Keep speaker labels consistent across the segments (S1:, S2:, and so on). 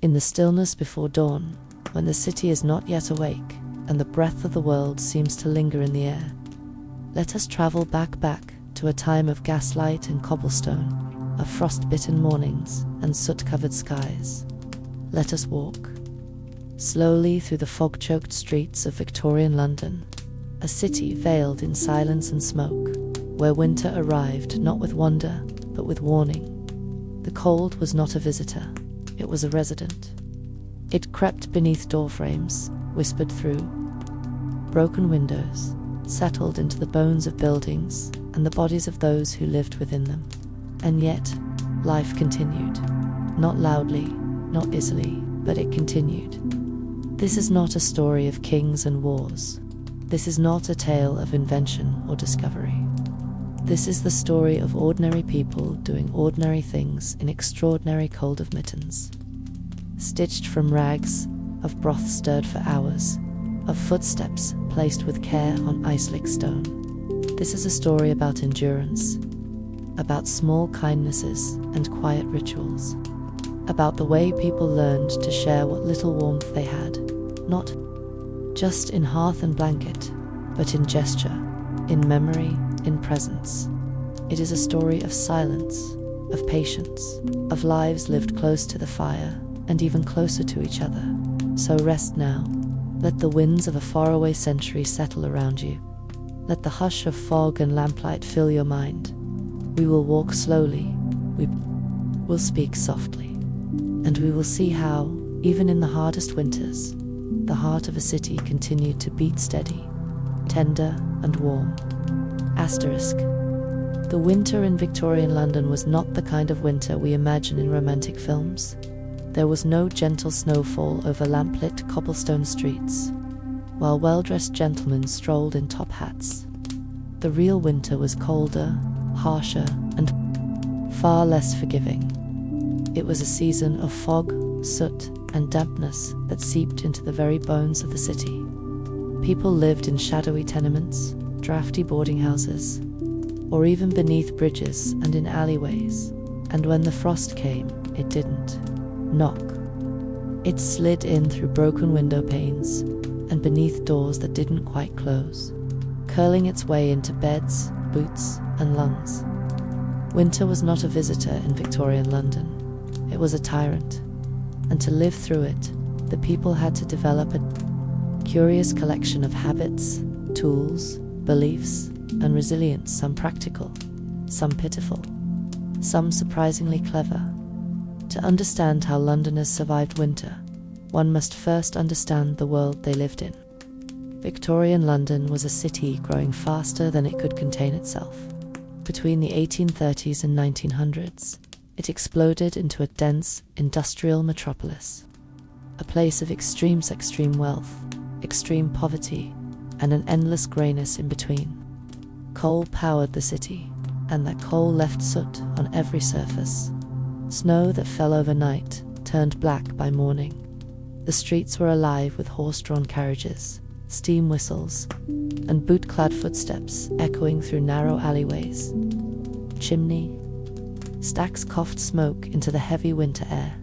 S1: In the stillness before dawn, when the city is not yet awake, and the breath of the world seems to linger in the air, let us travel back to a time of gaslight and cobblestone, of frost-bitten mornings and soot-covered skies. Let us walk slowly through the fog-choked streets of Victorian London, a city veiled in silence and smoke, where winter arrived not with wonder, but with warning. The cold was not a visitor, it was a resident. It crept beneath doorframes, whispered through broken windows, settled into the bones of buildings and the bodies of those who lived within them. And yet, life continued. Not loudly, not easily, but it continued. This is not a story of kings and wars. This is not a tale of invention or discovery. This is the story of ordinary people doing ordinary things in extraordinary cold of mittens. Stitched from rags, of broth stirred for hours, of footsteps placed with care on ice-slick stone. This is a story about endurance, about small kindnesses and quiet rituals, about the way people learned to share what little warmth they had, not just in hearth and blanket, but in gesture, in memory, in presence. It is a story of silence, of patience, of lives lived close to the fire and even closer to each other. So rest now. Let the winds of a faraway century settle around you. Let the hush of fog and lamplight fill your mind. We will walk slowly, we will speak softly, and we will see how, even in the hardest winters, the heart of a city continued to beat steady, tender and warm. Asterisk. The winter in Victorian London was not the kind of winter we imagine in romantic films. There was no gentle snowfall over lamplit cobblestone streets, while well-dressed gentlemen strolled in top hats. The real winter was colder, harsher, and far less forgiving. It was a season of fog, soot, and dampness that seeped into the very bones of the city. People lived in shadowy tenements, drafty boarding houses, or even beneath bridges and in alleyways, and when the frost came, it didn't knock. It slid in through broken window panes and beneath doors that didn't quite close, curling its way into beds, boots, and lungs. Winter was not a visitor in Victorian London. It was a tyrant, and to live through it, the people had to develop a curious collection of habits, tools, beliefs, and resilience, some practical, some pitiful, some surprisingly clever. To understand how Londoners survived winter, one must first understand the world they lived in. Victorian London was a city growing faster than it could contain itself. Between the 1830s and 1900s, it exploded into a dense, industrial metropolis, a place of extreme wealth, extreme poverty, and an endless greyness in between. Coal powered the city, and that coal left soot on every surface. Snow that fell overnight turned black by morning. The streets were alive with horse-drawn carriages, steam whistles, and boot-clad footsteps echoing through narrow alleyways. Chimney stacks coughed smoke into the heavy winter air,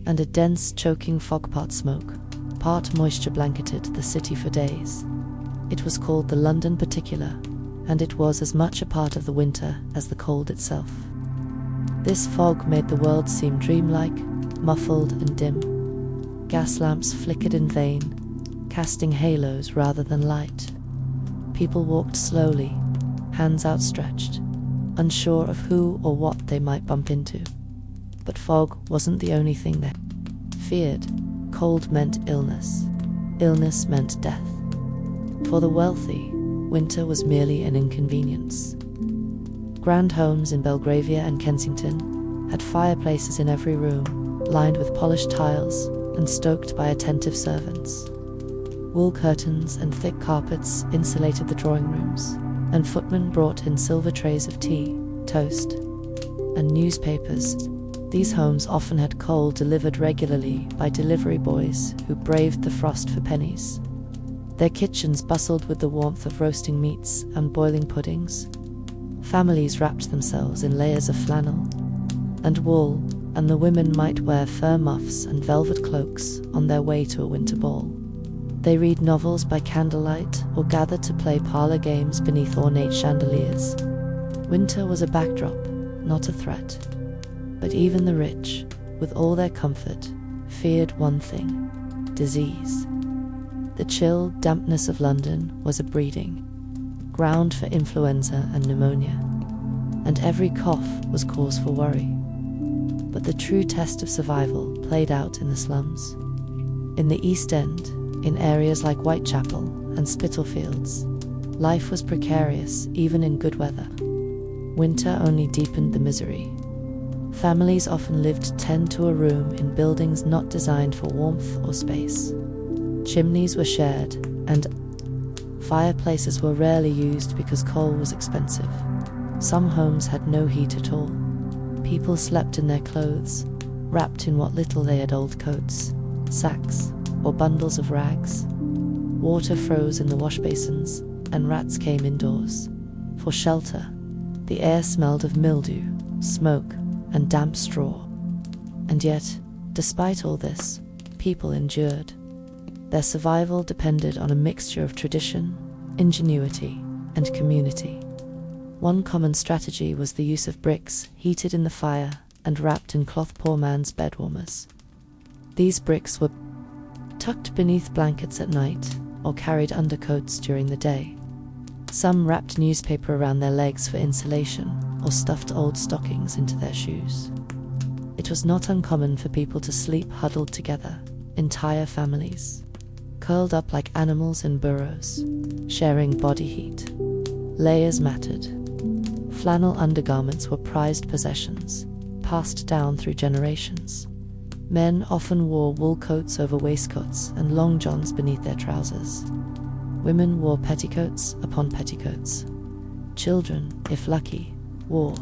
S1: and a dense, choking fog-part smoke, part moisture, blanketed the city for days. It was called the London Particular, and it was as much a part of the winter as the cold itself. This fog made the world seem dreamlike, muffled and dim. Gas lamps flickered in vain, casting halos rather than light. People walked slowly, hands outstretched, unsure of who or what they might bump into. But fog wasn't the only thing they feared. Cold meant illness. Illness meant death. For the wealthy, winter was merely an inconvenience. Grand homes in Belgravia and Kensington had fireplaces in every room, lined with polished tiles and stoked by attentive servants. Wool curtains and thick carpets insulated the drawing rooms, and footmen brought in silver trays of tea, toast, and newspapers. These homes often had coal delivered regularly by delivery boys who braved the frost for pennies. Their kitchens bustled with the warmth of roasting meats and boiling puddings. Families wrapped themselves in layers of flannel and wool and the women might wear fur muffs and velvet cloaks on their way to a winter ball. They read novels by candlelight or gathered to play parlor games beneath ornate chandeliers. Winter was a backdrop, not a threat. But even the rich, with all their comfort, feared one thing: disease. The chill dampness of London was a breeding ground for influenza and pneumonia, and every cough was cause for worry. But the true test of survival played out in the slums. In the East End, in areas like Whitechapel and Spitalfields, life was precarious even in good weather. Winter only deepened the misery. Families often lived 10 to a room in buildings not designed for warmth or space. Chimneys were shared, and fireplaces were rarely used because coal was expensive. Some homes had no heat at all. People slept in their clothes, wrapped in what little they had: old coats, sacks, or bundles of rags. Water froze in the wash basins, and rats came indoors. For shelter, the air smelled of mildew, smoke, and damp straw. And yet, despite all this, people endured. Their survival depended on a mixture of tradition, ingenuity, and community. One common strategy was the use of bricks heated in the fire and wrapped in cloth poor man's bed warmers. These bricks were tucked beneath blankets at night or carried under coats during the day. Some wrapped newspaper around their legs for insulation or stuffed old stockings into their shoes. It was not uncommon for people to sleep huddled together, entire families, curled up like animals in burrows, sharing body heat. Layers mattered. Flannel undergarments were prized possessions, passed down through generations. Men often wore wool coats over waistcoats and long johns beneath their trousers. Women wore petticoats upon petticoats. Children, if lucky, wore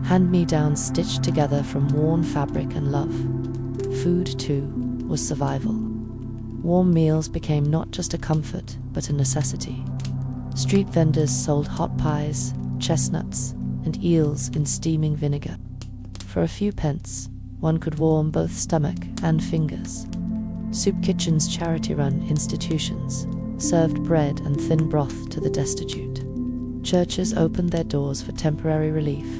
S1: hand-me-downs stitched together from worn fabric and love. Food, too, was survival. Warm meals became not just a comfort, but a necessity. Street vendors sold hot pies, chestnuts, and eels in steaming vinegar. For a few pence, one could warm both stomach and fingers. Soup kitchens, charity-run institutions, served bread and thin broth to the destitute. Churches opened their doors for temporary relief.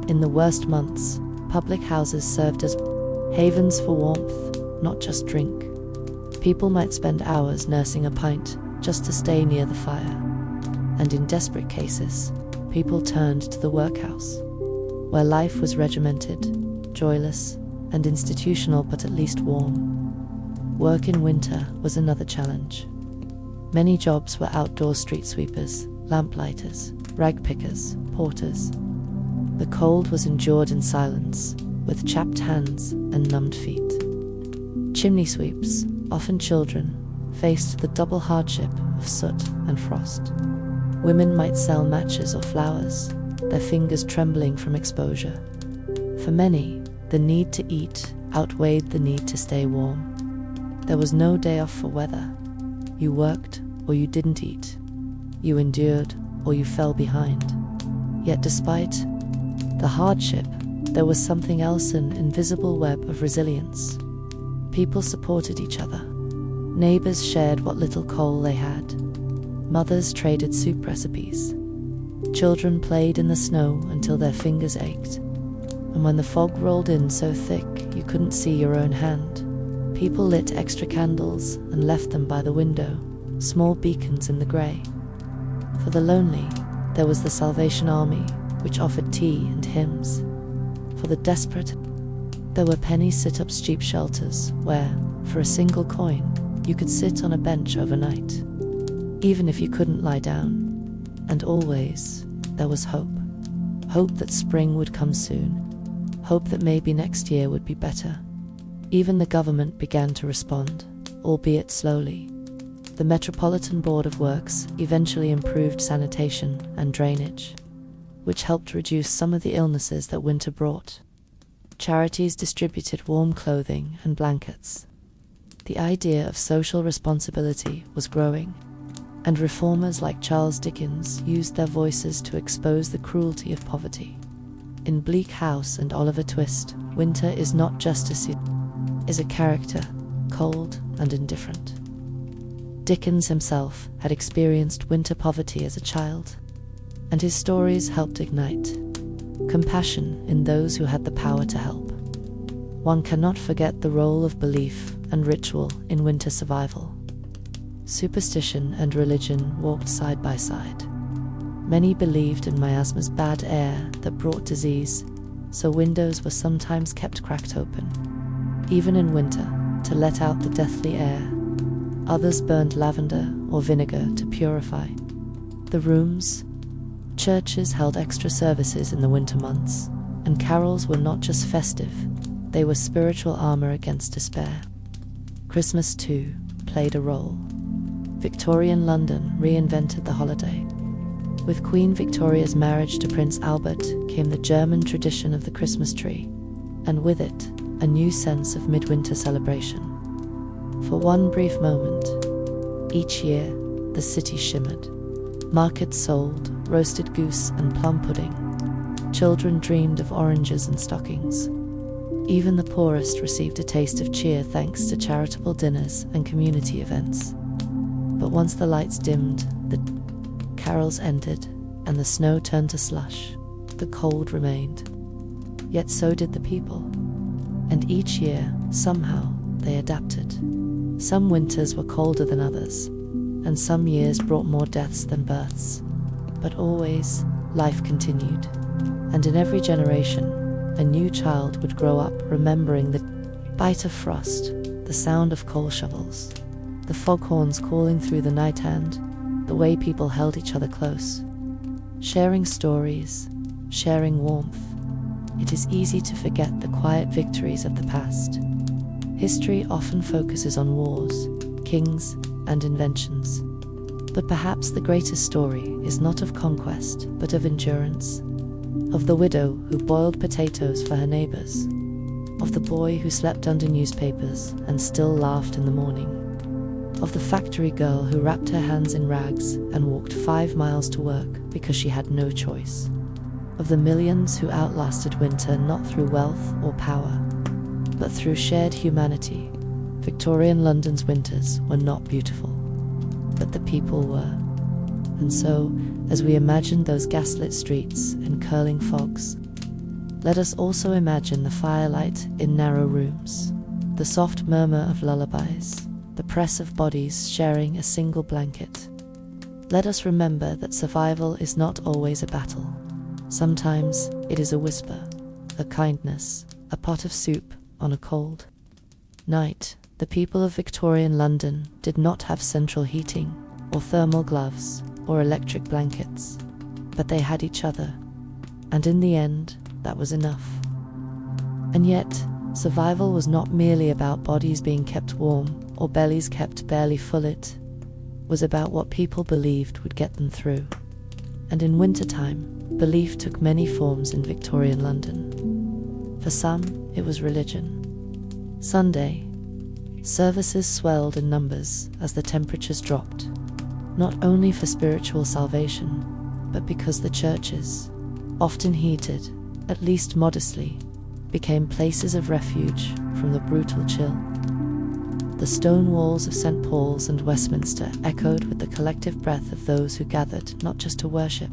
S1: In the worst months, public houses served as havens for warmth, not just drink. People might spend hours nursing a pint just to stay near the fire. And in desperate cases, people turned to the workhouse, where life was regimented, joyless, and institutional, but at least warm. Work in winter was another challenge. Many jobs were outdoor: street sweepers, lamplighters, rag pickers, porters. The cold was endured in silence, with chapped hands and numbed feet. Chimney sweeps, often children, faced the double hardship of soot and frost. Women might sell matches or flowers, their fingers trembling from exposure. For many, the need to eat outweighed the need to stay warm. There was no day off for weather. You worked or you didn't eat. You endured or you fell behind. Yet despite the hardship, there was something else: an invisible web of resilience. People supported each other. Neighbors shared what little coal they had. Mothers traded soup recipes. Children played in the snow until their fingers ached. And when the fog rolled in so thick you couldn't see your own hand, people lit extra candles and left them by the window, small beacons in the grey. For the lonely, there was the Salvation Army, which offered tea and hymns. For the desperate, there were penny sit-up cheap shelters where, for a single coin, you could sit on a bench overnight, even if you couldn't lie down. And always, there was hope. Hope that spring would come soon. Hope that maybe next year would be better. Even the government began to respond, albeit slowly. The Metropolitan Board of Works eventually improved sanitation and drainage, which helped reduce some of the illnesses that winter brought. Charities distributed warm clothing and blankets. The idea of social responsibility was growing, and reformers like Charles Dickens used their voices to expose the cruelty of poverty. In Bleak House and Oliver Twist, winter is not just a season, is a character, cold and indifferent. Dickens himself had experienced winter poverty as a child, and his stories helped ignite compassion in those who had the power to help. One cannot forget the role of belief and ritual in winter survival. Superstition and religion walked side by side. Many believed in miasma's bad air that brought disease, so windows were sometimes kept cracked open, even in winter, to let out the deathly air. Others burned lavender or vinegar to purify the rooms. Churches held extra services in the winter months, and carols were not just festive, they were spiritual armor against despair. Christmas, too, played a role. Victorian London reinvented the holiday. With Queen Victoria's marriage to Prince Albert came the German tradition of the Christmas tree, and with it, a new sense of midwinter celebration. For one brief moment, each year, the city shimmered. Markets sold roasted goose and plum pudding. Children dreamed of oranges and stockings. Even the poorest received a taste of cheer thanks to charitable dinners and community events. But once the lights dimmed, the carols ended, and the snow turned to slush. The cold remained. Yet so did the people. And each year, somehow, they adapted. Some winters were colder than others, and some years brought more deaths than births. But always, life continued. And in every generation, a new child would grow up remembering the bite of frost, the sound of coal shovels, the foghorns calling through the night, and the way people held each other close, sharing stories, sharing warmth. It is easy to forget the quiet victories of the past. History often focuses on wars, kings, and inventions. But perhaps the greatest story is not of conquest, but of endurance. Of the widow who boiled potatoes for her neighbors. Of the boy who slept under newspapers and still laughed in the morning. Of the factory girl who wrapped her hands in rags and walked 5 miles to work because she had no choice. Of the millions who outlasted winter not through wealth or power, but through shared humanity. Victorian London's winters were not beautiful, but the people were. And so, as we imagine those gaslit streets and curling fogs, let us also imagine the firelight in narrow rooms, the soft murmur of lullabies, the press of bodies sharing a single blanket. Let us remember that survival is not always a battle. Sometimes it is a whisper, a kindness, a pot of soup on a cold night. The people of Victorian London did not have central heating, or thermal gloves, or electric blankets, but they had each other, and in the end, that was enough. And yet, survival was not merely about bodies being kept warm, or bellies kept barely full. It was about what people believed would get them through. And in wintertime, belief took many forms in Victorian London. For some, it was religion. Sunday, services swelled in numbers as the temperatures dropped, not only for spiritual salvation, but because the churches, often heated, at least modestly, became places of refuge from the brutal chill. The stone walls of St. Paul's and Westminster echoed with the collective breath of those who gathered not just to worship,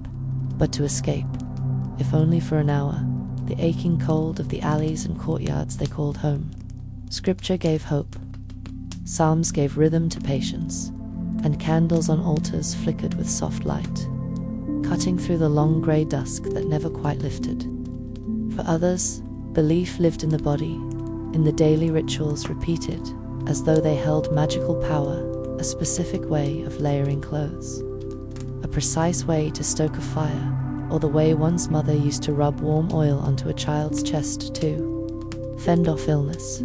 S1: but to escape, if only for an hour, the aching cold of the alleys and courtyards they called home. Scripture gave hope, psalms gave rhythm to patience, and candles on altars flickered with soft light, cutting through the long grey dusk that never quite lifted. For others, belief lived in the body, in the daily rituals repeated, as though they held magical power, a specific way of layering clothes, a precise way to stoke a fire, or the way one's mother used to rub warm oil onto a child's chest to fend off illness.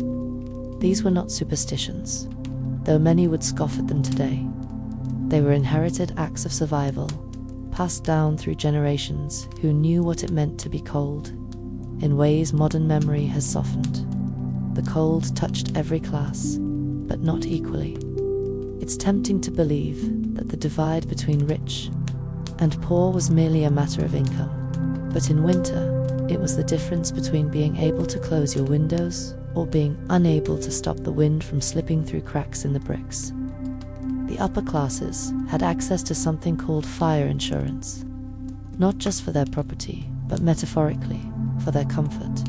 S1: These were not superstitions, though many would scoff at them today. They were inherited acts of survival, passed down through generations who knew what it meant to be cold, in ways modern memory has softened. The cold touched every class, but not equally. It's tempting to believe that the divide between rich and poor was merely a matter of income. But in winter, It was the difference between being able to close your windows or being unable to stop the wind from slipping through cracks in the bricks. The upper classes had access to something called fire insurance, not just for their property, but metaphorically, for their comfort.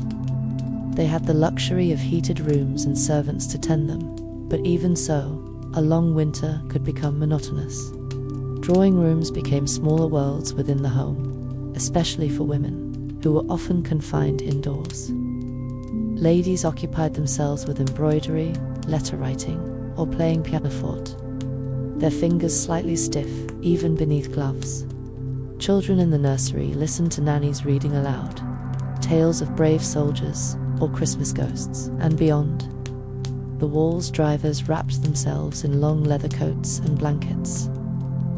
S1: They had the luxury of heated rooms and servants to tend them, but even so, a long winter could become monotonous. Drawing rooms became smaller worlds within the home, especially for women, who were often confined indoors. Ladies occupied themselves with embroidery, letter writing, or playing pianoforte, their fingers slightly stiff, even beneath gloves. Children in the nursery listened to nannies reading aloud, tales of brave soldiers or Christmas ghosts, and beyond. The walls drivers wrapped themselves in long leather coats and blankets,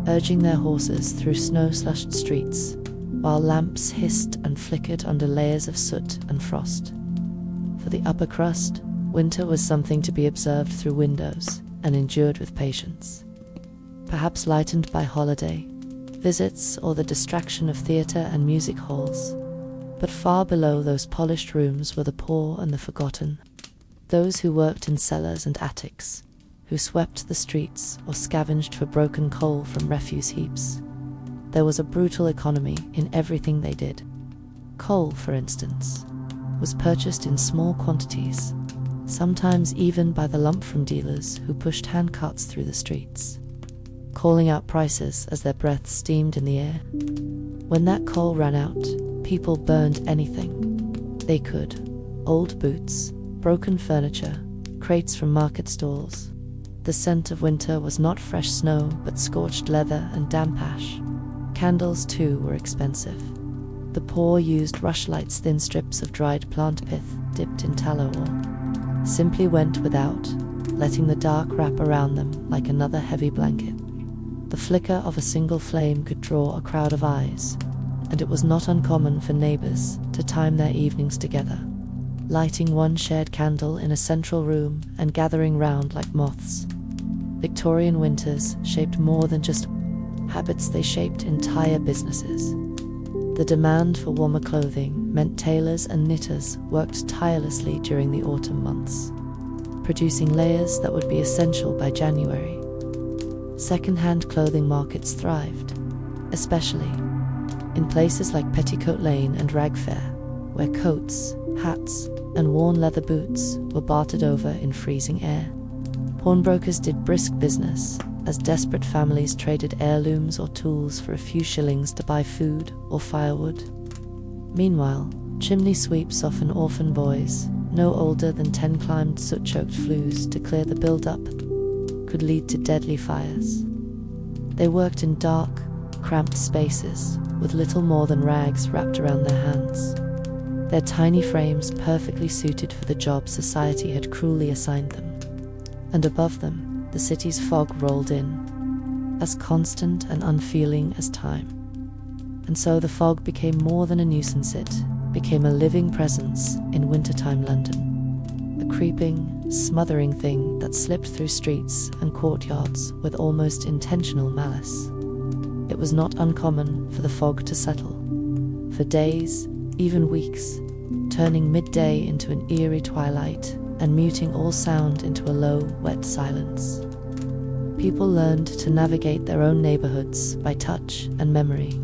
S1: urging their horses through snow-slushed streets, while lamps hissed and flickered under layers of soot and frost. For the upper crust, winter was something to be observed through windows and endured with patience. Perhaps lightened by holiday, visits, or the distraction of theatre and music halls. But far below those polished rooms were the poor and the forgotten, those who worked in cellars and attics, who swept the streets or scavenged for broken coal from refuse heaps. There was a brutal economy in everything they did. Coal, for instance, was purchased in small quantities, sometimes even by the lump from dealers who pushed handcarts through the streets, calling out prices as their breaths steamed in the air. When that coal ran out, people burned anything they could: old boots, broken furniture, crates from market stalls. The scent of winter was not fresh snow, but scorched leather and damp ash. Candles, too, were expensive. The poor used rushlights, thin strips of dried plant pith dipped in tallow, or simply went without, letting the dark wrap around them like another heavy blanket. The flicker of a single flame could draw a crowd of eyes, and it was not uncommon for neighbours to time their evenings together, lighting one shared candle in a central room and gathering round like moths. Victorian winters shaped more than just habits, they shaped entire businesses. The demand for warmer clothing meant tailors and knitters worked tirelessly during the autumn months, producing layers that would be essential by January. Second-hand clothing markets thrived, especially in places like Petticoat Lane and Rag Fair, where coats, hats, and worn leather boots were bartered over in freezing air. Pawnbrokers did brisk business, as desperate families traded heirlooms or tools for a few shillings to buy food or firewood. Meanwhile, chimney sweeps, often orphan boys, no older than 10, climbed soot-choked flues to clear the build-up could lead to deadly fires. They worked in dark, cramped spaces, with little more than rags wrapped around their hands, their tiny frames perfectly suited for the job society had cruelly assigned them. And above them, the city's fog rolled in, as constant and unfeeling as time. And so the fog became more than a nuisance, it became a living presence in wintertime London, a creeping, smothering thing that slipped through streets and courtyards with almost intentional malice. It was not uncommon for the fog to settle, for days, even weeks, turning midday into an eerie twilight and muting all sound into a low, wet silence. People learned to navigate their own neighborhoods by touch and memory,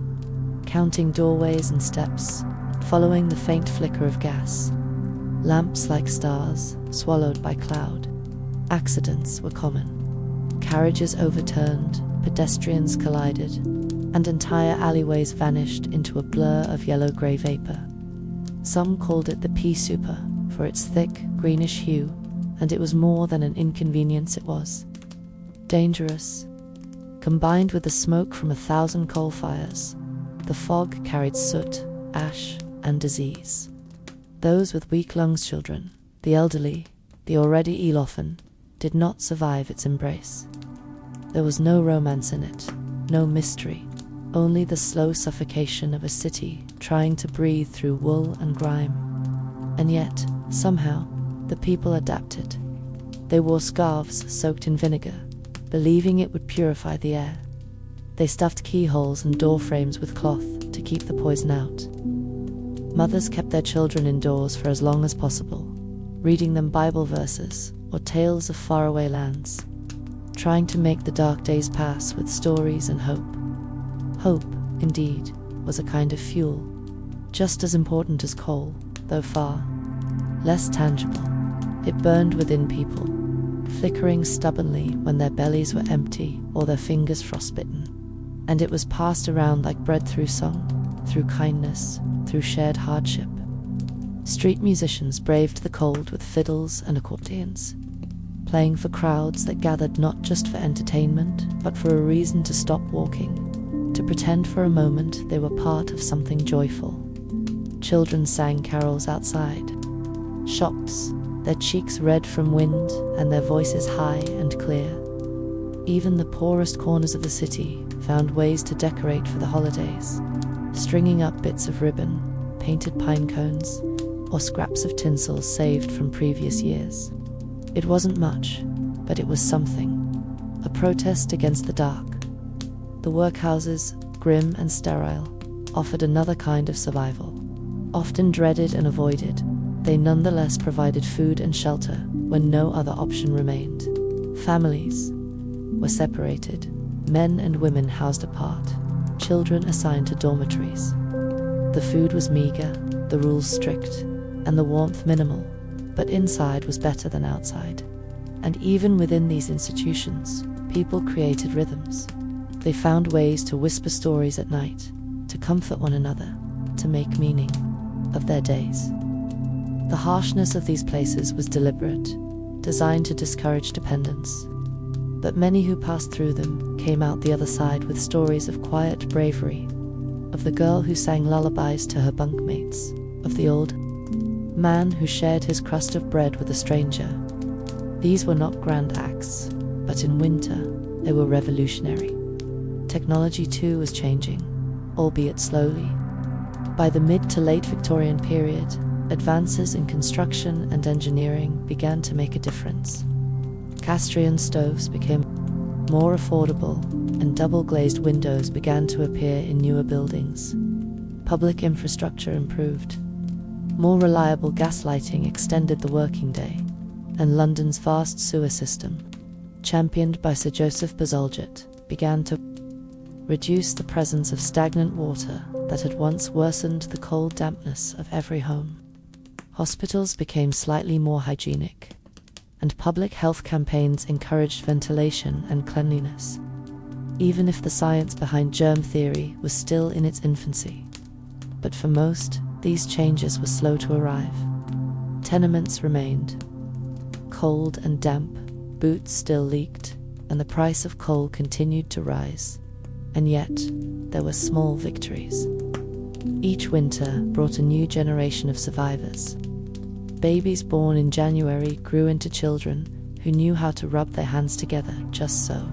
S1: counting doorways and steps, following the faint flicker of gas. Lamps like stars, swallowed by cloud. Accidents were common. Carriages overturned, pedestrians collided, and entire alleyways vanished into a blur of yellow-grey vapor. Some called it the pea super for its thick, greenish hue, and it was more than an inconvenience, it was dangerous. Combined with the smoke from 1,000 coal fires, the fog carried soot, ash, and disease. Those with weak lungs, children, the elderly, the already ill often, did not survive its embrace. There was no romance in it, no mystery, only the slow suffocation of a city trying to breathe through wool and grime. And yet, somehow, the people adapted. They wore scarves soaked in vinegar, believing it would purify the air. They stuffed keyholes and door frames with cloth to keep the poison out. Mothers kept their children indoors for as long as possible, reading them Bible verses or tales of faraway lands, trying to make the dark days pass with stories and hope. Hope, indeed, was a kind of fuel, just as important as coal, though far less tangible. It burned within people, flickering stubbornly when their bellies were empty or their fingers frostbitten, and it was passed around like bread through song, through kindness, through shared hardship. Street musicians braved the cold with fiddles and accordions, playing for crowds that gathered not just for entertainment, but for a reason to stop walking, to pretend for a moment they were part of something joyful. Children sang carols outside shops, their cheeks red from wind and their voices high and clear. Even the poorest corners of the city found ways to decorate for the holidays, stringing up bits of ribbon, painted pine cones, or scraps of tinsel saved from previous years. It wasn't much, but it was something, a protest against the dark. The workhouses, grim and sterile, offered another kind of survival. Often dreaded and avoided, they nonetheless provided food and shelter when no other option remained. Families were separated, men and women housed apart, children assigned to dormitories. The food was meager, the rules strict, and the warmth minimal, but inside was better than outside. And even within these institutions, people created rhythms. They found ways to whisper stories at night, to comfort one another, to make meaning of their days. The harshness of these places was deliberate, designed to discourage dependence. But many who passed through them came out the other side with stories of quiet bravery, of the girl who sang lullabies to her bunkmates, of the old man who shared his crust of bread with a stranger. These were not grand acts, but in winter they were revolutionary. Technology too was changing, albeit slowly. By the mid to late Victorian period, advances in construction and engineering began to make a difference. Castrian stoves became more affordable, and double-glazed windows began to appear in newer buildings. Public infrastructure improved. More reliable gas lighting extended the working day, and London's vast sewer system, championed by Sir Joseph Bazalgette, began to reduce the presence of stagnant water that had once worsened the cold dampness of every home. Hospitals became slightly more hygienic, and public health campaigns encouraged ventilation and cleanliness, even if the science behind germ theory was still in its infancy. But for most, these changes were slow to arrive. Tenements remained cold and damp, boots still leaked, and the price of coal continued to rise. And yet, there were small victories. Each winter brought a new generation of survivors. Babies born in January grew into children who knew how to rub their hands together just so,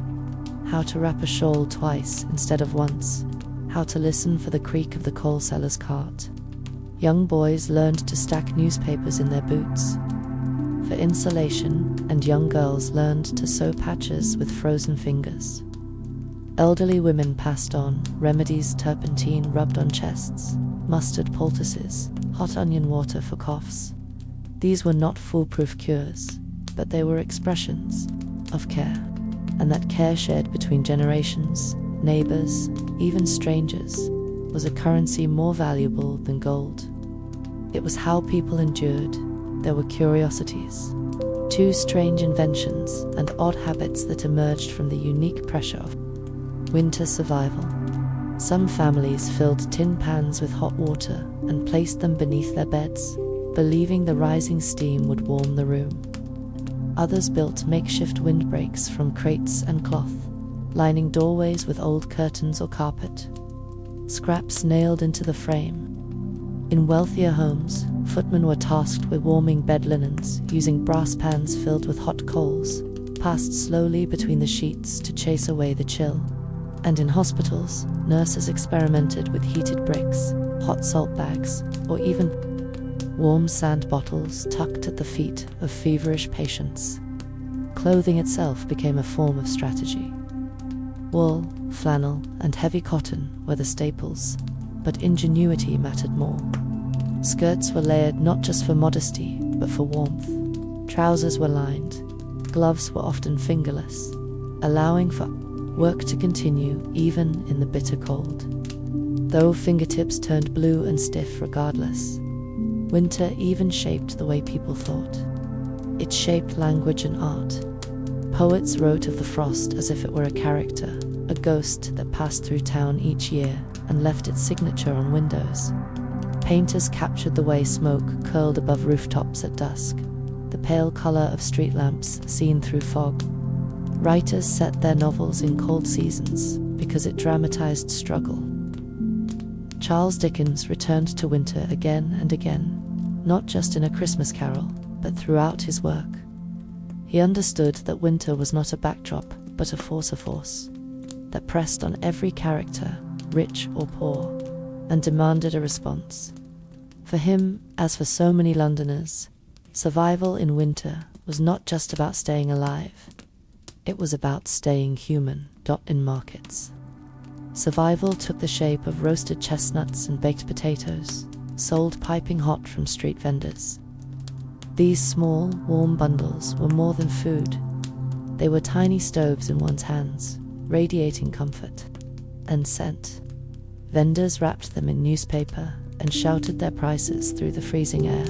S1: how to wrap a shawl twice instead of once, how to listen for the creak of the coal seller's cart. Young boys learned to stack newspapers in their boots for insulation, and young girls learned to sew patches with frozen fingers. Elderly women passed on remedies: turpentine rubbed on chests, mustard poultices, hot onion water for coughs. These were not foolproof cures, but they were expressions of care, and that care shared between generations, neighbors, even strangers, was a currency more valuable than gold. It was how people endured. There were curiosities, two strange inventions and odd habits that emerged from the unique pressure of winter survival. Some families filled tin pans with hot water and placed them beneath their beds, believing the rising steam would warm the room. Others built makeshift windbreaks from crates and cloth, lining doorways with old curtains or carpet, scraps nailed into the frame. In wealthier homes, footmen were tasked with warming bed linens using brass pans filled with hot coals, passed slowly between the sheets to chase away the chill. And in hospitals, nurses experimented with heated bricks, hot salt bags, or even warm sand bottles tucked at the feet of feverish patients. Clothing itself became a form of strategy. Wool, flannel, and heavy cotton were the staples, but ingenuity mattered more. Skirts were layered not just for modesty, but for warmth. Trousers were lined. Gloves were often fingerless, allowing for work to continue even in the bitter cold. Though fingertips turned blue and stiff regardless, winter even shaped the way people thought. It shaped language and art. Poets wrote of the frost as if it were a character, a ghost that passed through town each year and left its signature on windows. Painters captured the way smoke curled above rooftops at dusk, the pale color of street lamps seen through fog. Writers set their novels in cold seasons because it dramatized struggle. Charles Dickens returned to winter again and again, not just in A Christmas Carol, but throughout his work. He understood that winter was not a backdrop, but a force that pressed on every character, rich or poor, and demanded a response. For him, as for so many Londoners, survival in winter was not just about staying alive. It was about staying human. In markets, survival took the shape of roasted chestnuts and baked potatoes, sold piping hot from street vendors. These small, warm bundles were more than food. They were tiny stoves in one's hands, radiating comfort and scent. Vendors wrapped them in newspaper and shouted their prices through the freezing air.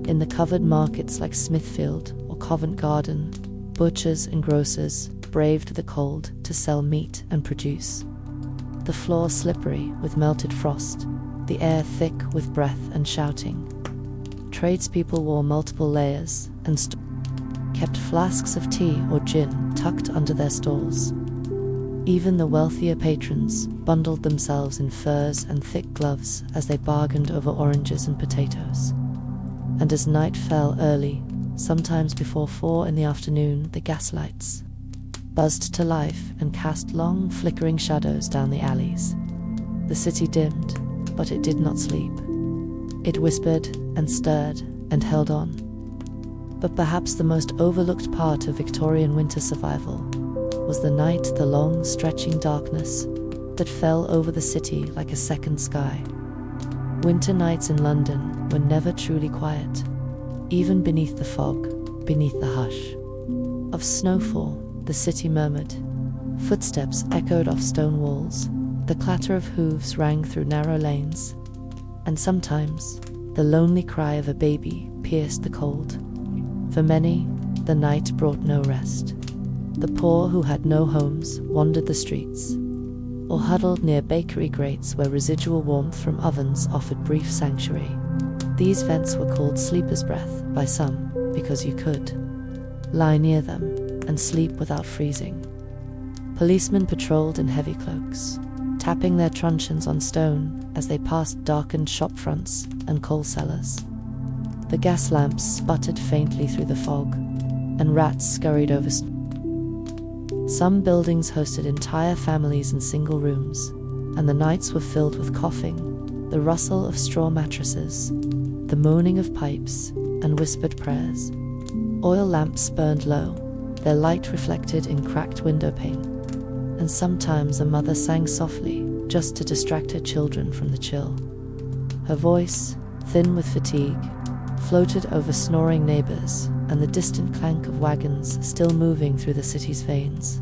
S1: In the covered markets like Smithfield or Covent Garden, butchers and grocers braved the cold to sell meat and produce. The floor slippery with melted frost, the air thick with breath and shouting. Tradespeople wore multiple layers and kept flasks of tea or gin tucked under their stalls. Even the wealthier patrons bundled themselves in furs and thick gloves as they bargained over oranges and potatoes. And as night fell early, sometimes before 4 in the afternoon, the gaslights buzzed to life and cast long, flickering shadows down the alleys. The city dimmed, but it did not sleep. It whispered and stirred and held on. But perhaps the most overlooked part of Victorian winter survival was the night, the long, stretching darkness that fell over the city like a second sky. Winter nights in London were never truly quiet, even beneath the fog, beneath the hush of snowfall. The city murmured. Footsteps echoed off stone walls. The clatter of hooves rang through narrow lanes. And sometimes, the lonely cry of a baby pierced the cold. For many, the night brought no rest. The poor who had no homes wandered the streets, or huddled near bakery grates where residual warmth from ovens offered brief sanctuary. These vents were called sleeper's breath by some because you could lie near them and sleep without freezing. Policemen patrolled in heavy cloaks, tapping their truncheons on stone as they passed darkened shop fronts and coal cellars. The gas lamps sputtered faintly through the fog, and rats scurried over. Some buildings hosted entire families in single rooms, and the nights were filled with coughing, the rustle of straw mattresses, the moaning of pipes, and whispered prayers. Oil lamps burned low, their light reflected in cracked window pane, and sometimes a mother sang softly just to distract her children from the chill. Her voice, thin with fatigue, floated over snoring neighbors and the distant clank of wagons still moving through the city's veins.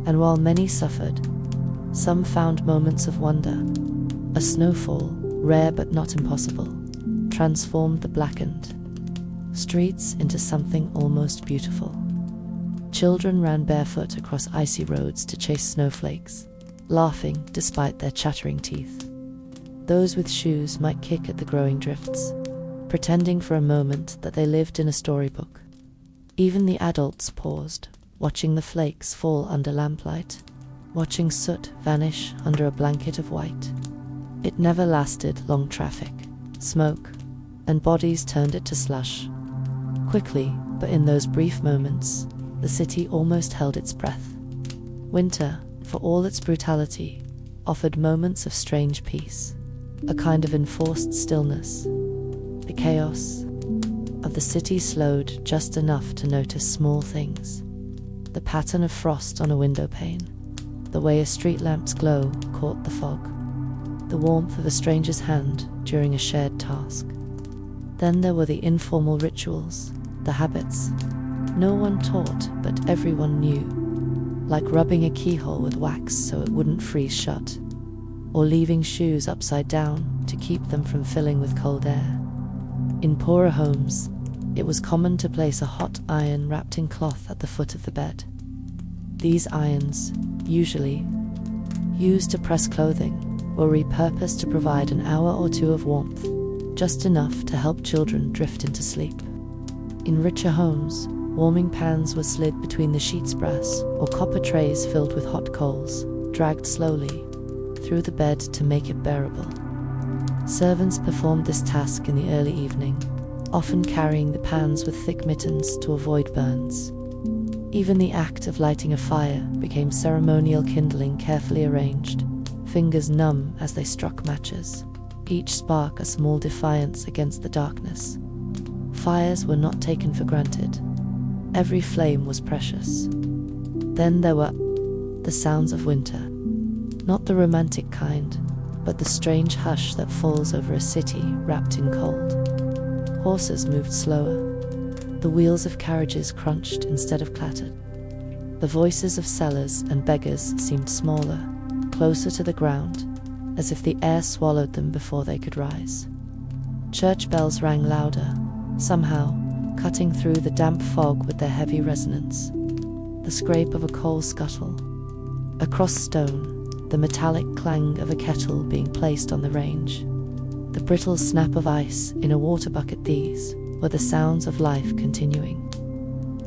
S1: And while many suffered, some found moments of wonder. A snowfall, rare but not impossible, transformed the blackened streets into something almost beautiful. Children ran barefoot across icy roads to chase snowflakes, laughing despite their chattering teeth. Those with shoes might kick at the growing drifts, pretending for a moment that they lived in a storybook. Even the adults paused, watching the flakes fall under lamplight, watching soot vanish under a blanket of white. It never lasted long. Traffic, smoke, and bodies turned it to slush. Quickly, but in those brief moments, the city almost held its breath. Winter, for all its brutality, offered moments of strange peace, a kind of enforced stillness. The chaos of the city slowed just enough to notice small things. The pattern of frost on a window pane, the way a street lamp's glow caught the fog. the warmth of a stranger's hand during a shared task. Then there were the informal rituals, the habits. No one taught, but everyone knew. Like rubbing a keyhole with wax so it wouldn't freeze shut, or leaving shoes upside down to keep them from filling with cold air. In poorer homes, it was common to place a hot iron wrapped in cloth at the foot of the bed. These irons, usually used to press clothing, were repurposed to provide an hour or two of warmth, just enough to help children drift into sleep. In richer homes, warming pans were slid between the sheets' brass, or copper trays filled with hot coals, dragged slowly through the bed to make it bearable. Servants performed this task in the early evening, often carrying the pans with thick mittens to avoid burns. Even the act of lighting a fire became ceremonial kindling carefully arranged, fingers numb as they struck matches, each spark a small defiance against the darkness. Fires were not taken for granted. Every flame was precious. Then there were the sounds of winter. Not the romantic kind, but the strange hush that falls over a city wrapped in cold. Horses moved slower. The wheels of carriages crunched instead of clattered. The voices of sellers and beggars seemed smaller, closer to the ground, as if the air swallowed them before they could rise. Church bells rang louder, somehow, cutting through the damp fog with their heavy resonance. The scrape of a coal scuttle across stone, the metallic clang of a kettle being placed on the range, the brittle snap of ice in a water bucket, these were the sounds of life continuing.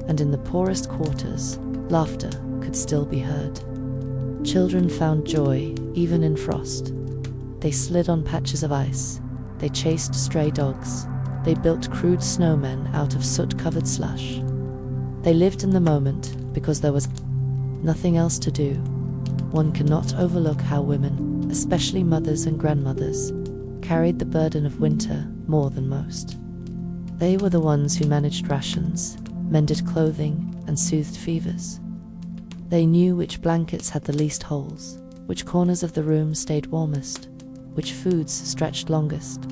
S1: And in the poorest quarters, laughter could still be heard. Children found joy even in frost. They slid on patches of ice, they chased stray dogs, they built crude snowmen out of soot-covered slush. They lived in the moment because there was nothing else to do. One cannot overlook how women, especially mothers and grandmothers, carried the burden of winter more than most. They were the ones who managed rations, mended clothing, and soothed fevers. They knew which blankets had the least holes, which corners of the room stayed warmest, which foods stretched longest.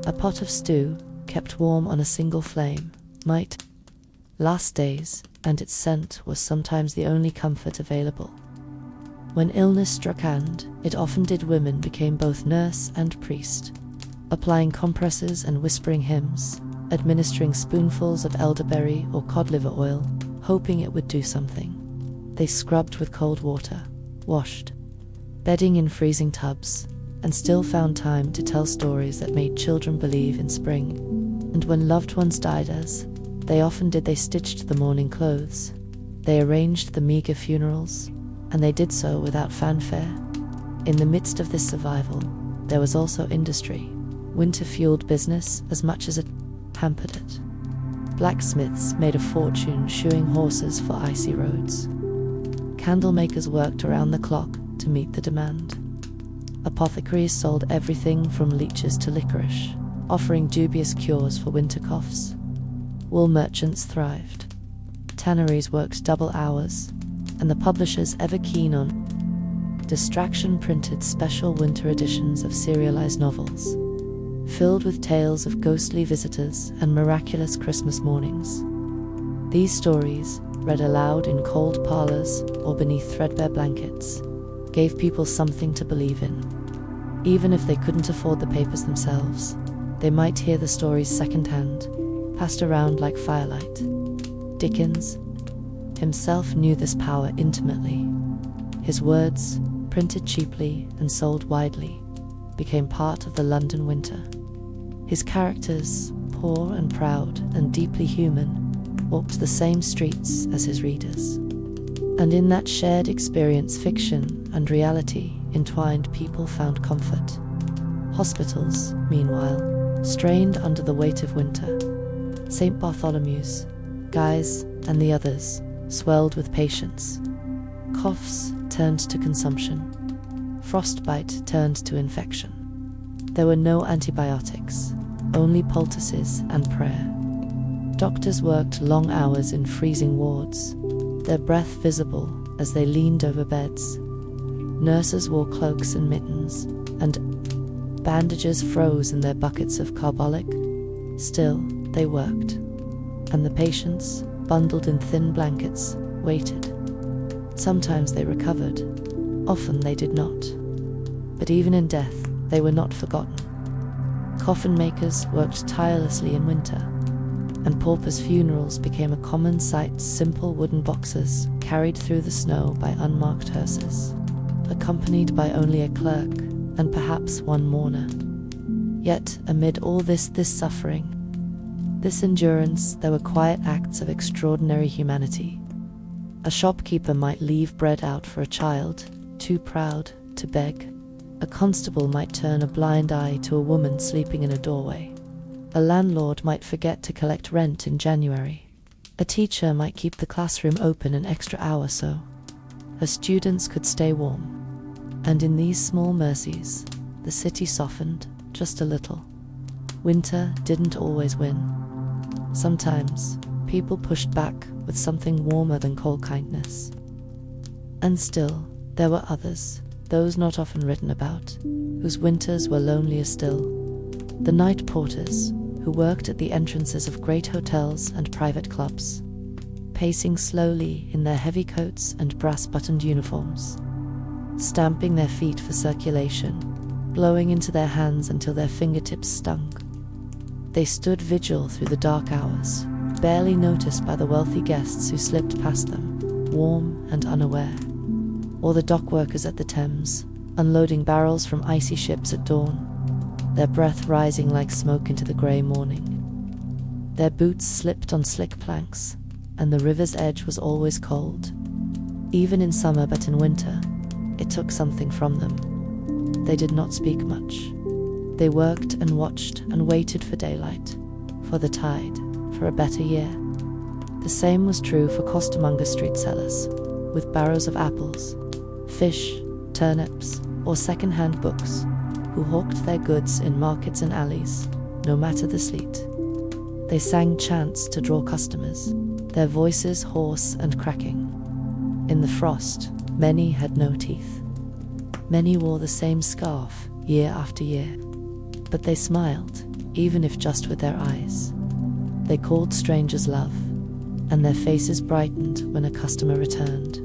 S1: A pot of stew, kept warm on a single flame, might last days, and its scent was sometimes the only comfort available. When illness struck, and it often did, women became both nurse and priest, applying compresses and whispering hymns, administering spoonfuls of elderberry or cod liver oil, hoping it would do something. They scrubbed with cold water, washed, bedding in freezing tubs, and still found time to tell stories that made children believe in spring. And when loved ones died, as they often did, they stitched the mourning clothes, they arranged the meager funerals, and they did so without fanfare. In the midst of this survival, there was also industry. Winter fueled business as much as it hampered it. Blacksmiths made a fortune shoeing horses for icy roads. Candlemakers worked around the clock to meet the demand. Apothecaries sold everything from leeches to licorice, offering dubious cures for winter coughs. Wool merchants thrived. Tanneries worked double hours, and the publishers, ever keen on distraction, printed special winter editions of serialized novels, filled with tales of ghostly visitors and miraculous Christmas mornings. These stories, read aloud in cold parlors or beneath threadbare blankets, gave people something to believe in. Even if they couldn't afford the papers themselves, they might hear the stories secondhand, passed around like firelight. Dickens himself knew this power intimately. His words, printed cheaply and sold widely, became part of the London winter. His characters, poor and proud and deeply human, walked the same streets as his readers. And in that shared experience, fiction and reality entwined, people found comfort. Hospitals, meanwhile, strained under the weight of winter. St. Bartholomew's, Guy's, and the others swelled with patients. Coughs turned to consumption. Frostbite turned to infection. There were no antibiotics, only poultices and prayer. Doctors worked long hours in freezing wards, their breath visible as they leaned over beds. Nurses wore cloaks and mittens, and bandages froze in their buckets of carbolic. Still, they worked, and the patients, bundled in thin blankets, waited. Sometimes they recovered, often they did not. But even in death, they were not forgotten. Coffin makers worked tirelessly in winter, and paupers' funerals became a common sight, simple wooden boxes carried through the snow by unmarked hearses, accompanied by only a clerk and perhaps one mourner. Yet, amid all this suffering, this endurance, there were quiet acts of extraordinary humanity. A shopkeeper might leave bread out for a child, too proud to beg. A constable might turn a blind eye to a woman sleeping in a doorway. A landlord might forget to collect rent in January. A teacher might keep the classroom open an extra hour so her students could stay warm. And in these small mercies, the city softened just a little. Winter didn't always win. Sometimes, people pushed back with something warmer than cold kindness. And still, there were others, those not often written about, whose winters were lonelier still. The night porters, who worked at the entrances of great hotels and private clubs, pacing slowly in their heavy coats and brass-buttoned uniforms, stamping their feet for circulation, blowing into their hands until their fingertips stung. They stood vigil through the dark hours, barely noticed by the wealthy guests who slipped past them, warm and unaware. Or the dock workers at the Thames, unloading barrels from icy ships at dawn, their breath rising like smoke into the grey morning. Their boots slipped on slick planks, and the river's edge was always cold. Even in summer, but in winter, it took something from them. They did not speak much. They worked and watched and waited for daylight, for the tide, for a better year. The same was true for costermonger street sellers, with barrows of apples, fish, turnips, or second-hand books, who hawked their goods in markets and alleys, no matter the sleet. They sang chants to draw customers, their voices hoarse and cracking. In the frost, many had no teeth. Many wore the same scarf year after year. But they smiled, even if just with their eyes. They called strangers love, and their faces brightened when a customer returned.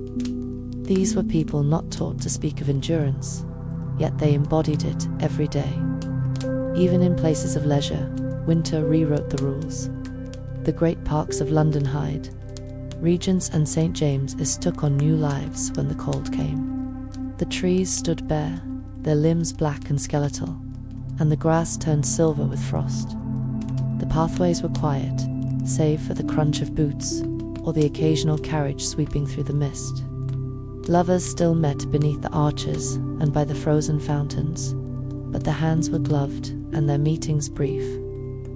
S1: These were people not taught to speak of endurance, yet they embodied it every day. Even in places of leisure, winter rewrote the rules. The great parks of London Hyde, Regent's and St. James's took on new lives when the cold came. The trees stood bare, their limbs black and skeletal, and the grass turned silver with frost. The pathways were quiet, save for the crunch of boots or the occasional carriage sweeping through the mist. Lovers still met beneath the arches and by the frozen fountains, but their hands were gloved and their meetings brief.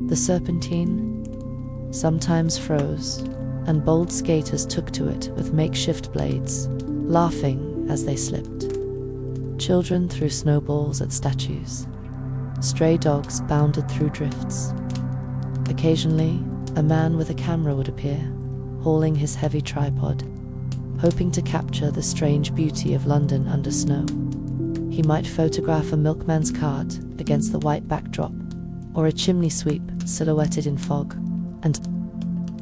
S1: The Serpentine sometimes froze, and bold skaters took to it with makeshift blades, laughing as they slipped. Children threw snowballs at statues. Stray dogs bounded through drifts. Occasionally, a man with a camera would appear, hauling his heavy tripod, hoping to capture the strange beauty of London under snow. He might photograph a milkman's cart against the white backdrop, or a chimney sweep silhouetted in fog, and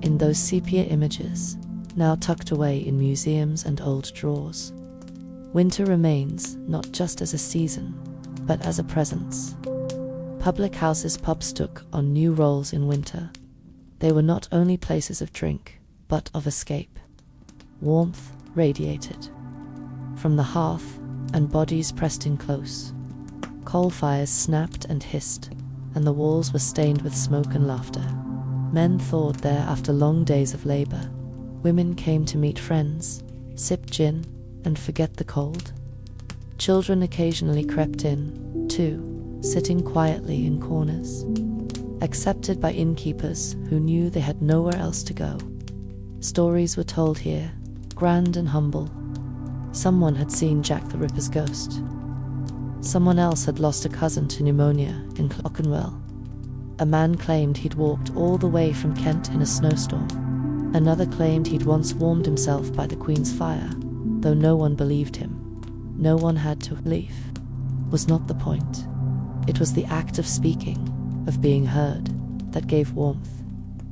S1: in those sepia images, now tucked away in museums and old drawers, winter remains not just as a season, but as a presence. Public houses, pubs took on new roles in winter. They were not only places of drink, but of escape. Warmth radiated from the hearth, and bodies pressed in close. Coal fires snapped and hissed, and the walls were stained with smoke and laughter. Men thawed there after long days of labor. Women came to meet friends, sip gin, and forget the cold. Children occasionally crept in, too, sitting quietly in corners, accepted by innkeepers who knew they had nowhere else to go. Stories were told here, grand and humble. Someone had seen Jack the Ripper's ghost. Someone else had lost a cousin to pneumonia in Clerkenwell. A man claimed he'd walked all the way from Kent in a snowstorm. Another claimed he'd once warmed himself by the Queen's fire, though no one believed him. No one had to leave. was not the point. It was the act of speaking, of being heard, that gave warmth.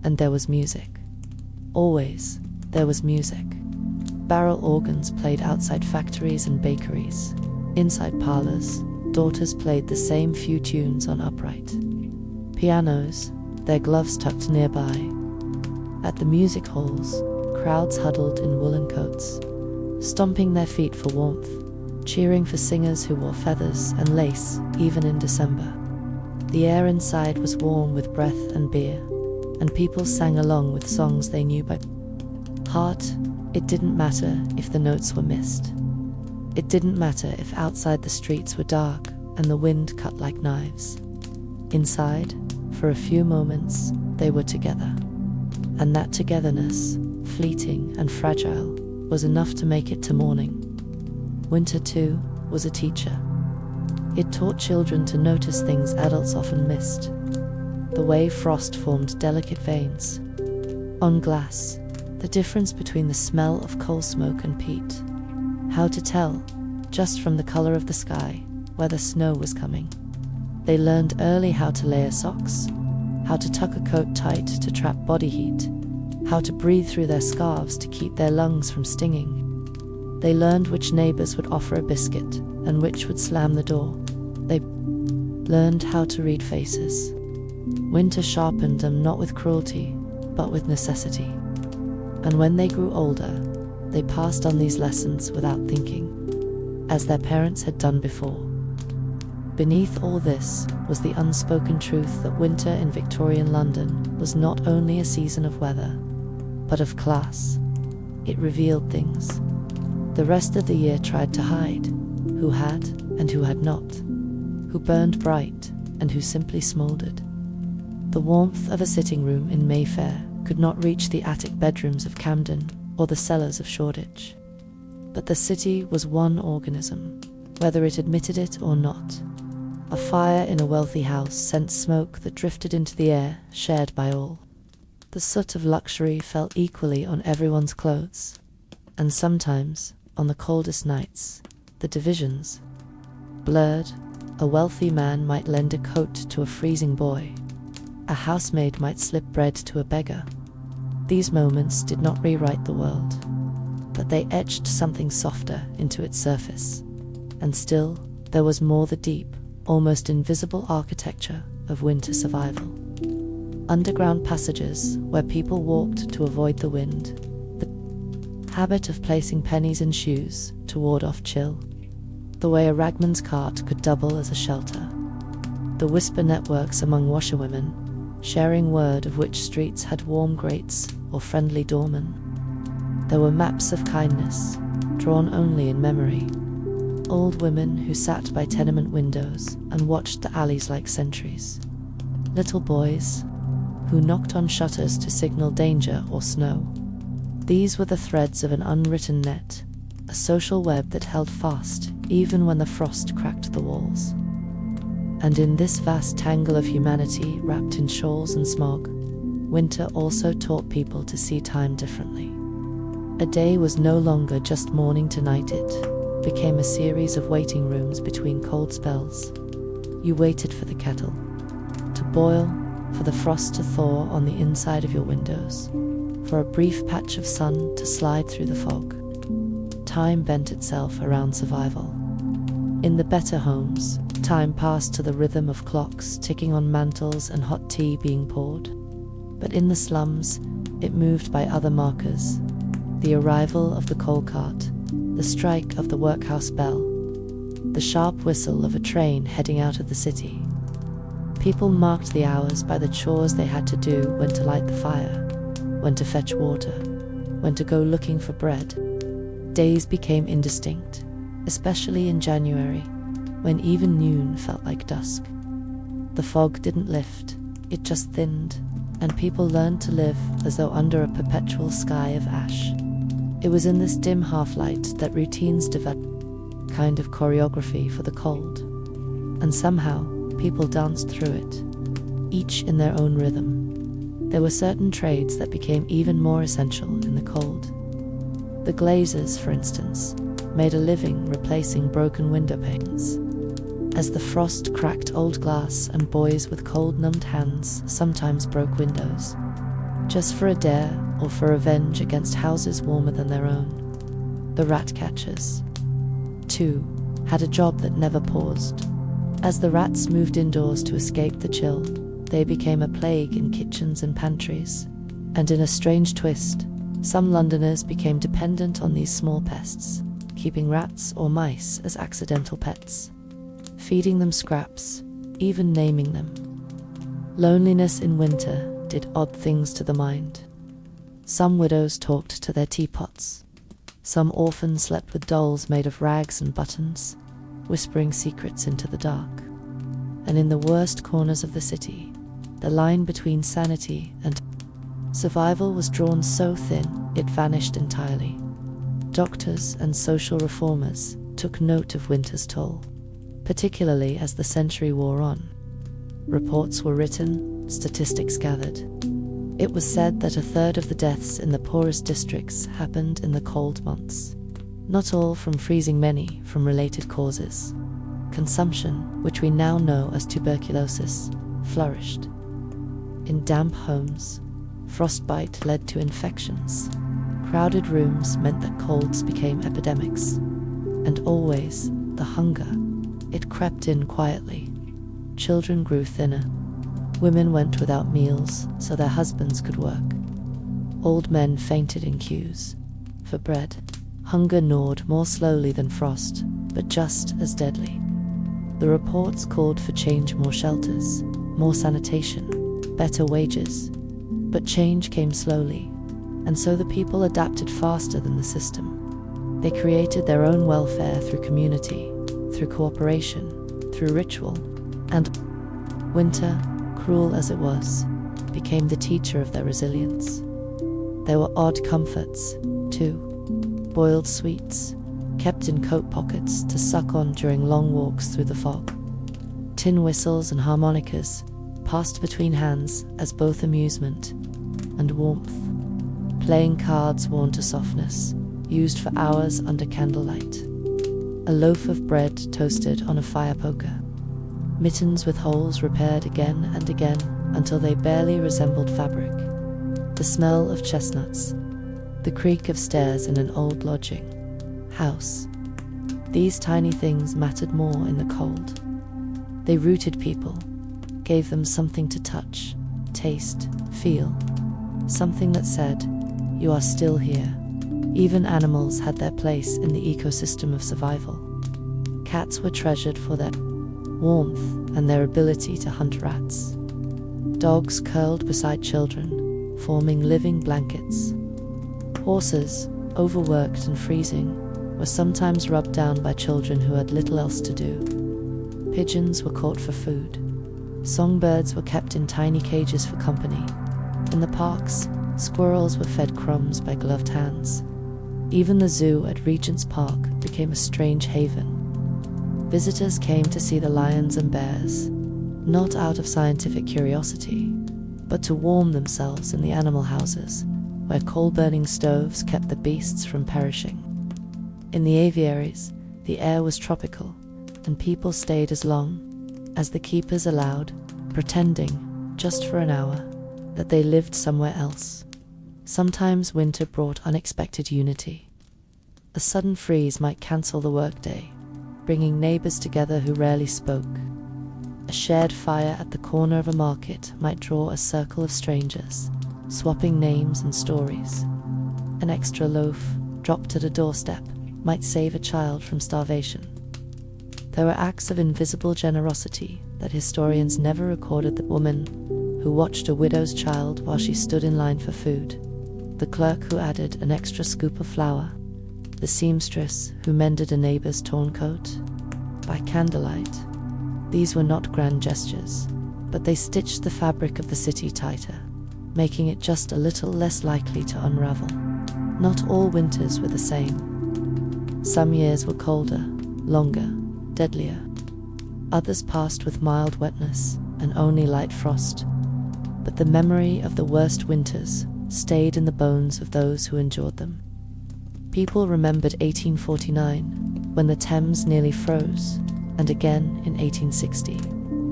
S1: And there was music. Always, there was music. Barrel organs played outside factories and bakeries. Inside parlors, daughters played the same few tunes on upright pianos, their gloves tucked nearby. At the music halls, crowds huddled in woolen coats, stomping their feet for warmth, cheering for singers who wore feathers and lace, even in December. The air inside was warm with breath and beer, and people sang along with songs they knew by heart. It didn't matter if the notes were missed. It didn't matter if outside the streets were dark and the wind cut like knives. Inside, for a few moments, they were together. And that togetherness, fleeting and fragile, was enough to make it to morning. Winter, too, was a teacher. It taught children to notice things adults often missed. The way frost formed delicate veins on glass, the difference between the smell of coal smoke and peat. How to tell, just from the color of the sky, whether snow was coming. They learned early how to layer socks, how to tuck a coat tight to trap body heat, how to breathe through their scarves to keep their lungs from stinging. They learned which neighbors would offer a biscuit and which would slam the door. They learned how to read faces. Winter sharpened them not with cruelty, but with necessity. And when they grew older, they passed on these lessons without thinking, as their parents had done before. Beneath all this was the unspoken truth that winter in Victorian London was not only a season of weather, but of class. It revealed things the rest of the year tried to hide: who had and who had not, who burned bright and who simply smouldered. The warmth of a sitting room in Mayfair could not reach the attic bedrooms of Camden or the cellars of Shoreditch. But the city was one organism, whether it admitted it or not. A fire in a wealthy house sent smoke that drifted into the air, shared by all. The soot of luxury fell equally on everyone's clothes. And sometimes, on the coldest nights, the divisions blurred. A wealthy man might lend a coat to a freezing boy. A housemaid might slip bread to a beggar. These moments did not rewrite the world, but they etched something softer into its surface. And still, there was more: the deep, almost invisible architecture of winter survival. Underground passages where people walked to avoid the wind. The habit of placing pennies in shoes to ward off chill. The way a ragman's cart could double as a shelter. The whisper networks among washerwomen, sharing word of which streets had warm grates or friendly doormen. There were maps of kindness, drawn only in memory. Old women who sat by tenement windows and watched the alleys like sentries. Little boys who knocked on shutters to signal danger or snow. These were the threads of an unwritten net, a social web that held fast even when the frost cracked the walls. And in this vast tangle of humanity wrapped in shawls and smog, winter also taught people to see time differently. A day was no longer just morning to night, it became a series of waiting rooms between cold spells. You waited for the kettle to boil, for the frost to thaw on the inside of your windows, for a brief patch of sun to slide through the fog. Time bent itself around survival. In the better homes, time passed to the rhythm of clocks ticking on mantles and hot tea being poured. But in the slums, it moved by other markers: the arrival of the coal cart, the strike of the workhouse bell, the sharp whistle of a train heading out of the city. People marked the hours by the chores they had to do: when to light the fire, when to fetch water, when to go looking for bread. Days became indistinct, especially in January, when even noon felt like dusk. The fog didn't lift, it just thinned, and people learned to live as though under a perpetual sky of ash. It was in this dim half-light that routines developed, a kind of choreography for the cold. And somehow, people danced through it, each in their own rhythm. There were certain trades that became even more essential in the cold. The glazers, for instance, made a living replacing broken window panes. as the frost cracked old glass and boys with cold-numbed hands sometimes broke windows, just for a dare or for revenge against houses warmer than their own. The rat catchers, too, had a job that never paused. As the rats moved indoors to escape the chill, they became a plague in kitchens and pantries. And in a strange twist, some Londoners became dependent on these small pests, keeping rats or mice as accidental pets, feeding them scraps, even naming them. Loneliness in winter did odd things to the mind. Some widows talked to their teapots. Some orphans slept with dolls made of rags and buttons, whispering secrets into the dark. And in the worst corners of the city, the line between sanity and survival was drawn so thin it vanished entirely. Doctors and social reformers took note of winter's toll, particularly as the century wore on. Reports were written, statistics gathered. It was said that a third of the deaths in the poorest districts happened in the cold months. Not all from freezing, many from related causes. Consumption, which we now know as tuberculosis, flourished. In damp homes, frostbite led to infections. Crowded rooms meant that colds became epidemics. And always, the hunger. It crept in quietly. Children grew thinner. Women went without meals so their husbands could work. Old men fainted in queues for bread. Hunger gnawed more slowly than frost, but just as deadly. The reports called for change: more shelters, more sanitation, better wages. But change came slowly, and so the people adapted faster than the system. They created their own welfare through community, through cooperation, through ritual, and winter, cruel as it was, became the teacher of their resilience. There were odd comforts, too. Boiled sweets, kept in coat pockets to suck on during long walks through the fog. Tin whistles and harmonicas passed between hands as both amusement and warmth. Playing cards worn to softness, used for hours under candlelight. A loaf of bread toasted on a fire poker. Mittens with holes repaired again and again until they barely resembled fabric. The smell of chestnuts. The creak of stairs in an old lodging house. These tiny things mattered more in the cold. They rooted people, gave them something to touch, taste, feel. Something that said, "You are still here." Even animals had their place in the ecosystem of survival. Cats were treasured for their warmth and their ability to hunt rats. Dogs curled beside children, forming living blankets. Horses, overworked and freezing, were sometimes rubbed down by children who had little else to do. Pigeons were caught for food. Songbirds were kept in tiny cages for company. In the parks, squirrels were fed crumbs by gloved hands. Even the zoo at Regent's Park became a strange haven. Visitors came to see the lions and bears, not out of scientific curiosity, but to warm themselves in the animal houses, where coal-burning stoves kept the beasts from perishing. In the aviaries, the air was tropical, and people stayed as long as the keepers allowed, pretending, just for an hour, that they lived somewhere else. Sometimes winter brought unexpected unity. A sudden freeze might cancel the workday, bringing neighbors together who rarely spoke. A shared fire at the corner of a market might draw a circle of strangers, swapping names and stories. An extra loaf, dropped at a doorstep, might save a child from starvation. There were acts of invisible generosity that historians never recorded: the woman who watched a widow's child while she stood in line for food, the clerk who added an extra scoop of flour, the seamstress who mended a neighbor's torn coat. By candlelight, these were not grand gestures, but they stitched the fabric of the city tighter, making it just a little less likely to unravel. Not all winters were the same. Some years were colder, longer, deadlier. Others passed with mild wetness and only light frost. But the memory of the worst winters stayed in the bones of those who endured them. People remembered 1849, when the Thames nearly froze, and again in 1860,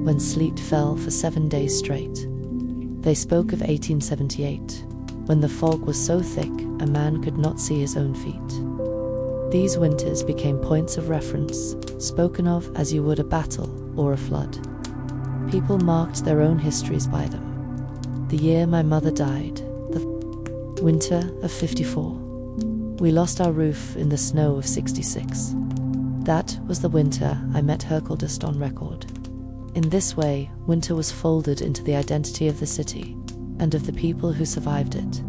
S1: when sleet fell for 7 days straight. They spoke of 1878, when the fog was so thick a man could not see his own feet. These winters became points of reference, spoken of as you would a battle or a flood. People marked their own histories by them. The year my mother died, the winter of 54. We lost our roof in the snow of 66. That was the winter I met Herkeldust on record. In this way, winter was folded into the identity of the city and of the people who survived it.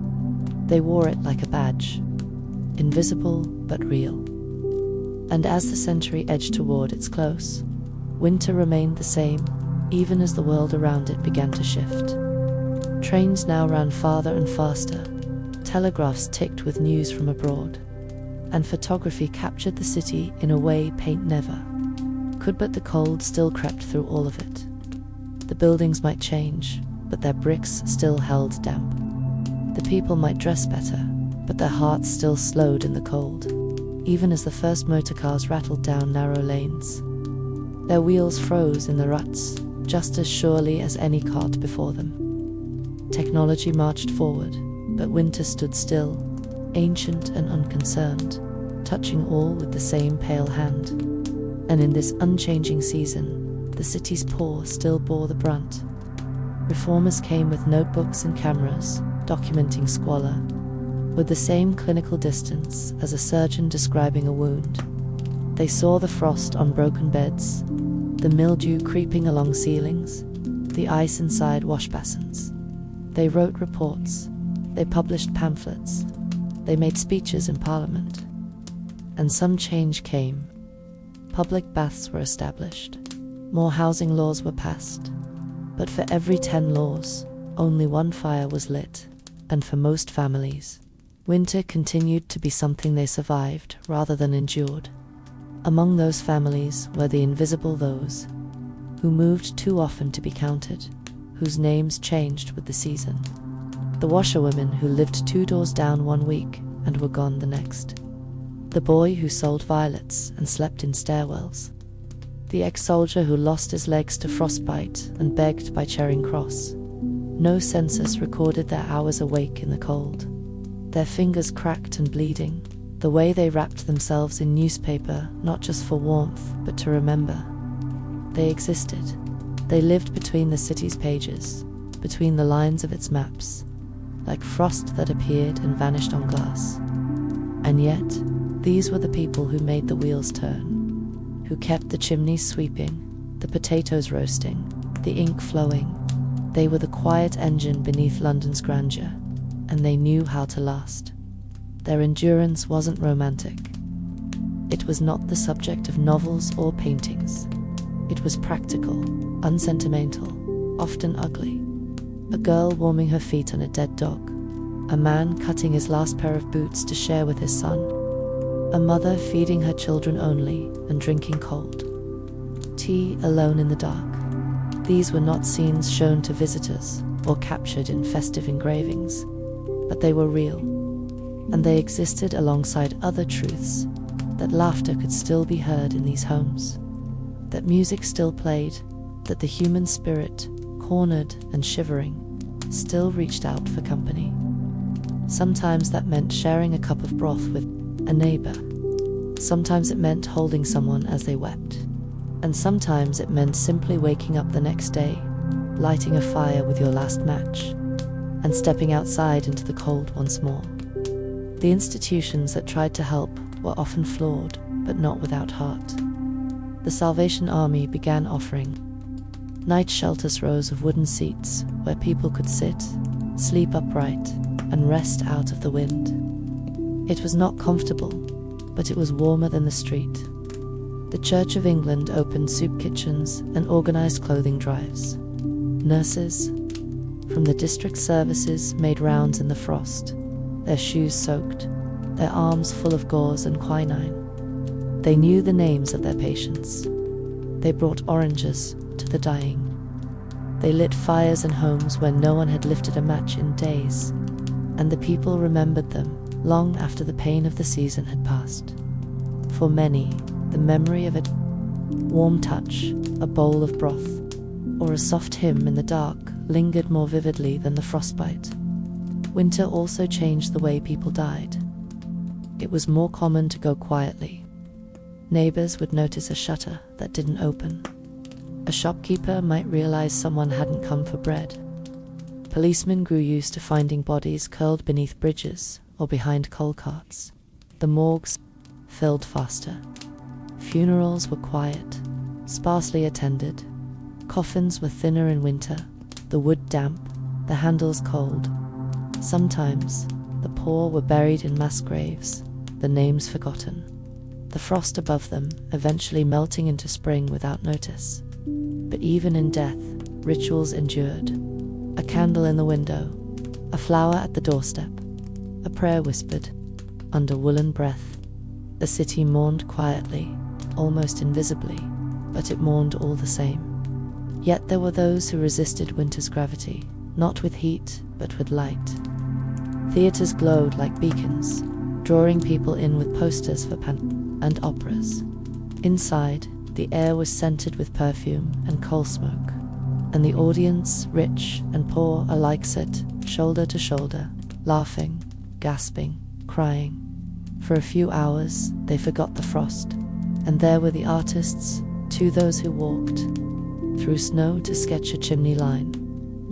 S1: They wore it like a badge, invisible but real. And as the century edged toward its close, winter remained the same, even as the world around it began to shift. Trains now ran farther and faster, telegraphs ticked with news from abroad, and photography captured the city in a way paint never could, but the cold still crept through all of it. The buildings might change, but their bricks still held damp. The people might dress better, but their hearts still slowed in the cold, even as the first motorcars rattled down narrow lanes. Their wheels froze in the ruts, just as surely as any cart before them. Technology marched forward, but winter stood still, ancient and unconcerned, touching all with the same pale hand. And in this unchanging season, the city's poor still bore the brunt. Reformers came with notebooks and cameras, documenting squalor, with the same clinical distance as a surgeon describing a wound. They saw the frost on broken beds, the mildew creeping along ceilings, the ice inside wash basins. They wrote reports, they published pamphlets, they made speeches in Parliament. And some change came. Public baths were established, more housing laws were passed, but for every 10 laws, only one fire was lit, and for most families, winter continued to be something they survived rather than endured. Among those families were the invisible those who moved too often to be counted, whose names changed with the season. The washerwomen who lived 2 doors down one week and were gone the next. The boy who sold violets and slept in stairwells. The ex-soldier who lost his legs to frostbite and begged by Charing Cross. No census recorded their hours awake in the cold. Their fingers cracked and bleeding, the way they wrapped themselves in newspaper, not just for warmth, but to remember. They existed. They lived between the city's pages, between the lines of its maps, like frost that appeared and vanished on glass. And yet, these were the people who made the wheels turn, who kept the chimneys sweeping, the potatoes roasting, the ink flowing. They were the quiet engine beneath London's grandeur, and they knew how to last. Their endurance wasn't romantic. It was not the subject of novels or paintings. It was practical, unsentimental, often ugly. A girl warming her feet on a dead dog, a man cutting his last pair of boots to share with his son, a mother feeding her children only and drinking cold tea alone in the dark. These were not scenes shown to visitors or captured in festive engravings, but they were real, and they existed alongside other truths, that laughter could still be heard in these homes, that music still played, that the human spirit, cornered and shivering, still reached out for company. Sometimes that meant sharing a cup of broth with a neighbor. Sometimes it meant holding someone as they wept. And sometimes it meant simply waking up the next day, lighting a fire with your last match, and stepping outside into the cold once more. The institutions that tried to help were often flawed, but not without heart. The Salvation Army began offering night shelters, rows of wooden seats where people could sit, sleep upright, and rest out of the wind. It was not comfortable, but it was warmer than the street. The Church of England opened soup kitchens and organized clothing drives. Nurses from the district services made rounds in the frost, their shoes soaked, their arms full of gauze and quinine. They knew the names of their patients. They brought oranges to the dying. They lit fires in homes where no one had lifted a match in days, and the people remembered them long after the pain of the season had passed. For many, the memory of it warm touch, a bowl of broth, or a soft hymn in the dark lingered more vividly than the frostbite. Winter also changed the way people died. It was more common to go quietly. Neighbors would notice a shutter that didn't open. A shopkeeper might realize someone hadn't come for bread. Policemen grew used to finding bodies curled beneath bridges or behind coal carts. The morgues filled faster. Funerals were quiet, sparsely attended. Coffins were thinner in winter, the wood damp, the handles cold. Sometimes, the poor were buried in mass graves, the names forgotten, the frost above them eventually melting into spring without notice. But even in death, rituals endured. A candle in the window, a flower at the doorstep, a prayer whispered under woolen breath. The city mourned quietly, almost invisibly, but it mourned all the same. Yet there were those who resisted winter's gravity, not with heat, but with light. Theatres glowed like beacons, drawing people in with posters for and operas. Inside, the air was scented with perfume and coal smoke, and the audience, rich and poor alike, sat shoulder to shoulder, laughing, gasping, crying. For a few hours, they forgot the frost, and there were the artists, too, those who walked through snow to sketch a chimney line,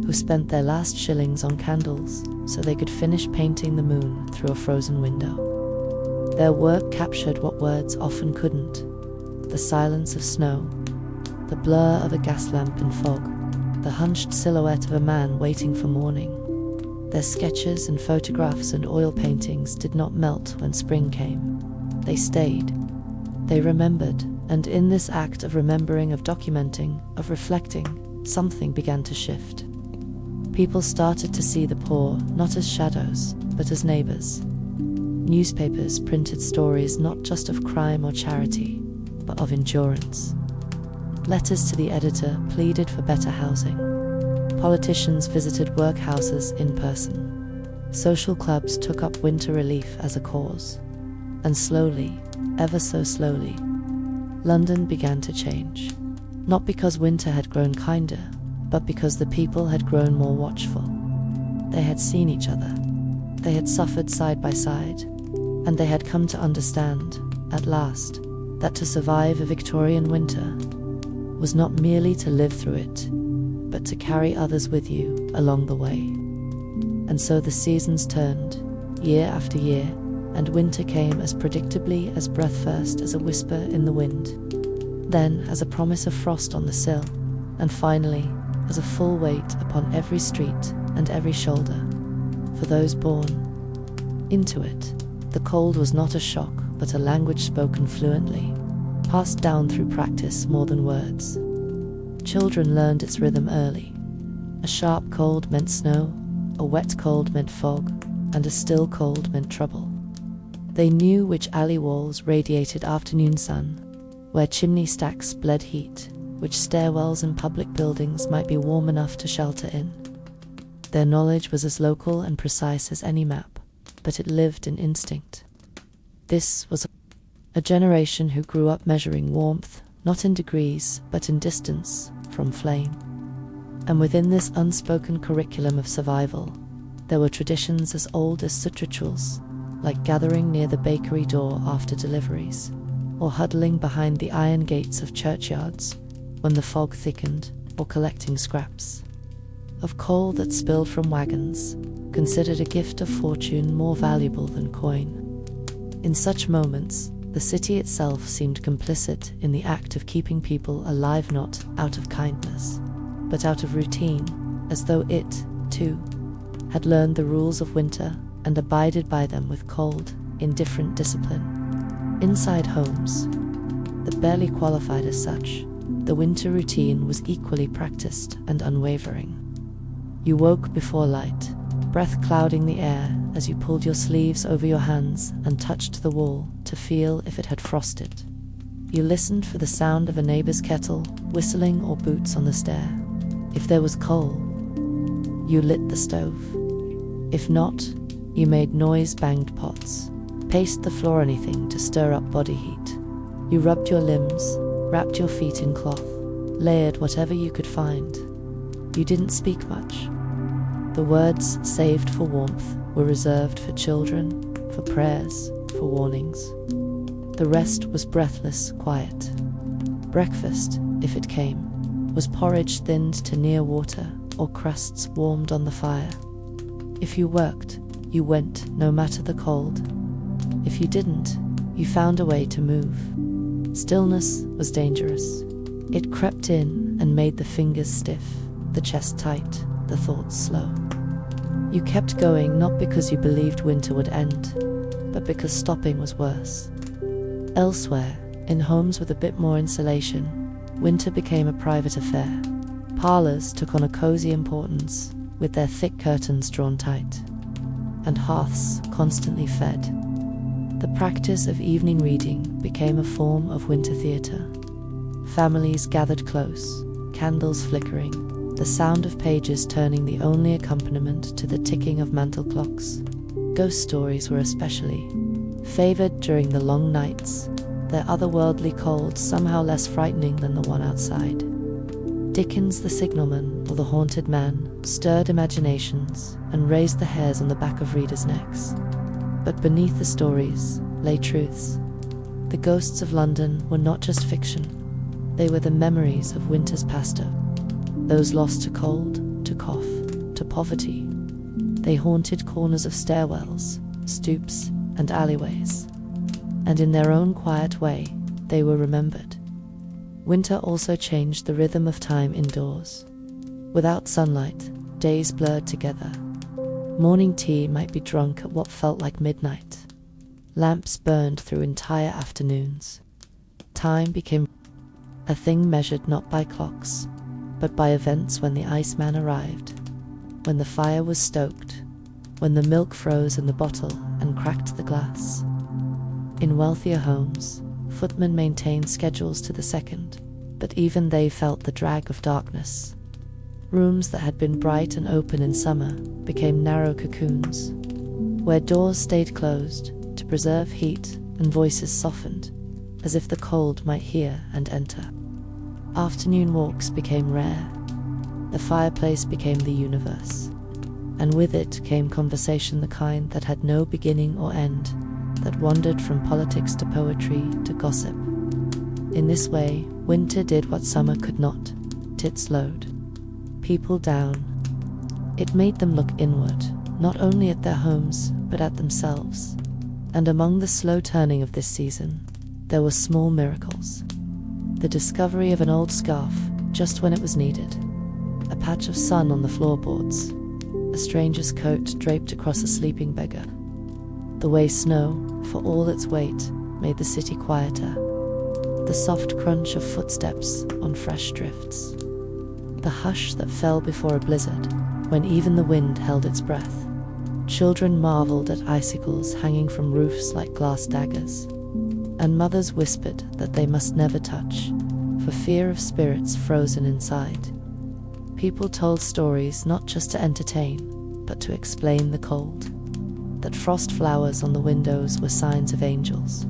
S1: who spent their last shillings on candles so they could finish painting the moon through a frozen window. Their work captured what words often couldn't: the silence of snow, the blur of a gas lamp in fog, the hunched silhouette of a man waiting for morning. Their sketches and photographs and oil paintings did not melt when spring came. They stayed. They remembered, and in this act of remembering, of documenting, of reflecting, something began to shift. People started to see the poor not as shadows, but as neighbors. Newspapers printed stories not just of crime or charity, but of endurance. Letters to the editor pleaded for better housing. Politicians visited workhouses in person. Social clubs took up winter relief as a cause. And slowly, ever so slowly, London began to change. Not because winter had grown kinder, but because the people had grown more watchful. They had seen each other. They had suffered side by side. And they had come to understand, at last, that to survive a Victorian winter was not merely to live through it, but to carry others with you along the way. And so the seasons turned, year after year, and winter came as predictably as breath, first as a whisper in the wind, then as a promise of frost on the sill, and finally as a full weight upon every street and every shoulder. For those born into it, the cold was not a shock, but a language spoken fluently, passed down through practice more than words. Children learned its rhythm early. A sharp cold meant snow, a wet cold meant fog, and a still cold meant trouble. They knew which alley walls radiated afternoon sun, where chimney stacks bled heat, which stairwells in public buildings might be warm enough to shelter in. Their knowledge was as local and precise as any map, but it lived in instinct. This was a generation who grew up measuring warmth, not in degrees, but in distance from flame. And within this unspoken curriculum of survival, there were traditions as old as soot rituals, like gathering near the bakery door after deliveries, or huddling behind the iron gates of churchyards when the fog thickened, or collecting scraps of coal that spilled from wagons, considered a gift of fortune more valuable than coin. In such moments, the city itself seemed complicit in the act of keeping people alive, not out of kindness, but out of routine, as though it, too, had learned the rules of winter and abided by them with cold, indifferent discipline. Inside homes, that barely qualified as such, the winter routine was equally practiced and unwavering. You woke before light, breath clouding the air as you pulled your sleeves over your hands and touched the wall to feel if it had frosted. You listened for the sound of a neighbor's kettle, whistling, or boots on the stair. If there was coal, you lit the stove. If not, you made noise-banged pots, paced the floor, anything to stir up body heat. You rubbed your limbs, wrapped your feet in cloth, layered whatever you could find. You didn't speak much. The words saved for warmth were reserved for children, for prayers, for warnings. The rest was breathless quiet. Breakfast, if it came, was porridge thinned to near water or crusts warmed on the fire. If you worked, you went, no matter the cold. If you didn't, you found a way to move. Stillness was dangerous. It crept in and made the fingers stiff, the chest tight, the thoughts slow. You kept going not because you believed winter would end, but because stopping was worse. Elsewhere, in homes with a bit more insulation, winter became a private affair. Parlours took on a cozy importance, with their thick curtains drawn tight, and hearths constantly fed. The practice of evening reading became a form of winter theatre. Families gathered close, candles flickering, the sound of pages turning the only accompaniment to the ticking of mantel clocks. Ghost stories were especially favoured during the long nights, their otherworldly cold somehow less frightening than the one outside. Dickens' The Signalman or The Haunted Man stirred imaginations and raised the hairs on the back of readers' necks. But beneath the stories lay truths. The ghosts of London were not just fiction. They were the memories of winter's pastor, those lost to cold, to cough, to poverty. They haunted corners of stairwells, stoops, and alleyways. And in their own quiet way, they were remembered. Winter also changed the rhythm of time indoors. Without sunlight, days blurred together. Morning tea might be drunk at what felt like midnight. Lamps burned through entire afternoons. Time became a thing measured not by clocks, but by events: when the iceman arrived, when the fire was stoked, when the milk froze in the bottle and cracked the glass. In wealthier homes, footmen maintained schedules to the second, but even they felt the drag of darkness. Rooms that had been bright and open in summer became narrow cocoons, where doors stayed closed to preserve heat and voices softened, as if the cold might hear and enter. Afternoon walks became rare. The fireplace became the universe, and with it came conversation, the kind that had no beginning or end, that wandered from politics to poetry to gossip. In this way, winter did what summer could not. It slowed people down. It made them look inward, not only at their homes, but at themselves. And among the slow turning of this season, there were small miracles. The discovery of an old scarf just when it was needed, a patch of sun on the floorboards, a stranger's coat draped across a sleeping beggar. The way snow, for all its weight, made the city quieter. The soft crunch of footsteps on fresh drifts. The hush that fell before a blizzard, when even the wind held its breath. Children marveled at icicles hanging from roofs like glass daggers, and mothers whispered that they must never touch, for fear of spirits frozen inside. People told stories not just to entertain, but to explain the cold. That frost flowers on the windows were signs of angels,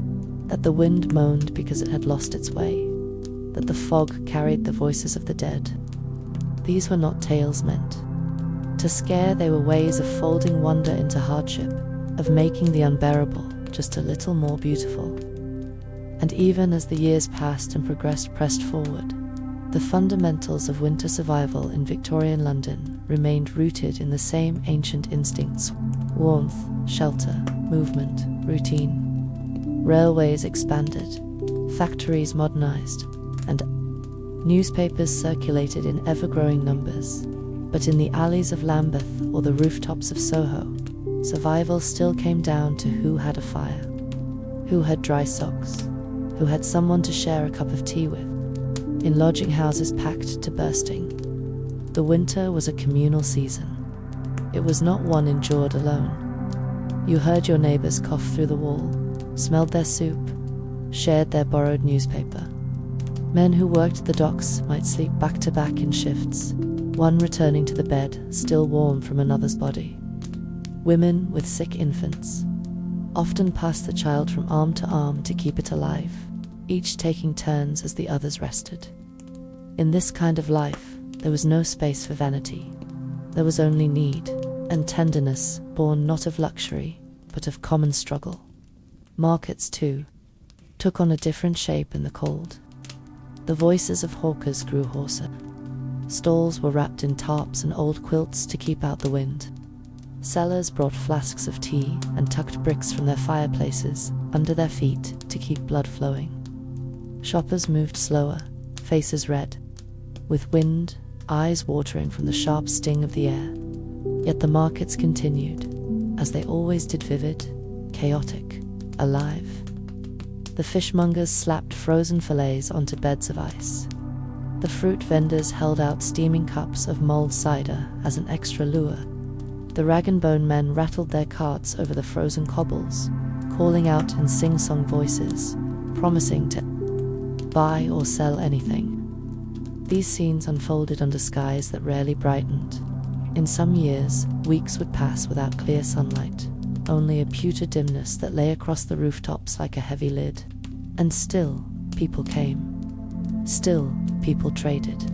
S1: that the wind moaned because it had lost its way, that the fog carried the voices of the dead. These were not tales meant to scare, they were ways of folding wonder into hardship, of making the unbearable just a little more beautiful. And even as the years passed and progressed pressed forward, the fundamentals of winter survival in Victorian London remained rooted in the same ancient instincts: warmth, shelter, movement, routine. Railways expanded, factories modernized, and newspapers circulated in ever-growing numbers. But in the alleys of Lambeth or the rooftops of Soho, survival still came down to who had a fire, who had dry socks, who had someone to share a cup of tea with. In lodging houses packed to bursting, the winter was a communal season. It was not one endured alone. You heard your neighbours cough through the wall, smelled their soup, shared their borrowed newspaper. Men who worked the docks might sleep back to back in shifts, one returning to the bed still warm from another's body. Women with sick infants often passed the child from arm to arm to keep it alive. each taking turns as the others rested. In this kind of life, there was no space for vanity. There was only need and tenderness, born not of luxury, but of common struggle. Markets, too, took on a different shape in the cold. The voices of hawkers grew hoarser. Stalls were wrapped in tarps and old quilts to keep out the wind. Sellers brought flasks of tea and tucked bricks from their fireplaces under their feet to keep blood flowing. Shoppers moved slower, faces red, with wind, eyes watering from the sharp sting of the air. Yet the markets continued, as they always did, vivid, chaotic, alive. The fishmongers slapped frozen fillets onto beds of ice. The fruit vendors held out steaming cups of mulled cider as an extra lure. The rag-and-bone men rattled their carts over the frozen cobbles, calling out in sing-song voices, promising to buy or sell anything. These scenes unfolded under skies that rarely brightened. In some years, weeks would pass without clear sunlight, only a pewter dimness that lay across the rooftops like a heavy lid. And still, people came. Still, people traded.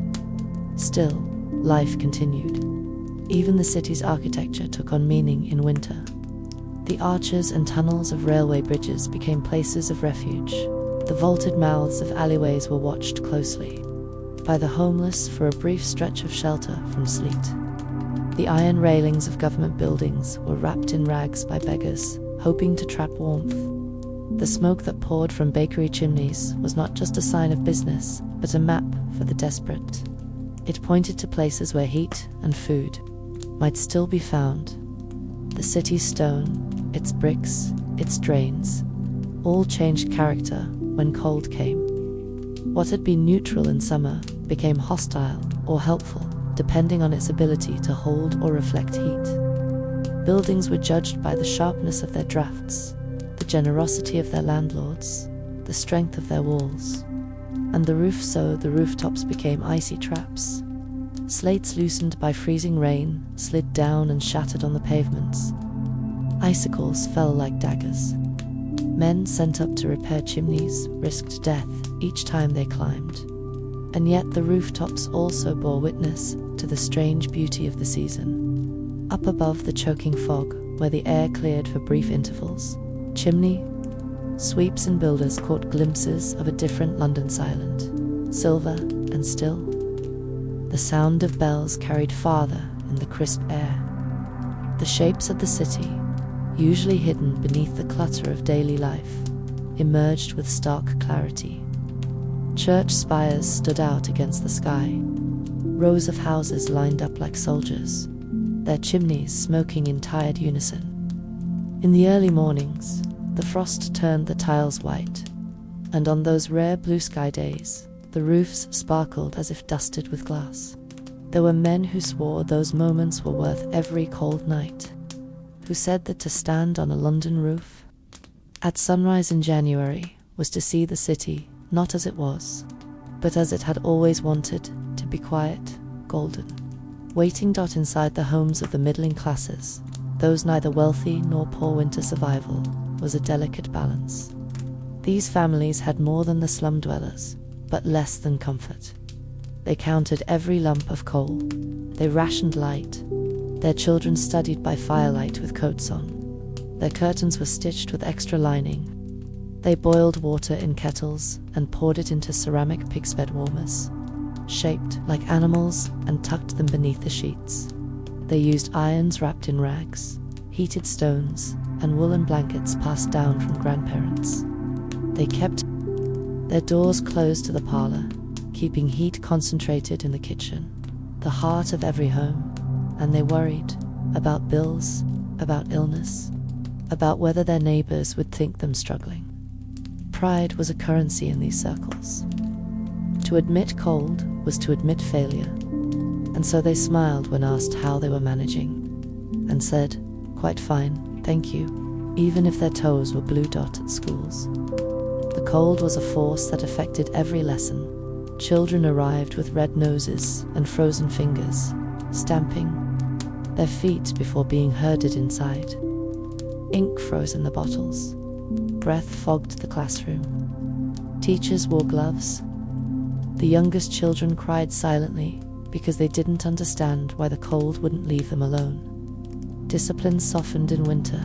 S1: Still, life continued. Even the city's architecture took on meaning in winter. The arches and tunnels of railway bridges became places of refuge. The vaulted mouths of alleyways were watched closely by the homeless for a brief stretch of shelter from sleet. The iron railings of government buildings were wrapped in rags by beggars, hoping to trap warmth. The smoke that poured from bakery chimneys was not just a sign of business, but a map for the desperate. It pointed to places where heat and food might still be found. The city's stone, its bricks, its drains, all changed character when cold came. What had been neutral in summer became hostile or helpful, depending on its ability to hold or reflect heat. Buildings were judged by the sharpness of their drafts, the generosity of their landlords, the strength of their walls. And the rooftops became icy traps. Slates loosened by freezing rain slid down and shattered on the pavements. Icicles fell like daggers. Men sent up to repair chimneys risked death each time they climbed. And yet the rooftops also bore witness to the strange beauty of the season. Up above the choking fog, where the air cleared for brief intervals, chimney sweeps and builders caught glimpses of a different London, silent, silver, and still. The sound of bells carried farther in the crisp air. The shapes of the city, usually hidden beneath the clutter of daily life, emerged with stark clarity. Church spires stood out against the sky. Rows of houses lined up like soldiers, their chimneys smoking in tired unison. In the early mornings, the frost turned the tiles white, and on those rare blue sky days, the roofs sparkled as if dusted with glass. There were men who swore those moments were worth every cold night, who said that to stand on a London roof at sunrise in January was to see the city not as it was, but as it had always wanted to be, quiet, golden. Waiting inside the homes of the middling classes, those neither wealthy nor poor winter survival, was a delicate balance. These families had more than the slum dwellers, but less than comfort. They counted every lump of coal. They rationed light. Their children studied by firelight with coats on. Their curtains were stitched with extra lining. They boiled water in kettles and poured it into ceramic pig's bed warmers, shaped like animals, and tucked them beneath the sheets. They used irons wrapped in rags, heated stones, and woolen blankets passed down from grandparents. They kept their doors closed to the parlor, keeping heat concentrated in the kitchen, the heart of every home. And they worried about bills, about illness, about whether their neighbors would think them struggling. Pride was a currency in these circles. To admit cold was to admit failure, and so they smiled when asked how they were managing, and said, "Quite fine, thank you," even if their toes were blue dot at schools. The cold was a force that affected every lesson. Children arrived with red noses and frozen fingers, stamping their feet before being herded inside. Ink froze in the bottles. Breath fogged the classroom. Teachers wore gloves. The youngest children cried silently because they didn't understand why the cold wouldn't leave them alone. Discipline softened in winter.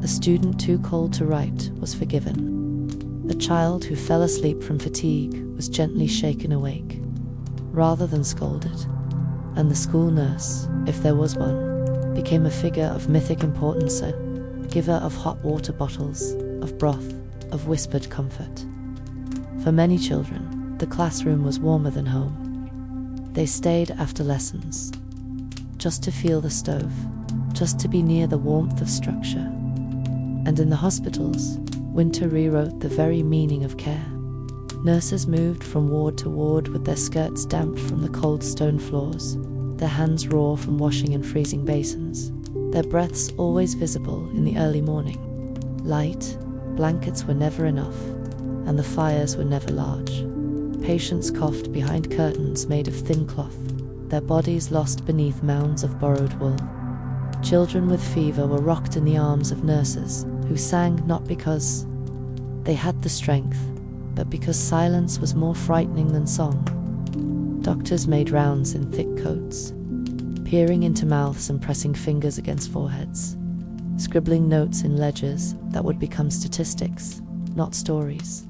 S1: A student too cold to write was forgiven. A child who fell asleep from fatigue was gently shaken awake, rather than scolded. And the school nurse, if there was one, became a figure of mythic importance, a giver of hot water bottles, of broth, of whispered comfort. For many children, the classroom was warmer than home. They stayed after lessons, just to feel the stove, just to be near the warmth of structure. And in the hospitals, winter rewrote the very meaning of care. Nurses moved from ward to ward with their skirts damp from the cold stone floors, their hands raw from washing in freezing basins, their breaths always visible in the early morning. Light, blankets were never enough, and the fires were never large. Patients coughed behind curtains made of thin cloth, their bodies lost beneath mounds of borrowed wool. Children with fever were rocked in the arms of nurses, who sang not because they had the strength, but because silence was more frightening than song. Doctors made rounds in thick coats, peering into mouths and pressing fingers against foreheads, scribbling notes in ledgers that would become statistics, not stories.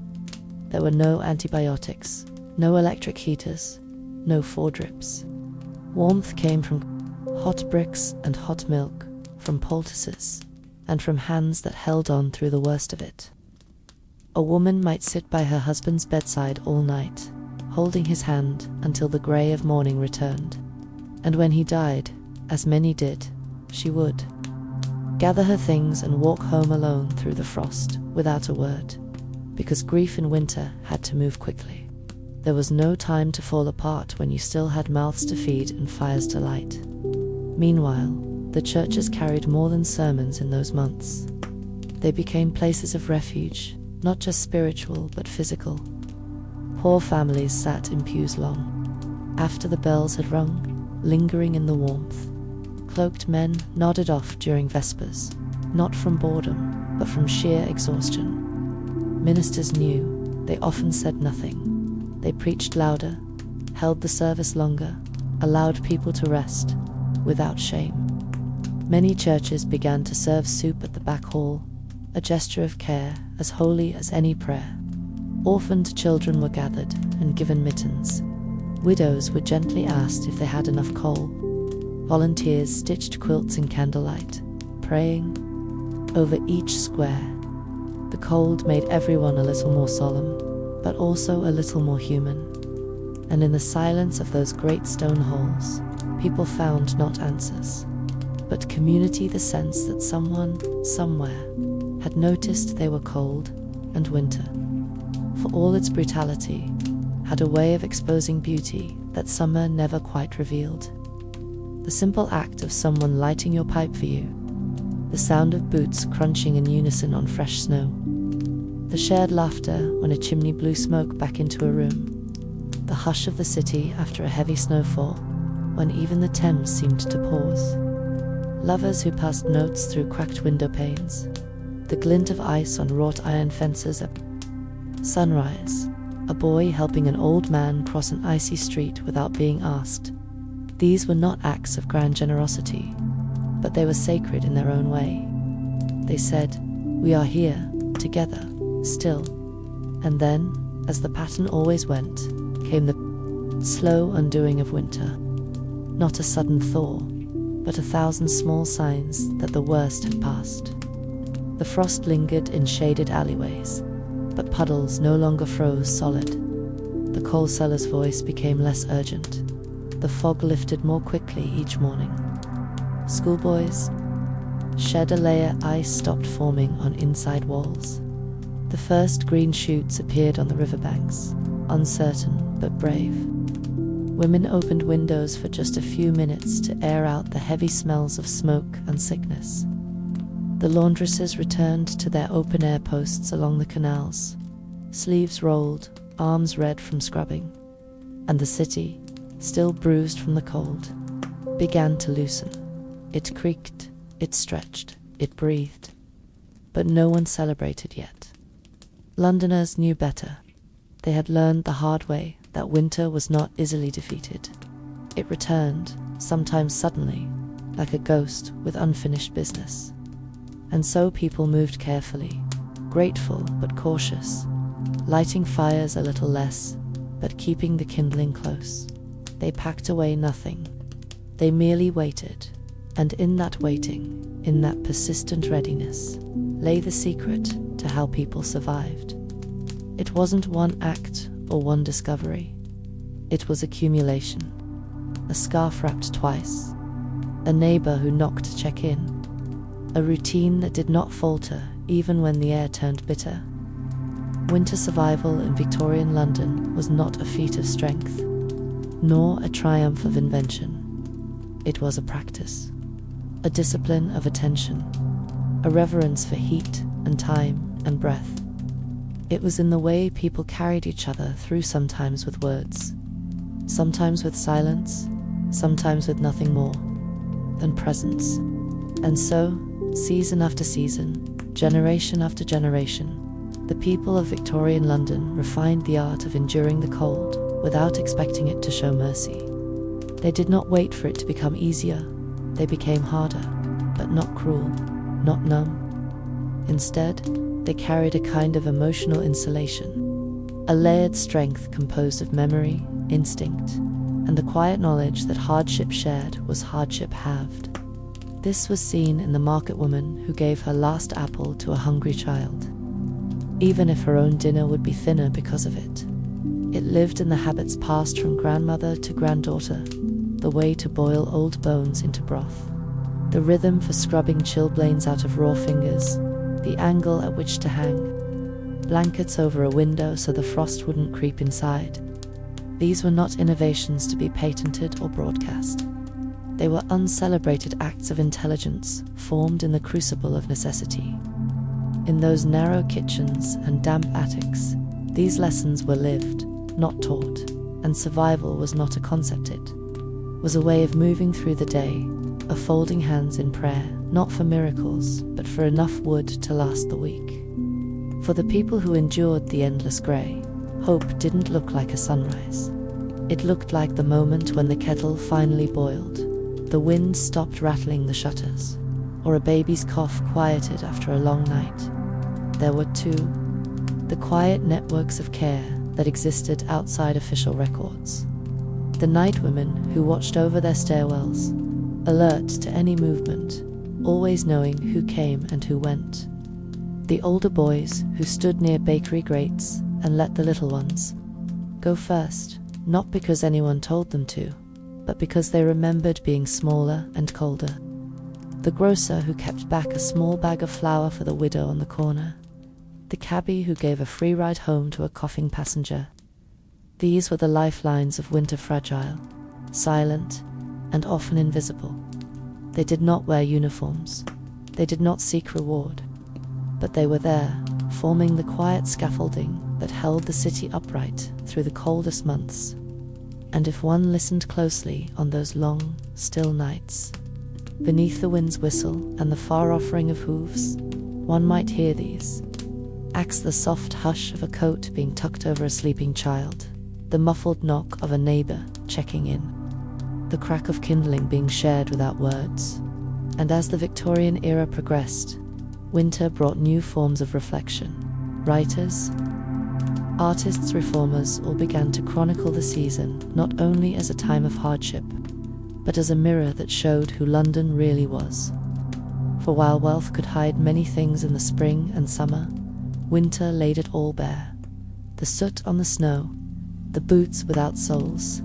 S1: There were no antibiotics, no electric heaters, no foredrips. Warmth came from hot bricks and hot milk, from poultices, and from hands that held on through the worst of it. A woman might sit by her husband's bedside all night, holding his hand until the grey of morning returned. And when he died, as many did, she would gather her things and walk home alone through the frost, without a word, because grief in winter had to move quickly. There was no time to fall apart when you still had mouths to feed and fires to light. Meanwhile, the churches carried more than sermons in those months. They became places of refuge, not just spiritual but physical. Poor families sat in pews long, after the bells had rung, lingering in the warmth. Cloaked men nodded off during vespers, not from boredom, but from sheer exhaustion. Ministers knew, they often said nothing. They preached louder, held the service longer, allowed people to rest, without shame. Many churches began to serve soup at the back hall, a gesture of care as holy as any prayer. Orphaned children were gathered and given mittens. Widows were gently asked if they had enough coal. Volunteers stitched quilts in candlelight, praying over each square. The cold made everyone a little more solemn, but also a little more human. And in the silence of those great stone halls, people found not answers, but community, the sense that someone, somewhere, had noticed they were cold, and winter, for all its brutality, had a way of exposing beauty that summer never quite revealed. The simple act of someone lighting your pipe for you, the sound of boots crunching in unison on fresh snow, the shared laughter when a chimney blew smoke back into a room, the hush of the city after a heavy snowfall, when even the Thames seemed to pause. Lovers who passed notes through cracked window panes, the glint of ice on wrought iron fences at sunrise, a boy helping an old man cross an icy street without being asked. These were not acts of grand generosity, but they were sacred in their own way. They said, "We are here, together, still." And then, as the pattern always went, came the slow undoing of winter. Not a sudden thaw, but 1,000 small signs that the worst had passed. The frost lingered in shaded alleyways, but puddles no longer froze solid. The coal seller's voice became less urgent. The fog lifted more quickly each morning. Schoolboys shed a layer ice stopped forming on inside walls. The first green shoots appeared on the riverbanks, uncertain but brave. Women opened windows for just a few minutes to air out the heavy smells of smoke and sickness. The laundresses returned to their open-air posts along the canals, sleeves rolled, arms red from scrubbing, and the city, still bruised from the cold, began to loosen. It creaked, it stretched, it breathed, but no one celebrated yet. Londoners knew better. They had learned the hard way that winter was not easily defeated. It returned, sometimes suddenly, like a ghost with unfinished business. And so people moved carefully, grateful but cautious, lighting fires a little less, but keeping the kindling close. They packed away nothing. They merely waited, and in that waiting, in that persistent readiness, lay the secret to how people survived. It wasn't one act or one discovery. It was accumulation. A scarf wrapped twice, a neighbor who knocked to check in, a routine that did not falter even when the air turned bitter. Winter survival in Victorian London was not a feat of strength, nor a triumph of invention. It was a practice, a discipline of attention, a reverence for heat and time and breath. It was in the way people carried each other through, sometimes with words, sometimes with silence, sometimes with nothing more than presence. And so, season after season, generation after generation, the people of Victorian London refined the art of enduring the cold without expecting it to show mercy. They did not wait for it to become easier. They became harder, but not cruel, not numb. Instead, they carried a kind of emotional insulation, a layered strength composed of memory, instinct, and the quiet knowledge that hardship shared was hardship halved. This was seen in the market woman who gave her last apple to a hungry child, even if her own dinner would be thinner because of it. It lived in the habits passed from grandmother to granddaughter, the way to boil old bones into broth, the rhythm for scrubbing chilblains out of raw fingers, the angle at which to hang blankets over a window so the frost wouldn't creep inside. These were not innovations to be patented or broadcast. They were uncelebrated acts of intelligence formed in the crucible of necessity. In those narrow kitchens and damp attics, these lessons were lived, not taught, and survival was not a concept, it was a way of moving through the day, of folding hands in prayer, not for miracles, but for enough wood to last the week. For the people who endured the endless grey, hope didn't look like a sunrise. It looked like the moment when the kettle finally boiled, the wind stopped rattling the shutters, or a baby's cough quieted after a long night. There were, too, the quiet networks of care that existed outside official records. The night women who watched over their stairwells, alert to any movement, always knowing who came and who went. The older boys who stood near bakery grates and let the little ones go first, not because anyone told them to, but because they remembered being smaller and colder. The grocer who kept back a small bag of flour for the widow on the corner. The cabbie who gave a free ride home to a coughing passenger. These were the lifelines of winter, fragile, silent, and often invisible. They did not wear uniforms. They did not seek reward. But they were there, forming the quiet scaffolding that held the city upright through the coldest months. And if one listened closely on those long, still nights, beneath the wind's whistle and the far-off ring of hooves, one might hear these acts: the soft hush of a coat being tucked over a sleeping child, the muffled knock of a neighbor checking in, the crack of kindling being shared without words. And as the Victorian era progressed, winter brought new forms of reflection. Writers, artists, reformers all began to chronicle the season not only as a time of hardship, but as a mirror that showed who London really was. For while wealth could hide many things in the spring and summer, winter laid it all bare. The soot on the snow, the boots without soles,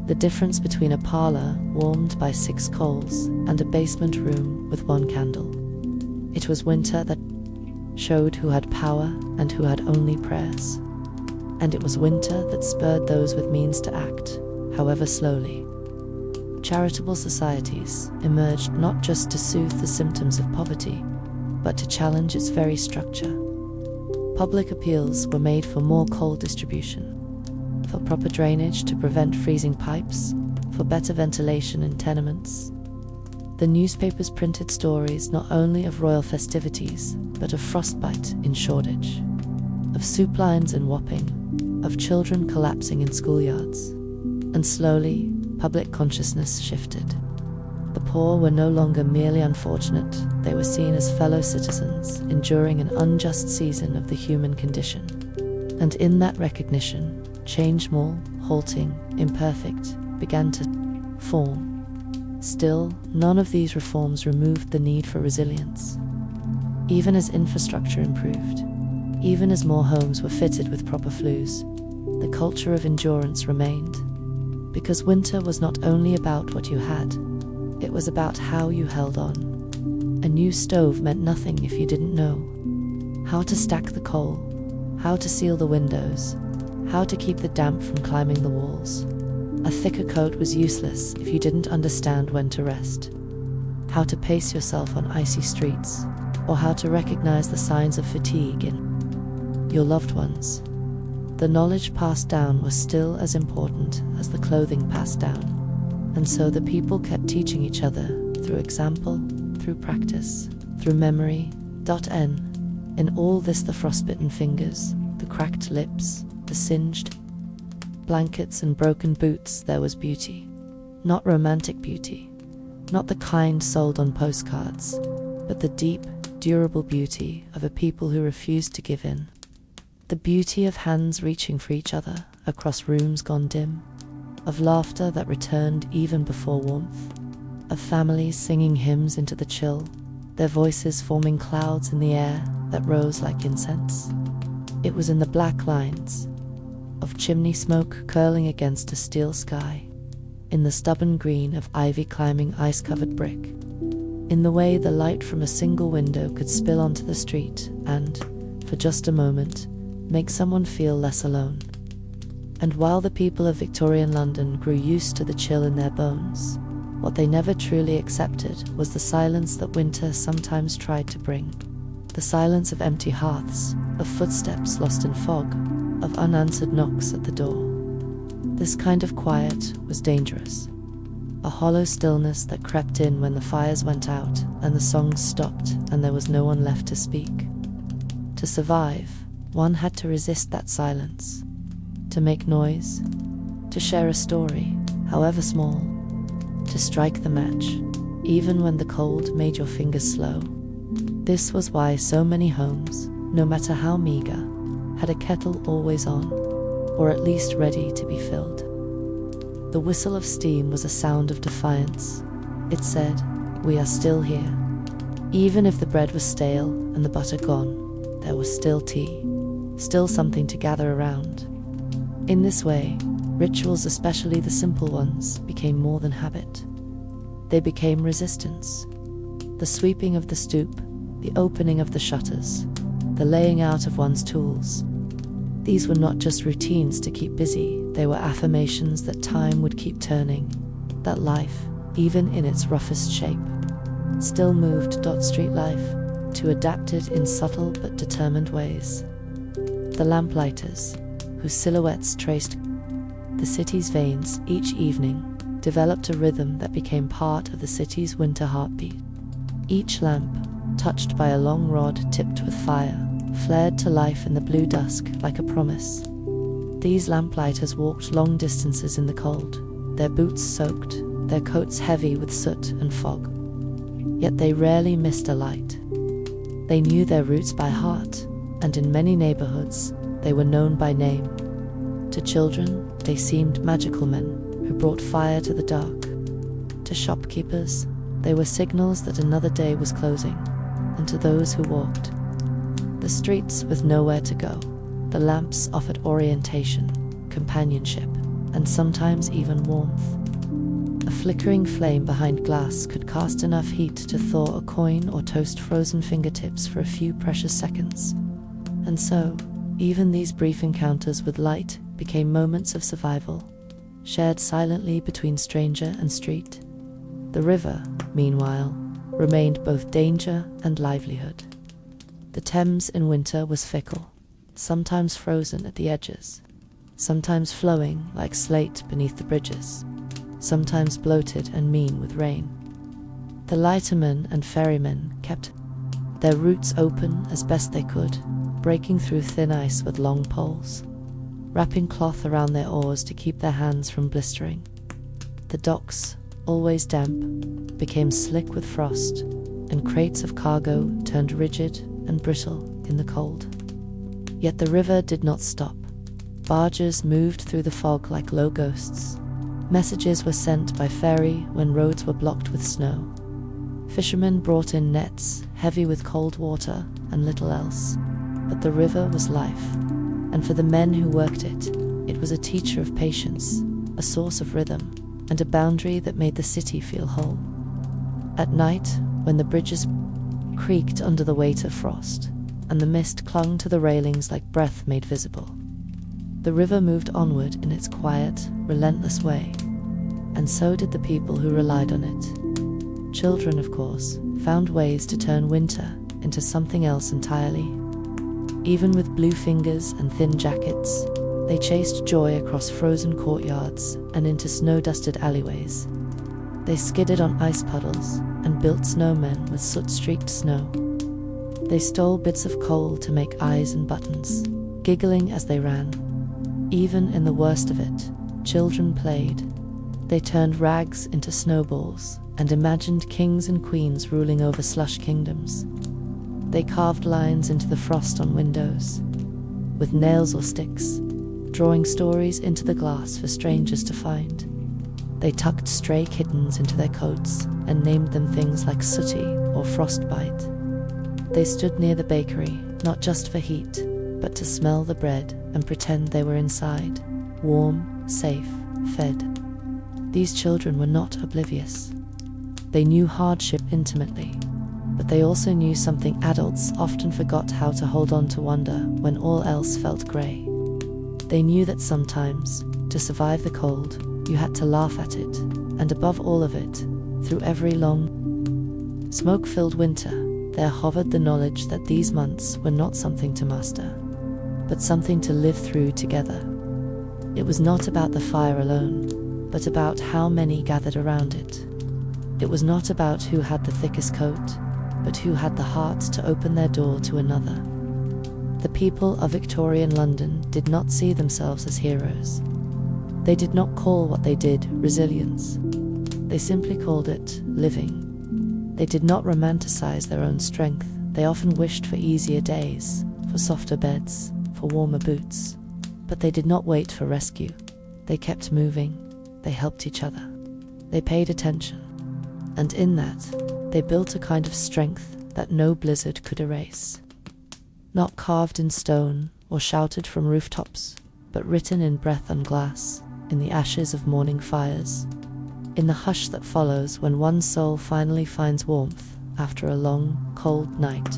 S1: the difference between a parlour warmed by 6 coals and a basement room with 1 candle. It was winter that showed who had power and who had only prayers. And it was winter that spurred those with means to act, however slowly. Charitable societies emerged not just to soothe the symptoms of poverty, but to challenge its very structure. Public appeals were made for more coal distribution, for proper drainage to prevent freezing pipes, for better ventilation in tenements. The newspapers printed stories not only of royal festivities, but of frostbite in Shoreditch, of soup lines in Wapping, of children collapsing in schoolyards. And slowly, public consciousness shifted. The poor were no longer merely unfortunate, they were seen as fellow citizens, enduring an unjust season of the human condition. And in that recognition, change, small, halting, imperfect, began to form. Still, none of these reforms removed the need for resilience. Even as infrastructure improved, even as more homes were fitted with proper flues, the culture of endurance remained. Because winter was not only about what you had, it was about how you held on. A new stove meant nothing if you didn't know how to stack the coal, how to seal the windows, how to keep the damp from climbing the walls. A thicker coat was useless if you didn't understand when to rest, how to pace yourself on icy streets, or how to recognize the signs of fatigue in your loved ones. The knowledge passed down was still as important as the clothing passed down, and so the people kept teaching each other through example, through practice, through memory. In all this, the frostbitten fingers, the cracked lips, the singed blankets and broken boots, there was beauty. Not romantic beauty, not the kind sold on postcards, but the deep, durable beauty of a people who refused to give in. The beauty of hands reaching for each other across rooms gone dim, of laughter that returned even before warmth, of families singing hymns into the chill, their voices forming clouds in the air that rose like incense. It was in the black lines of chimney smoke curling against a steel sky, in the stubborn green of ivy climbing ice-covered brick, in the way the light from a single window could spill onto the street and, for just a moment, make someone feel less alone. And while the people of Victorian London grew used to the chill in their bones, what they never truly accepted was the silence that winter sometimes tried to bring. The silence of empty hearths, of footsteps lost in fog, of unanswered knocks at the door. This kind of quiet was dangerous. A hollow stillness that crept in when the fires went out and the songs stopped and there was no one left to speak. To survive, one had to resist that silence, to make noise, to share a story, however small, to strike the match, even when the cold made your fingers slow. This was why so many homes, no matter how meager, had a kettle always on, or at least ready to be filled. The whistle of steam was a sound of defiance. It said, "We are still here." Even if the bread was stale and the butter gone, there was still tea, still something to gather around. In this way, rituals, especially the simple ones, became more than habit. They became resistance. The sweeping of the stoop, the opening of the shutters, the laying out of one's tools. These were not just routines to keep busy, they were affirmations that time would keep turning, that life, even in its roughest shape, still moved. Street life, to adapt it in subtle but determined ways. The lamplighters, whose silhouettes traced the city's veins each evening, developed a rhythm that became part of the city's winter heartbeat. Each lamp, touched by a long rod tipped with fire, flared to life in the blue dusk like a promise. These lamplighters walked long distances in the cold, their boots soaked, their coats heavy with soot and fog. Yet they rarely missed a light. They knew their routes by heart, and in many neighborhoods, they were known by name. To children, they seemed magical men who brought fire to the dark. To shopkeepers, they were signals that another day was closing. And to those who walked the streets with nowhere to go, the lamps offered orientation, companionship, and sometimes even warmth. A flickering flame behind glass could cast enough heat to thaw a coin or toast frozen fingertips for a few precious seconds. And so, even these brief encounters with light became moments of survival, shared silently between stranger and street. The river, meanwhile, remained both danger and livelihood. The Thames in winter was fickle, sometimes frozen at the edges, sometimes flowing like slate beneath the bridges, sometimes bloated and mean with rain. The lightermen and ferrymen kept their routes open as best they could, breaking through thin ice with long poles. wrapping cloth around their oars to keep their hands from blistering. The docks, always damp, became slick with frost, and crates of cargo turned rigid and brittle in the cold. Yet the river did not stop. Barges moved through the fog like low ghosts. Messages were sent by ferry when roads were blocked with snow. Fishermen brought in nets, heavy with cold water and little else. But the river was life, and for the men who worked it, it was a teacher of patience, a source of rhythm, and a boundary that made the city feel whole. At night, when the bridges creaked under the weight of frost, and the mist clung to the railings like breath made visible, the river moved onward in its quiet, relentless way, and so did the people who relied on it. Children, of course, found ways to turn winter into something else entirely. Even with blue fingers and thin jackets, they chased joy across frozen courtyards and into snow-dusted alleyways. They skidded on ice puddles and built snowmen with soot-streaked snow. They stole bits of coal to make eyes and buttons, giggling as they ran. Even in the worst of it, children played. They turned rags into snowballs and imagined kings and queens ruling over slush kingdoms. They carved lines into the frost on windows, with nails or sticks, drawing stories into the glass for strangers to find. They tucked stray kittens into their coats and named them things like Sooty or Frostbite. They stood near the bakery, not just for heat, but to smell the bread and pretend they were inside, warm, safe, fed. These children were not oblivious. They knew hardship intimately, but they also knew something adults often forgot how to hold on to wonder when all else felt grey. They knew that sometimes, to survive the cold, you had to laugh at it, and above all of it, through every long, smoke-filled winter, there hovered the knowledge that these months were not something to master, but something to live through together. It was not about the fire alone, but about how many gathered around it. It was not about who had the thickest coat, but who had the heart to open their door to another. The people of Victorian London did not see themselves as heroes. They did not call what they did resilience. They simply called it living. They did not romanticize their own strength. They often wished for easier days, for softer beds, for warmer boots. But they did not wait for rescue. They kept moving. They helped each other. They paid attention. And in that, they built a kind of strength that no blizzard could erase. Not carved in stone or shouted from rooftops, but written in breath on glass, in the ashes of morning fires, in the hush that follows when one's soul finally finds warmth after a long, cold night,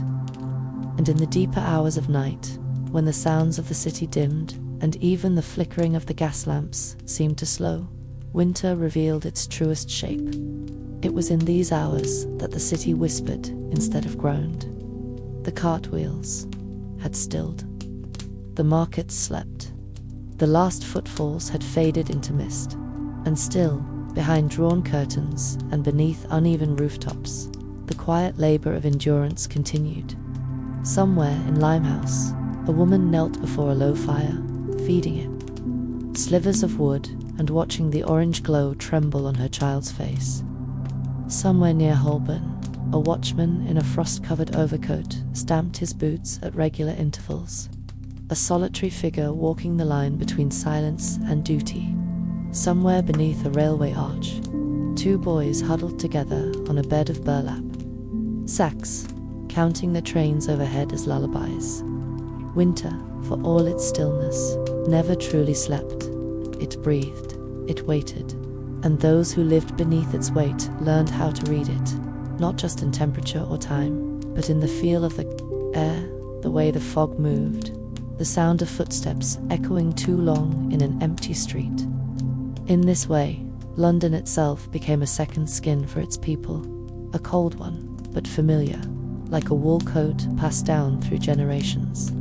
S1: and in the deeper hours of night, when the sounds of the city dimmed and even the flickering of the gas lamps seemed to slow, winter revealed its truest shape. It was in these hours that the city whispered instead of groaned. The cartwheels had stilled. The markets slept. The last footfalls had faded into mist, and still, behind drawn curtains and beneath uneven rooftops, the quiet labor of endurance continued. Somewhere in Limehouse, a woman knelt before a low fire, feeding it, slivers of wood, and watching the orange glow tremble on her child's face. Somewhere near Holborn, a watchman in a frost-covered overcoat stamped his boots at regular intervals, a solitary figure walking the line between silence and duty. Somewhere beneath a railway arch, two boys huddled together on a bed of burlap sacks, counting the trains overhead as lullabies. Winter, for all its stillness, never truly slept. It breathed, it waited, and those who lived beneath its weight learned how to read it, not just in temperature or time, but in the feel of the air, the way the fog moved, the sound of footsteps echoing too long in an empty street. In this way, London itself became a second skin for its people, a cold one, but familiar, like a wool coat passed down through generations.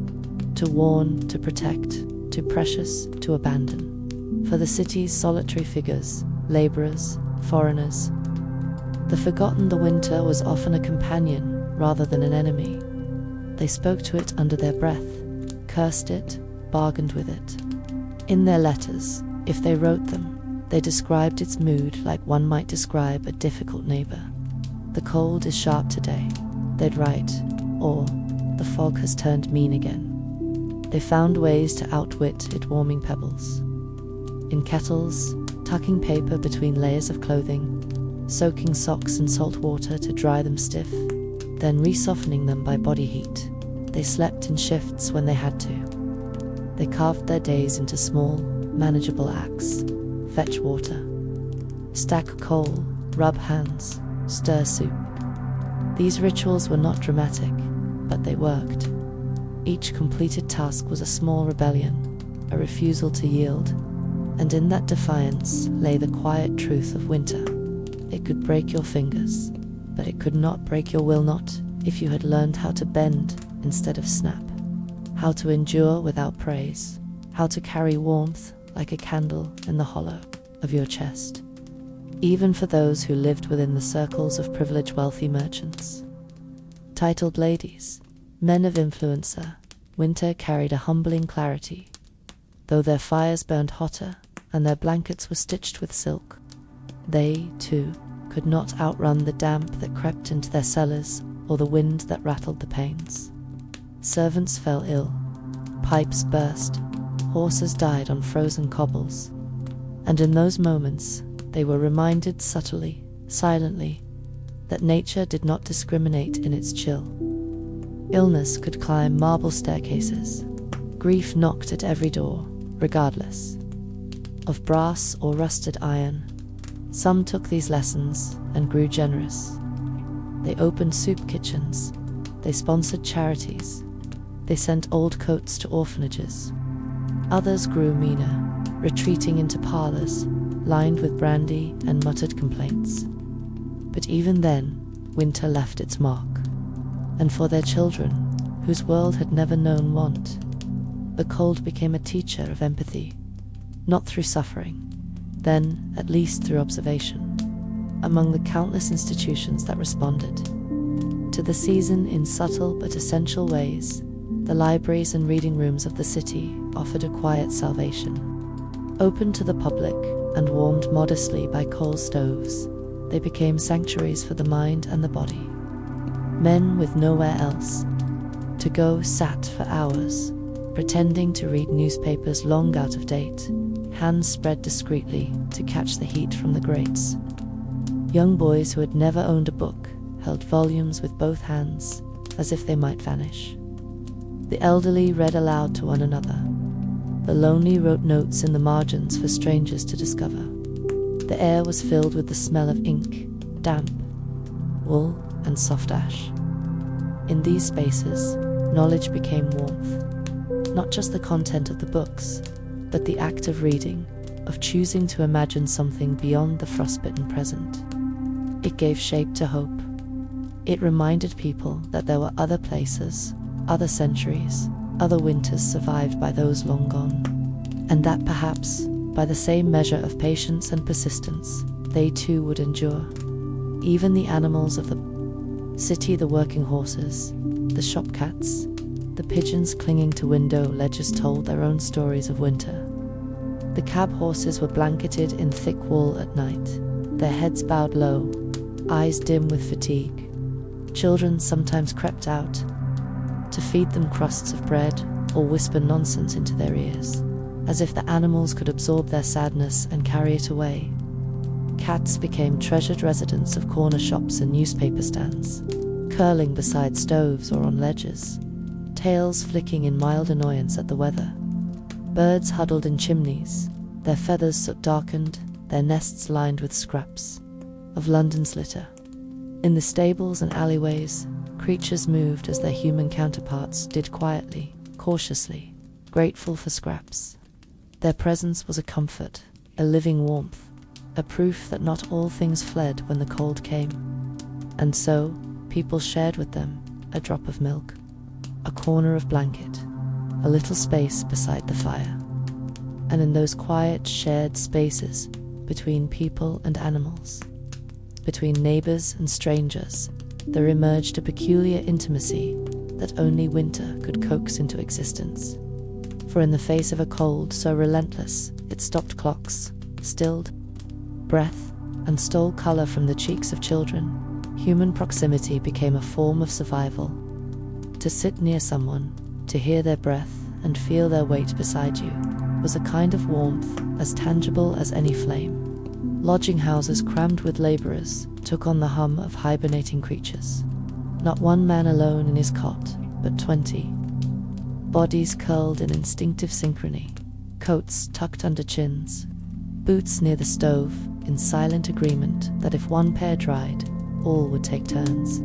S1: To warn, to protect, too precious to abandon. For the city's solitary figures, labourers, foreigners, the forgotten, the winter was often a companion rather than an enemy. They spoke to it under their breath, cursed it, bargained with it. In their letters, if they wrote them, they described its mood like one might describe a difficult neighbor. "The cold is sharp today," they'd write, or "the fog has turned mean again." They found ways to outwit it, warming pebbles in kettles, tucking paper between layers of clothing, soaking socks in salt water to dry them stiff, then re-softening them by body heat. They slept in shifts when they had to. They carved their days into small, manageable acts. Fetch water, stack coal, rub hands, stir soup. These rituals were not dramatic, but they worked. Each completed task was a small rebellion, a refusal to yield, and in that defiance lay the quiet truth of winter. It could break your fingers, but it could not break your will, not if you had learned how to bend instead of snap, how to endure without praise, how to carry warmth like a candle in the hollow of your chest, even for those who lived within the circles of privileged wealthy merchants. Titled ladies, men of influencer, winter carried a humbling clarity. Though their fires burned hotter and their blankets were stitched with silk, they, too, could not outrun the damp that crept into their cellars or the wind that rattled the panes. Servants fell ill, pipes burst, horses died on frozen cobbles, and in those moments they were reminded subtly, silently, that nature did not discriminate in its chill. Illness could climb marble staircases. Grief knocked at every door, regardless of brass or rusted iron. Some took these lessons and grew generous. They opened soup kitchens. They sponsored charities. They sent old coats to orphanages. Others grew meaner, retreating into parlors, lined with brandy and muttered complaints. But even then, winter left its mark. And for their children, whose world had never known want, the cold became a teacher of empathy, not through suffering, then at least through observation, among the countless institutions that responded to the season in subtle but essential ways. The libraries and reading rooms of the city offered a quiet salvation. Open to the public and warmed modestly by coal stoves, they became sanctuaries for the mind and the body. Men with nowhere else to go sat for hours, pretending to read newspapers long out of date, hands spread discreetly to catch the heat from the grates. Young boys who had never owned a book held volumes with both hands, as if they might vanish. The elderly read aloud to one another. The lonely wrote notes in the margins for strangers to discover. The air was filled with the smell of ink, damp, wool, and soft ash. In these spaces, knowledge became warmth. Not just the content of the books, but the act of reading, of choosing to imagine something beyond the frostbitten present. It gave shape to hope. It reminded people that there were other places, other centuries, other winters survived by those long gone, and that perhaps, by the same measure of patience and persistence, they too would endure. Even the animals of the city, the working horses, the shop cats, the pigeons clinging to window ledges told their own stories of winter. The cab horses were blanketed in thick wool at night, their heads bowed low, eyes dim with fatigue. Children sometimes crept out to feed them crusts of bread or whisper nonsense into their ears, as if the animals could absorb their sadness and carry it away. Cats became treasured residents of corner shops and newspaper stands, curling beside stoves or on ledges, tails flicking in mild annoyance at the weather. Birds huddled in chimneys, their feathers soot-darkened, their nests lined with scraps of London's litter. In the stables and alleyways, creatures moved as their human counterparts did, quietly, cautiously, grateful for scraps. Their presence was a comfort, a living warmth, a proof that not all things fled when the cold came. And so, people shared with them a drop of milk, a corner of blanket, a little space beside the fire. And in those quiet, shared spaces between people and animals, between neighbors and strangers, there emerged a peculiar intimacy that only winter could coax into existence. For in the face of a cold so relentless, it stopped clocks, stilled breath, and stole color from the cheeks of children, human proximity became a form of survival. To sit near someone, to hear their breath and feel their weight beside you, was a kind of warmth as tangible as any flame. Lodging houses crammed with laborers took on the hum of hibernating creatures. Not one man alone in his cot, but 20. Bodies curled in instinctive synchrony, coats tucked under chins, boots near the stove, in silent agreement that if one pair dried, all would take turns.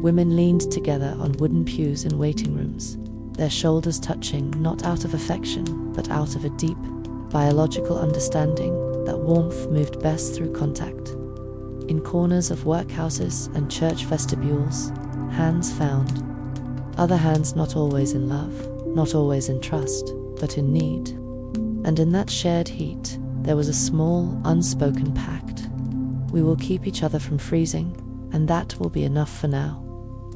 S1: Women leaned together on wooden pews in waiting rooms, their shoulders touching not out of affection, but out of a deep, biological understanding that warmth moved best through contact. In corners of workhouses and church vestibules, hands found. Other hands not always in love, not always in trust, but in need. And in that shared heat, there was a small, unspoken pact. We will keep each other from freezing, and that will be enough for now.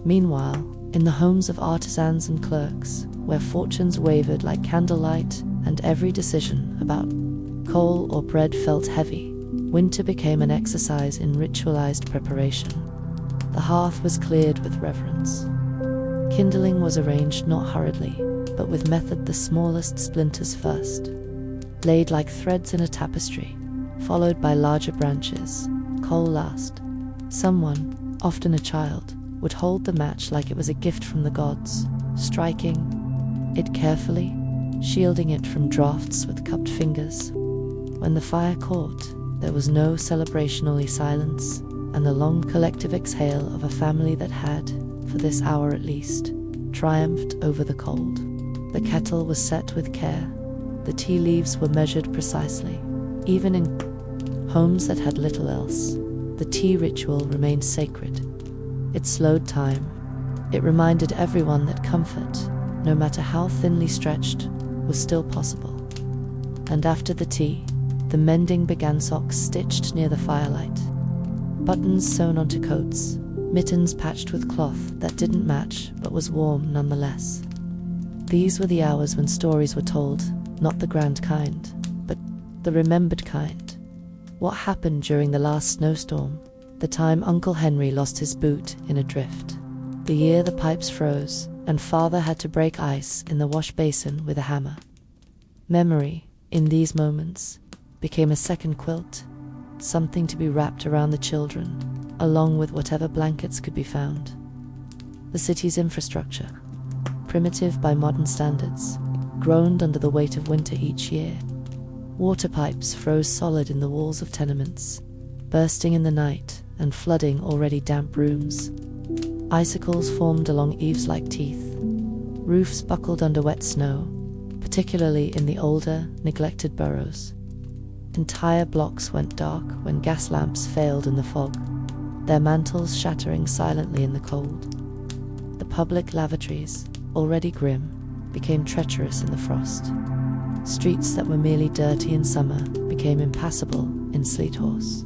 S1: Meanwhile, in the homes of artisans and clerks, where fortunes wavered like candlelight and every decision about coal or bread felt heavy, winter became an exercise in ritualized preparation. The hearth was cleared with reverence. Kindling was arranged not hurriedly, but with method, the smallest splinters first, laid like threads in a tapestry, followed by larger branches, coal last. Someone, often a child, would hold the match like it was a gift from the gods, striking it carefully, shielding it from draughts with cupped fingers. When the fire caught, there was no celebrationally silence, and the long collective exhale of a family that had, for this hour at least, triumphed over the cold. The kettle was set with care, the tea leaves were measured precisely. Even in homes that had little else, the tea ritual remained sacred. It slowed time. It reminded everyone that comfort, no matter how thinly stretched, was still possible. And after the tea, the mending began. Socks stitched near the firelight, buttons sewn onto coats, mittens patched with cloth that didn't match but was warm nonetheless. These were the hours when stories were told, not the grand kind, but the remembered kind. What happened during the last snowstorm? The time Uncle Henry lost his boot in a drift. The year the pipes froze, and Father had to break ice in the wash basin with a hammer. Memory, in these moments, became a second quilt, something to be wrapped around the children, along with whatever blankets could be found. The city's infrastructure, primitive by modern standards, groaned under the weight of winter each year. Water pipes froze solid in the walls of tenements, bursting in the night and flooding already damp rooms. Icicles formed along eaves like teeth. Roofs buckled under wet snow, particularly in the older, neglected boroughs. Entire blocks went dark when gas lamps failed in the fog, their mantles shattering silently in the cold. The public lavatories, already grim, became treacherous in the frost. Streets that were merely dirty in summer became impassable in sleet horse.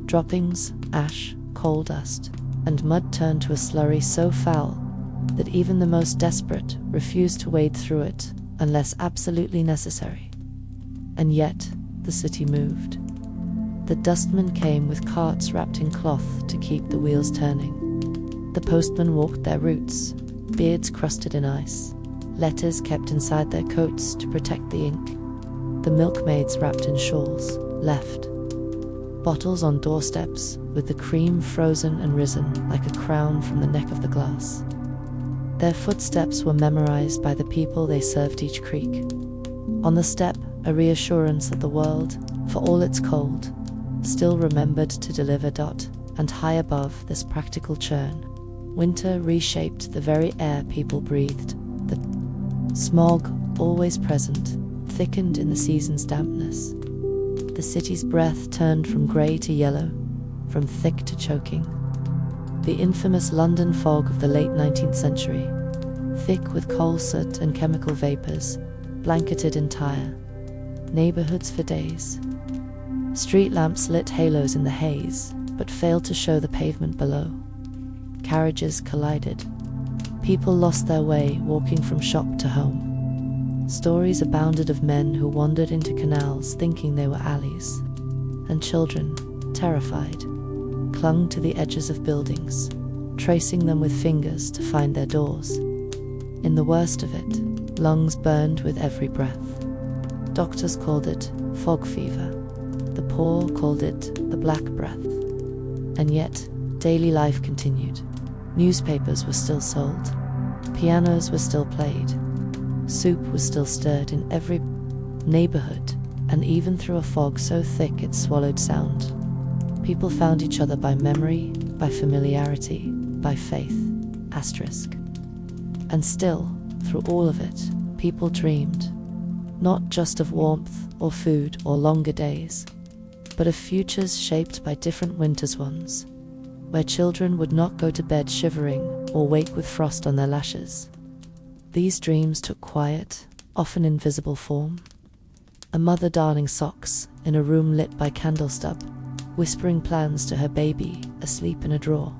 S1: Droppings, ash, coal dust, and mud turned to a slurry so foul that even the most desperate refused to wade through it unless absolutely necessary. And yet, the city moved. The dustmen came with carts wrapped in cloth to keep the wheels turning. The postmen walked their routes, beards crusted in ice, letters kept inside their coats to protect the ink. The milkmaids wrapped in shawls, left. Bottles on doorsteps, with the cream frozen and risen like a crown from the neck of the glass. Their footsteps were memorized by the people they served each creek. On the step, a reassurance that the world, for all its cold, still remembered to deliver. And high above this practical churn, winter reshaped the very air people breathed. The smog, always present, thickened in the season's dampness. The city's breath turned from grey to yellow, from thick to choking. The infamous London fog of the late 19th century, thick with coal soot and chemical vapours, blanketed entire neighbourhoods for days. Street lamps lit halos in the haze, but failed to show the pavement below. Carriages collided. People lost their way walking from shop to home. Stories abounded of men who wandered into canals thinking they were alleys, and children, terrified, clung to the edges of buildings, tracing them with fingers to find their doors. In the worst of it, lungs burned with every breath. Doctors called it fog fever. The poor called it the black breath. And yet, daily life continued. Newspapers were still sold. Pianos were still played. Soup was still stirred in every neighborhood, and even through a fog so thick it swallowed sound. People found each other by memory, by familiarity, by faith. Asterisk. And still, through all of it, people dreamed, not just of warmth or food or longer days, but of futures shaped by different winters ones, where children would not go to bed shivering or wake with frost on their lashes. These dreams took quiet, often invisible form. A mother darning socks in a room lit by candle stub, whispering plans to her baby asleep in a drawer.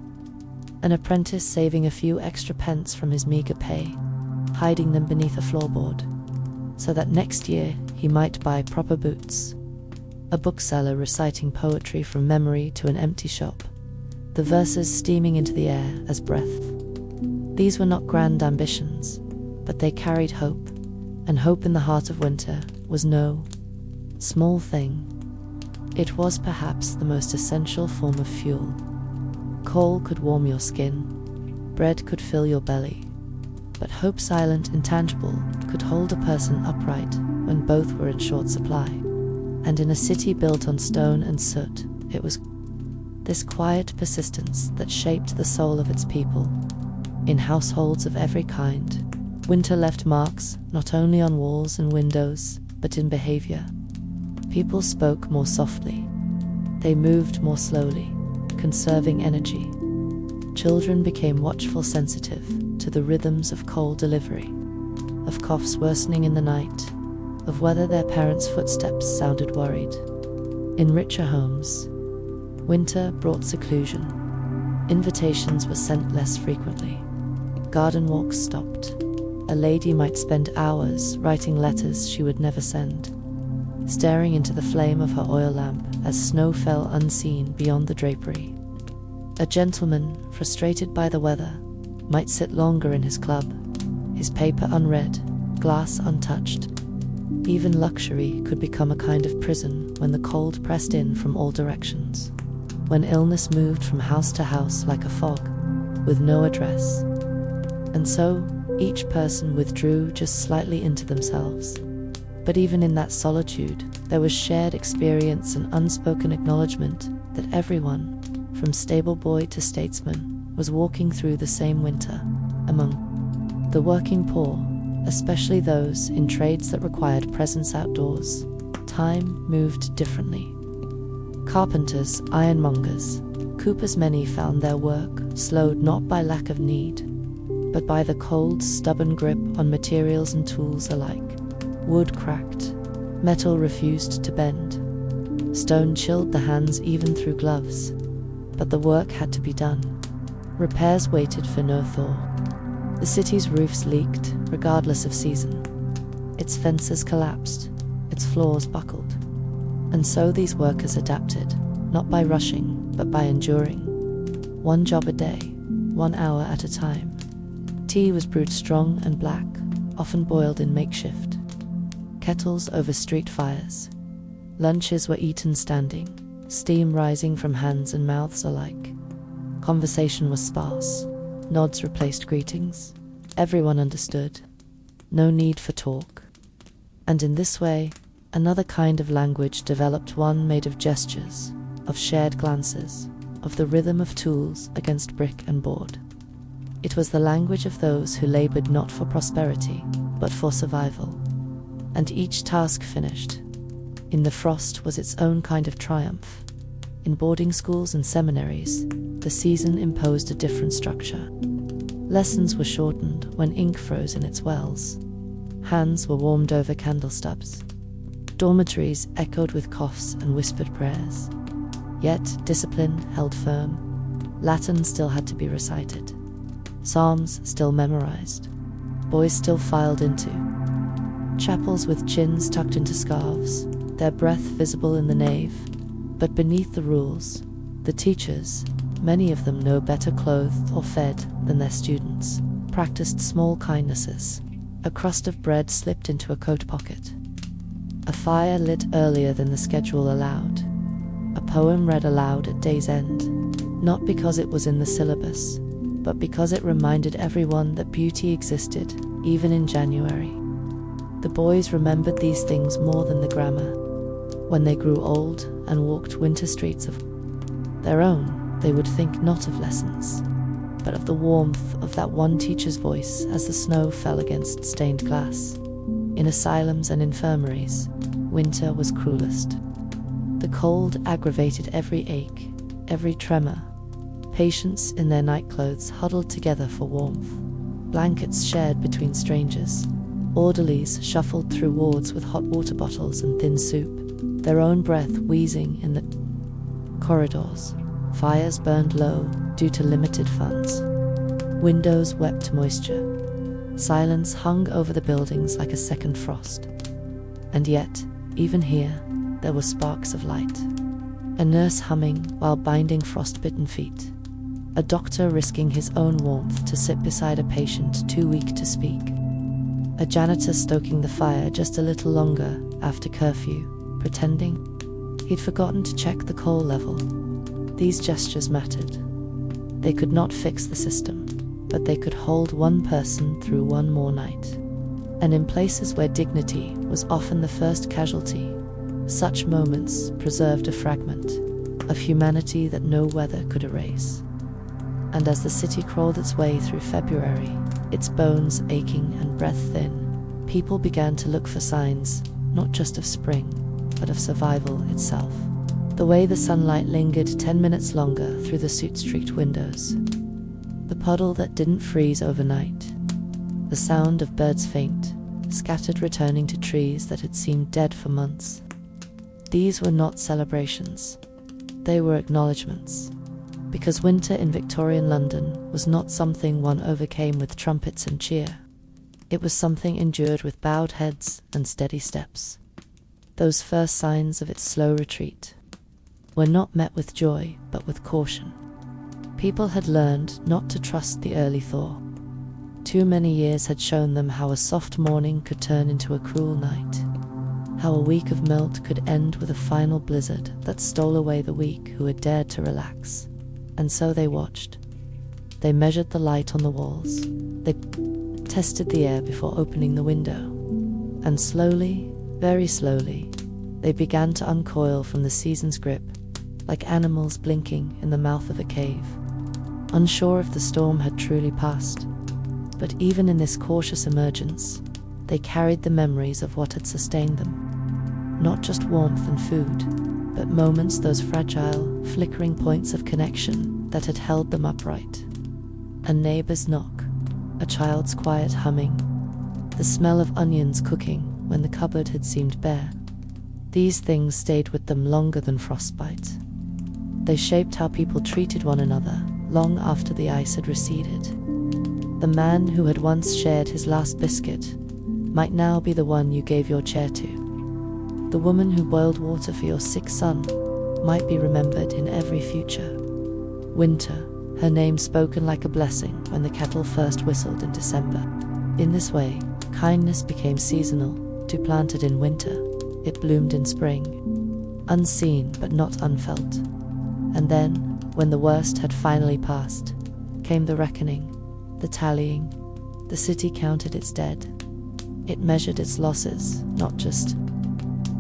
S1: An apprentice saving a few extra pence from his meager pay, hiding them beneath a floorboard, so that next year he might buy proper boots. A bookseller reciting poetry from memory to an empty shop, the verses steaming into the air as breath. These were not grand ambitions, but they carried hope, and hope in the heart of winter was no small thing. It was perhaps the most essential form of fuel. Coal could warm your skin, bread could fill your belly, but hope, silent, intangible, could hold a person upright when both were in short supply. And in a city built on stone and soot, it was this quiet persistence that shaped the soul of its people. In households of every kind, winter left marks not only on walls and windows, but in behavior. People spoke more softly. They moved more slowly, conserving energy. Children became watchful, sensitive to the rhythms of cold delivery, of coughs worsening in the night, of whether their parents' footsteps sounded worried. In richer homes, winter brought seclusion. Invitations were sent less frequently. Garden walks stopped. A lady might spend hours writing letters she would never send, staring into the flame of her oil lamp as snow fell unseen beyond the drapery. A gentleman, frustrated by the weather, might sit longer in his club, his paper unread, glass untouched. Even luxury could become a kind of prison when the cold pressed in from all directions, when illness moved from house to house like a fog, with no address. And so, each person withdrew just slightly into themselves. But even in that solitude, there was shared experience and unspoken acknowledgement that everyone, from stable boy to statesman, was walking through the same winter. Among the working poor, especially those in trades that required presence outdoors, time moved differently. Carpenters, ironmongers, coopers, many found their work slowed not by lack of need, but by the cold, stubborn grip on materials and tools alike. Wood cracked, metal refused to bend, stone chilled the hands even through gloves, but the work had to be done. Repairs waited for no thaw. The city's roofs leaked, regardless of season. Its fences collapsed, its floors buckled. And so these workers adapted, not by rushing, but by enduring. One job a day, 1 hour at a time. Tea was brewed strong and black, often boiled in makeshift kettles over street fires. Lunches were eaten standing, steam rising from hands and mouths alike. Conversation was sparse. Nods replaced greetings. Everyone understood. No need for talk. And in this way, another kind of language developed, one made of gestures, of shared glances, of the rhythm of tools against brick and board. It was the language of those who labored not for prosperity, but for survival. And each task finished, in the frost, was its own kind of triumph. In boarding schools and seminaries, the season imposed a different structure. Lessons were shortened when ink froze in its wells. Hands were warmed over candle stubs. Dormitories echoed with coughs and whispered prayers. Yet discipline held firm. Latin still had to be recited. Psalms still memorized. Boys still filed into chapels with chins tucked into scarves, their breath visible in the nave. But beneath the rules, the teachers, many of them no better clothed or fed than their students, practiced small kindnesses. A crust of bread slipped into a coat pocket. A fire lit earlier than the schedule allowed. A poem read aloud at day's end, not because it was in the syllabus, but because it reminded everyone that beauty existed, even in January. The boys remembered these things more than the grammar. When they grew old and walked winter streets of their own, they would think not of lessons, but of the warmth of that one teacher's voice as the snow fell against stained glass. In asylums and infirmaries, winter was cruelest. The cold aggravated every ache, every tremor. Patients in their nightclothes huddled together for warmth. Blankets shared between strangers. Orderlies shuffled through wards with hot water bottles and thin soup, their own breath wheezing in the corridors. Fires burned low due to limited funds. Windows wept moisture. Silence hung over the buildings like a second frost. And yet, even here, there were sparks of light. A nurse humming while binding frostbitten feet. A doctor risking his own warmth to sit beside a patient too weak to speak. A janitor stoking the fire just a little longer after curfew, pretending he'd forgotten to check the coal level. These gestures mattered. They could not fix the system, but they could hold one person through one more night. And in places where dignity was often the first casualty, such moments preserved a fragment of humanity that no weather could erase. And as the city crawled its way through February, its bones aching and breath thin, people began to look for signs, not just of spring, but of survival itself. The way the sunlight lingered 10 minutes longer through the soot-streaked windows. The puddle that didn't freeze overnight. The sound of birds faint, scattered returning to trees that had seemed dead for months. These were not celebrations. They were acknowledgements. Because winter in Victorian London was not something one overcame with trumpets and cheer. It was something endured with bowed heads and steady steps. Those first signs of its slow retreat were not met with joy, but with caution. People had learned not to trust the early thaw. Too many years had shown them how a soft morning could turn into a cruel night. How a week of melt could end with a final blizzard that stole away the weak who had dared to relax. And so they watched. They measured the light on the walls. They tested the air before opening the window. And slowly, very slowly, they began to uncoil from the season's grip, like animals blinking in the mouth of a cave, unsure if the storm had truly passed. But even in this cautious emergence, they carried the memories of what had sustained them. Not just warmth and food, but moments, those fragile, flickering points of connection that had held them upright. A neighbor's knock, a child's quiet humming, the smell of onions cooking when the cupboard had seemed bare. These things stayed with them longer than frostbite. They shaped how people treated one another long after the ice had receded. The man who had once shared his last biscuit might now be the one you gave your chair to. The woman who boiled water for your sick son might be remembered in every future. Winter, her name spoken like a blessing when the kettle first whistled in December. In this way, kindness became seasonal, too planted in winter. It bloomed in spring, unseen but not unfelt. And then, when the worst had finally passed, came the reckoning, the tallying. The city counted its dead. It measured its losses, not just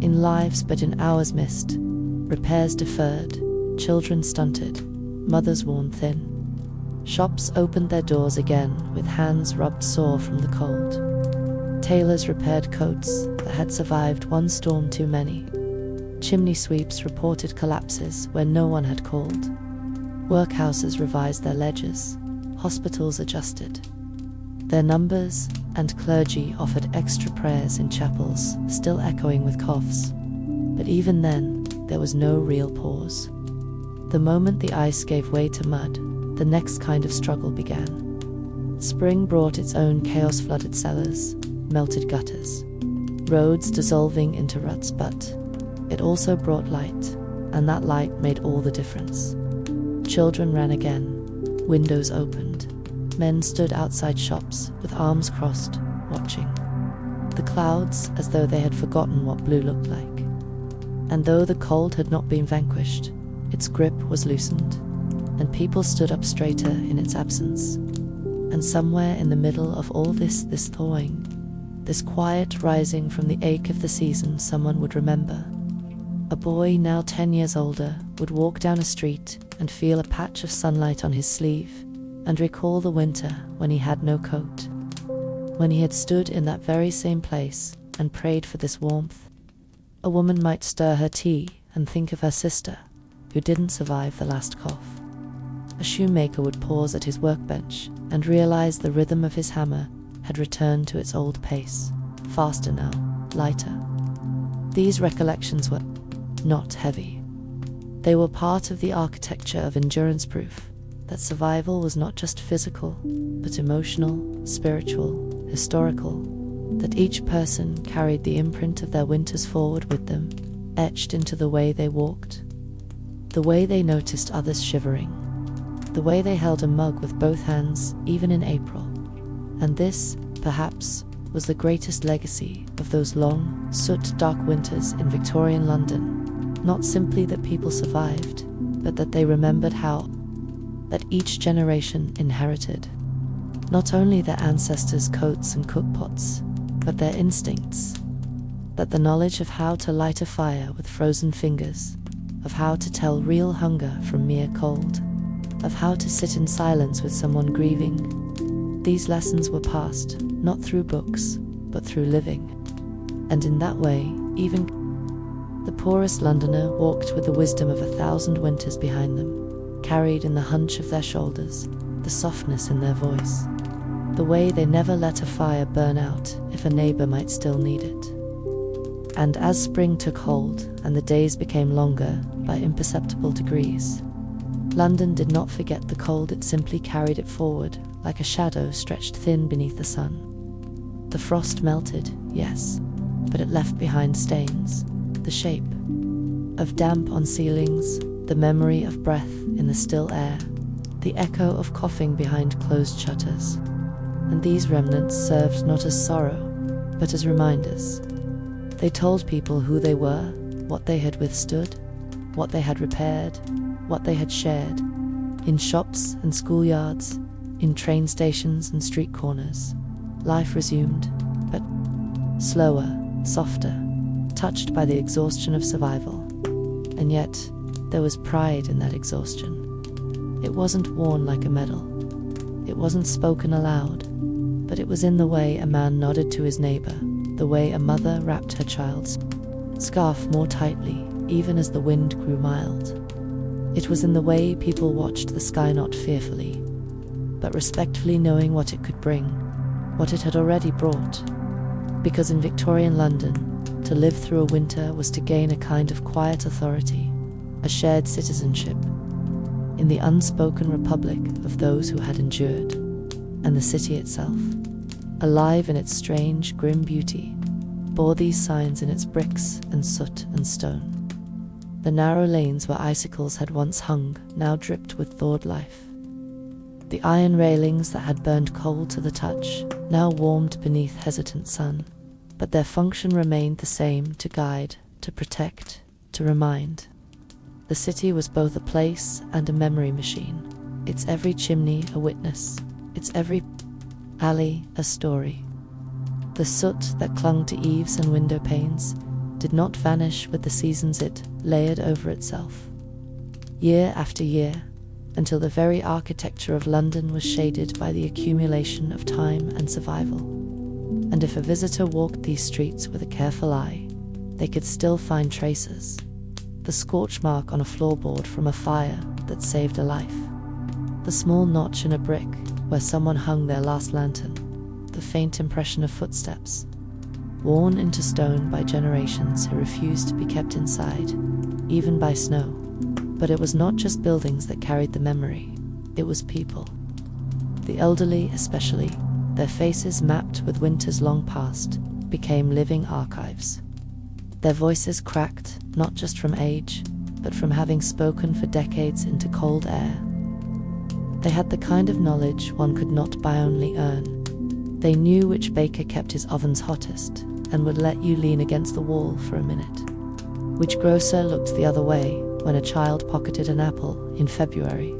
S1: in lives but in hours missed, repairs deferred, children stunted, mothers worn thin. Shops opened their doors again with hands rubbed sore from the cold. Tailors repaired coats that had survived one storm too many. Chimney sweeps reported collapses where no one had called. Workhouses revised their ledgers. Hospitals adjusted their numbers, and clergy offered extra prayers in chapels, still echoing with coughs. But even then, there was no real pause. The moment the ice gave way to mud, the next kind of struggle began. Spring brought its own chaos-flooded cellars, melted gutters, roads dissolving into ruts, but it also brought light, and that light made all the difference. Children ran again, windows opened, men stood outside shops with arms crossed, watching the clouds as though they had forgotten what blue looked like. And though the cold had not been vanquished, its grip was loosened, and people stood up straighter in its absence. And somewhere in the middle of all this thawing, this quiet rising from the ache of the season, someone would remember. A boy now 10 years older would walk down a street and feel a patch of sunlight on his sleeve, and recall the winter when he had no coat, when he had stood in that very same place and prayed for this warmth. A woman might stir her tea and think of her sister, who didn't survive the last cough. A shoemaker would pause at his workbench and realize the rhythm of his hammer had returned to its old pace, faster now, lighter. These recollections were not heavy. They were part of the architecture of endurance, proof that survival was not just physical, but emotional, spiritual, historical, that each person carried the imprint of their winters forward with them, etched into the way they walked, the way they noticed others shivering, the way they held a mug with both hands, even in April. And this, perhaps, was the greatest legacy of those long, soot-dark winters in Victorian London. Not simply that people survived, but that they remembered how that each generation inherited not only their ancestors' coats and cookpots, but their instincts, that the knowledge of how to light a fire with frozen fingers, of how to tell real hunger from mere cold, of how to sit in silence with someone grieving. These lessons were passed, not through books, but through living. And in that way, even the poorest Londoner walked with the wisdom of 1,000 winters behind them, carried in the hunch of their shoulders, the softness in their voice, the way they never let a fire burn out if a neighbor might still need it. And as spring took hold and the days became longer by imperceptible degrees, London did not forget the cold. It simply carried it forward like a shadow stretched thin beneath the sun. The frost melted, yes, but it left behind stains, the shape of damp on ceilings, the memory of breath in the still air, the echo of coughing behind closed shutters. And these remnants served not as sorrow, but as reminders. They told people who they were, what they had withstood, what they had repaired, what they had shared, in shops and schoolyards, in train stations and street corners. Life resumed, but slower, softer, touched by the exhaustion of survival. And yet, there was pride in that exhaustion. It wasn't worn like a medal. It wasn't spoken aloud, but it was in the way a man nodded to his neighbor, the way a mother wrapped her child's scarf more tightly, even as the wind grew mild. It was in the way people watched the sky, not fearfully, but respectfully, knowing what it could bring, what it had already brought. Because in Victorian London, to live through a winter was to gain a kind of quiet authority, a shared citizenship, in the unspoken republic of those who had endured. And the city itself, alive in its strange, grim beauty, bore these signs in its bricks and soot and stone. The narrow lanes where icicles had once hung now dripped with thawed life. The iron railings that had burned cold to the touch now warmed beneath hesitant sun, but their function remained the same: to guide, to protect, to remind. The city was both a place and a memory machine, its every chimney a witness, its every alley a story. The soot that clung to eaves and window panes did not vanish with the seasons. It layered over itself, year after year, until the very architecture of London was shaded by the accumulation of time and survival. And if a visitor walked these streets with a careful eye, they could still find traces: the scorch mark on a floorboard from a fire that saved a life, the small notch in a brick where someone hung their last lantern, the faint impression of footsteps, worn into stone by generations who refused to be kept inside, even by snow. But it was not just buildings that carried the memory, it was people. The elderly especially, their faces mapped with winters long past, became living archives. Their voices cracked, not just from age, but from having spoken for decades into cold air. They had the kind of knowledge one could not buy, only earn. They knew which baker kept his ovens hottest and would let you lean against the wall for a minute. Which grocer looked the other way when a child pocketed an apple in February.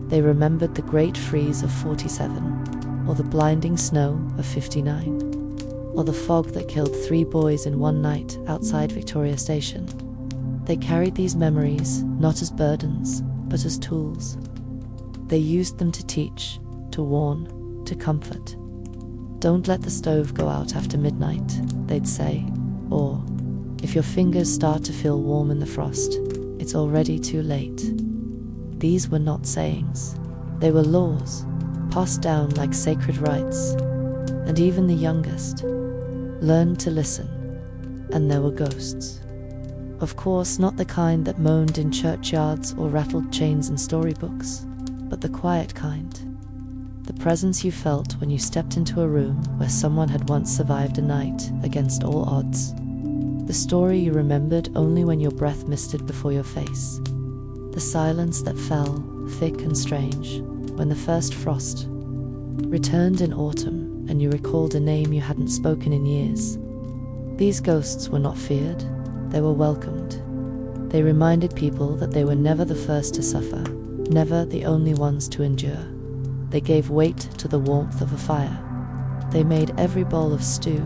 S1: They remembered the great freeze of 47, or the blinding snow of 59, or the fog that killed 3 boys in one night outside Victoria Station. They carried these memories not as burdens, but as tools. They used them to teach, to warn, to comfort. "Don't let the stove go out after midnight," they'd say, or, "If your fingers start to feel warm in the frost, it's already too late." These were not sayings. They were laws, passed down like sacred rites, and even the youngest learned to listen. And there were ghosts. Of course, not the kind that moaned in churchyards or rattled chains in storybooks, but the quiet kind. The presence you felt when you stepped into a room where someone had once survived a night against all odds. The story you remembered only when your breath misted before your face. The silence that fell, thick and strange, when the first frost returned in autumn and you recalled a name you hadn't spoken in years. These ghosts were not feared, they were welcomed. They reminded people that they were never the first to suffer, never the only ones to endure. They gave weight to the warmth of a fire. They made every bowl of stew,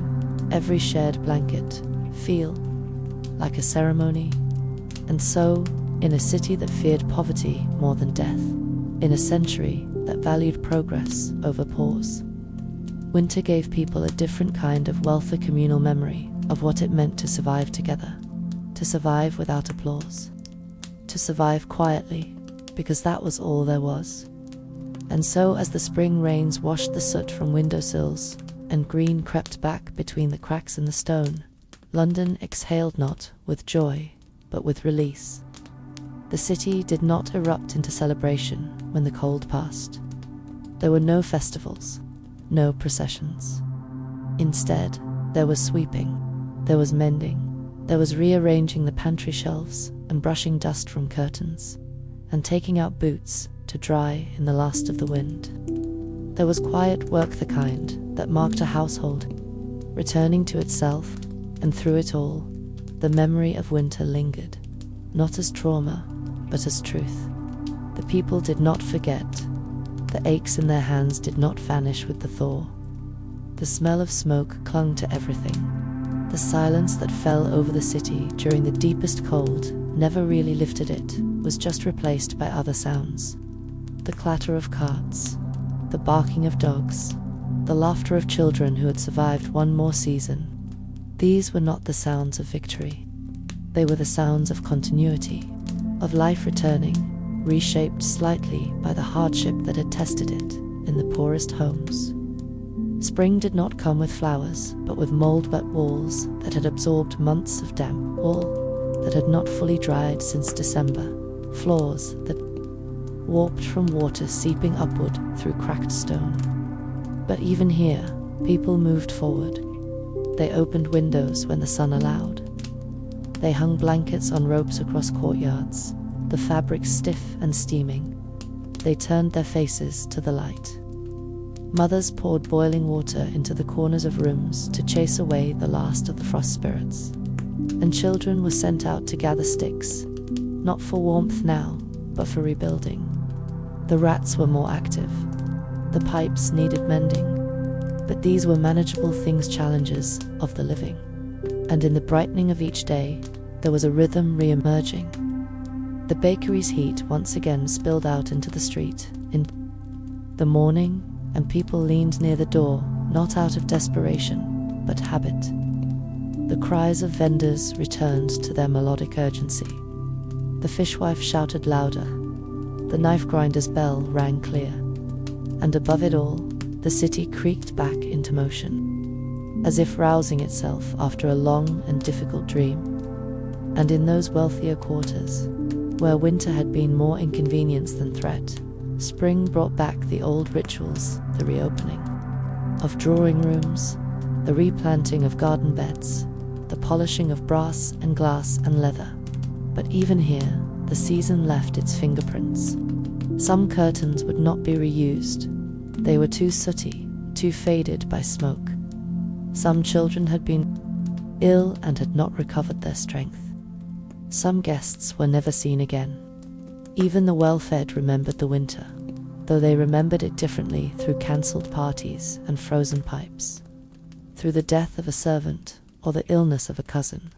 S1: every shared blanket, feel like a ceremony. And so, in a city that feared poverty more than death, in a century that valued progress over pause, winter gave people a different kind of wealth, a communal memory of what it meant to survive together, to survive without applause, to survive quietly, because that was all there was. And so, as the spring rains washed the soot from windowsills and green crept back between the cracks in the stone, London exhaled not with joy, but with release. The city did not erupt into celebration when the cold passed. There were no festivals, no processions. Instead, there was sweeping, there was mending, there was rearranging the pantry shelves and brushing dust from curtains, and taking out boots to dry in the last of the wind. There was quiet work, the kind that marked a household returning to itself, and through it all, the memory of winter lingered, not as trauma, but as truth. The people did not forget. The aches in their hands did not vanish with the thaw. The smell of smoke clung to everything. The silence that fell over the city during the deepest cold never really lifted it, was just replaced by other sounds. The clatter of carts, the barking of dogs, the laughter of children who had survived one more season. These were not the sounds of victory. They were the sounds of continuity, of life returning, reshaped slightly by the hardship that had tested it in the poorest homes. Spring did not come with flowers, but with mold-wet walls that had absorbed months of damp, wool that had not fully dried since December, floors that warped from water seeping upward through cracked stone. But even here, people moved forward. They opened windows when the sun allowed. They hung blankets on ropes across courtyards, the fabric stiff and steaming. They turned their faces to the light. Mothers poured boiling water into the corners of rooms to chase away the last of the frost spirits. And children were sent out to gather sticks, not for warmth now, but for rebuilding. The rats were more active. The pipes needed mending. But these were manageable things, challenges of the living. And in the brightening of each day, there was a rhythm re-emerging. The bakery's heat once again spilled out into the street in the morning, and people leaned near the door, not out of desperation, but habit. The cries of vendors returned to their melodic urgency. The fishwife shouted louder. The knife grinder's bell rang clear. And above it all, the city creaked back into motion, as if rousing itself after a long and difficult dream. And in those wealthier quarters, where winter had been more inconvenience than threat, spring brought back the old rituals, the reopening of drawing rooms, the replanting of garden beds, the polishing of brass and glass and leather. But even here, the season left its fingerprints. Some curtains would not be reused. They were too sooty, too faded by smoke. Some children had been ill and had not recovered their strength. Some guests were never seen again. Even the well-fed remembered the winter, though they remembered it differently through cancelled parties and frozen pipes, through the death of a servant or the illness of a cousin.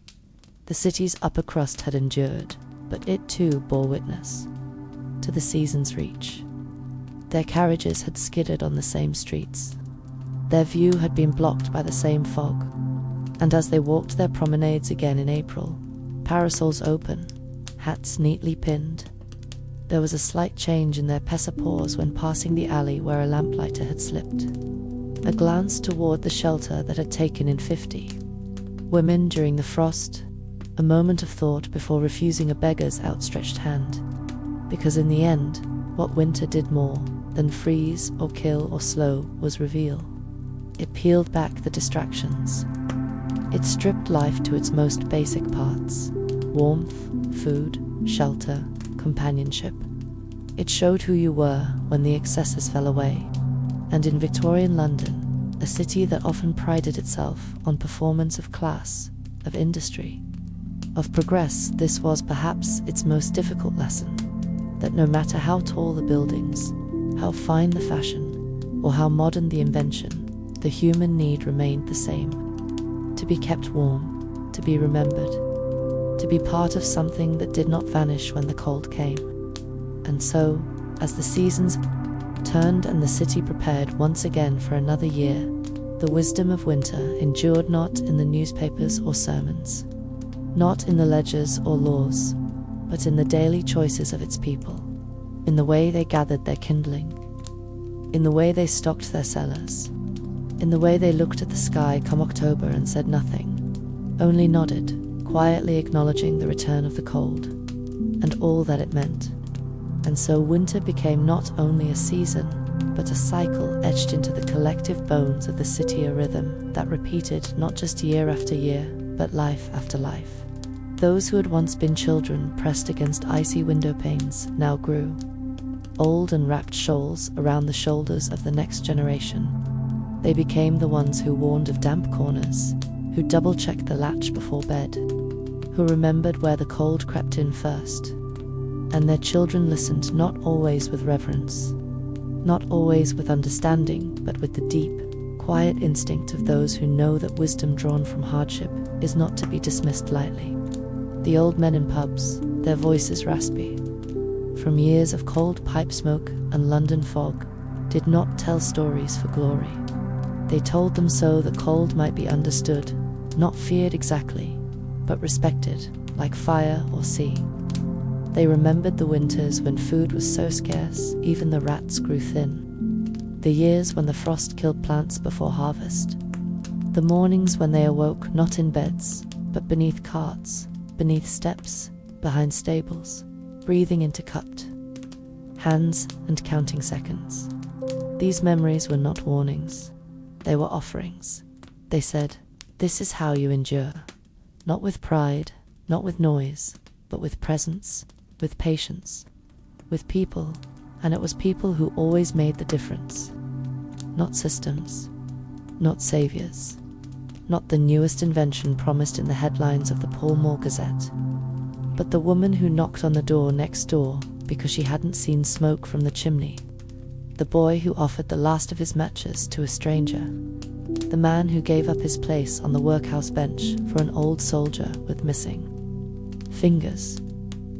S1: The city's upper crust had endured, but it too bore witness to the season's reach. Their carriages had skidded on the same streets. Their view had been blocked by the same fog. And as they walked their promenades again in April, parasols open, hats neatly pinned, there was a slight change in their pessapours when passing the alley where a lamplighter had slipped. A glance toward the shelter that had taken in 50 women during the frost, a moment of thought before refusing a beggar's outstretched hand. Because in the end, what winter did more than freeze or kill or slow was reveal. It peeled back the distractions. It stripped life to its most basic parts: warmth, food, shelter, companionship. It showed who you were when the excesses fell away. And in Victorian London, a city that often prided itself on performance of class, of industry, of progress, this was perhaps its most difficult lesson, that no matter how tall the buildings, how fine the fashion, or how modern the invention, the human need remained the same: to be kept warm, to be remembered, to be part of something that did not vanish when the cold came. And so, as the seasons turned and the city prepared once again for another year, the wisdom of winter endured not in the newspapers or sermons, not in the ledgers or laws, but in the daily choices of its people, in the way they gathered their kindling, in the way they stocked their cellars, in the way they looked at the sky come October and said nothing, only nodded, quietly acknowledging the return of the cold, and all that it meant. And so winter became not only a season, but a cycle etched into the collective bones of the city, a rhythm that repeated not just year after year, but life after life. Those who had once been children pressed against icy window panes now grew, old and wrapped shawls around the shoulders of the next generation. They became the ones who warned of damp corners, who double-checked the latch before bed, who remembered where the cold crept in first. And their children listened, not always with reverence, not always with understanding, but with the deep, quiet instinct of those who know that wisdom drawn from hardship is not to be dismissed lightly. The old men in pubs, their voices raspy, from years of cold pipe smoke and London fog, did not tell stories for glory. They told them so the cold might be understood, not feared exactly, but respected, like fire or sea. They remembered the winters when food was so scarce, even the rats grew thin. The years when the frost killed plants before harvest. The mornings when they awoke not in beds, but beneath carts, beneath steps, behind stables, breathing into cupped hands and counting seconds. These memories were not warnings. They were offerings. They said, "This is how you endure." Not with pride, not with noise, but with presence, with patience, with people, and it was people who always made the difference. Not systems, not saviors, not the newest invention promised in the headlines of the Pall Mall Gazette, but the woman who knocked on the door next door because she hadn't seen smoke from the chimney, the boy who offered the last of his matches to a stranger, the man who gave up his place on the workhouse bench for an old soldier with missing fingers.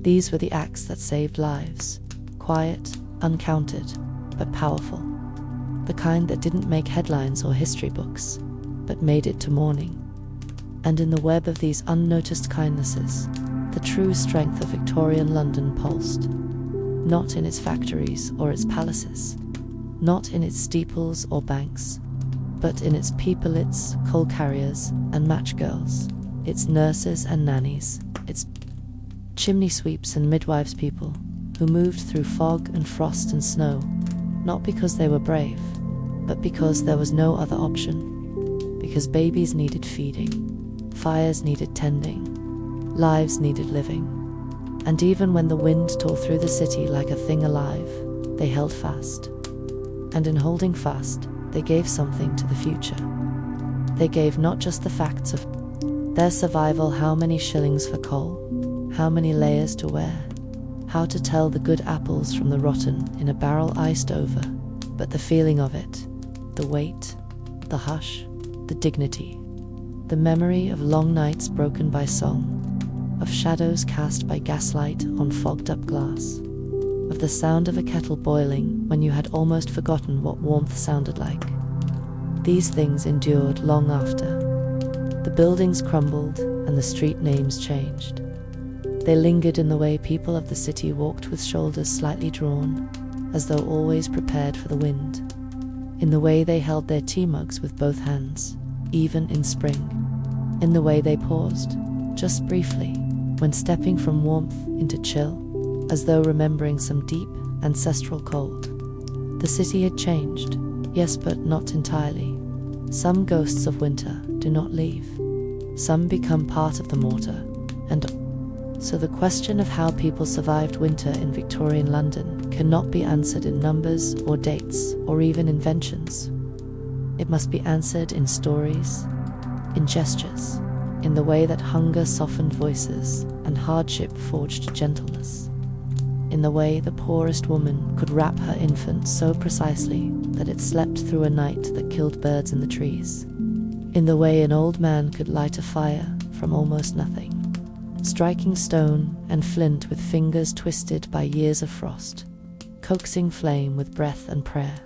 S1: These were the acts that saved lives, quiet, uncounted, but powerful, the kind that didn't make headlines or history books, but made it to morning. And in the web of these unnoticed kindnesses, the true strength of Victorian London pulsed, not in its factories or its palaces, not in its steeples or banks, but in its people, its coal carriers and match girls, its nurses and nannies, its chimney sweeps and midwives, people who moved through fog and frost and snow, not because they were brave, but because there was no other option, because babies needed feeding, fires needed tending, lives needed living. And even when the wind tore through the city like a thing alive, they held fast. And in holding fast, they gave something to the future. They gave not just the facts of their survival, how many shillings for coal, how many layers to wear, how to tell the good apples from the rotten in a barrel iced over, but the feeling of it, the weight, the hush, the dignity, the memory of long nights broken by song, of shadows cast by gaslight on fogged-up glass, of the sound of a kettle boiling when you had almost forgotten what warmth sounded like. These things endured long after. The buildings crumbled and the street names changed. They lingered in the way people of the city walked with shoulders slightly drawn, as though always prepared for the wind, in the way they held their tea mugs with both hands, even in spring, in the way they paused, just briefly, when stepping from warmth into chill, as though remembering some deep, ancestral cold. The city had changed, yes, but not entirely. Some ghosts of winter do not leave. Some become part of the mortar, and so the question of how people survived winter in Victorian London cannot be answered in numbers or dates or even inventions. It must be answered in stories, in gestures, in the way that hunger softened voices and hardship forged gentleness, in the way the poorest woman could wrap her infant so precisely that it slept through a night that killed birds in the trees, in the way an old man could light a fire from almost nothing, striking stone and flint with fingers twisted by years of frost, coaxing flame with breath and prayer,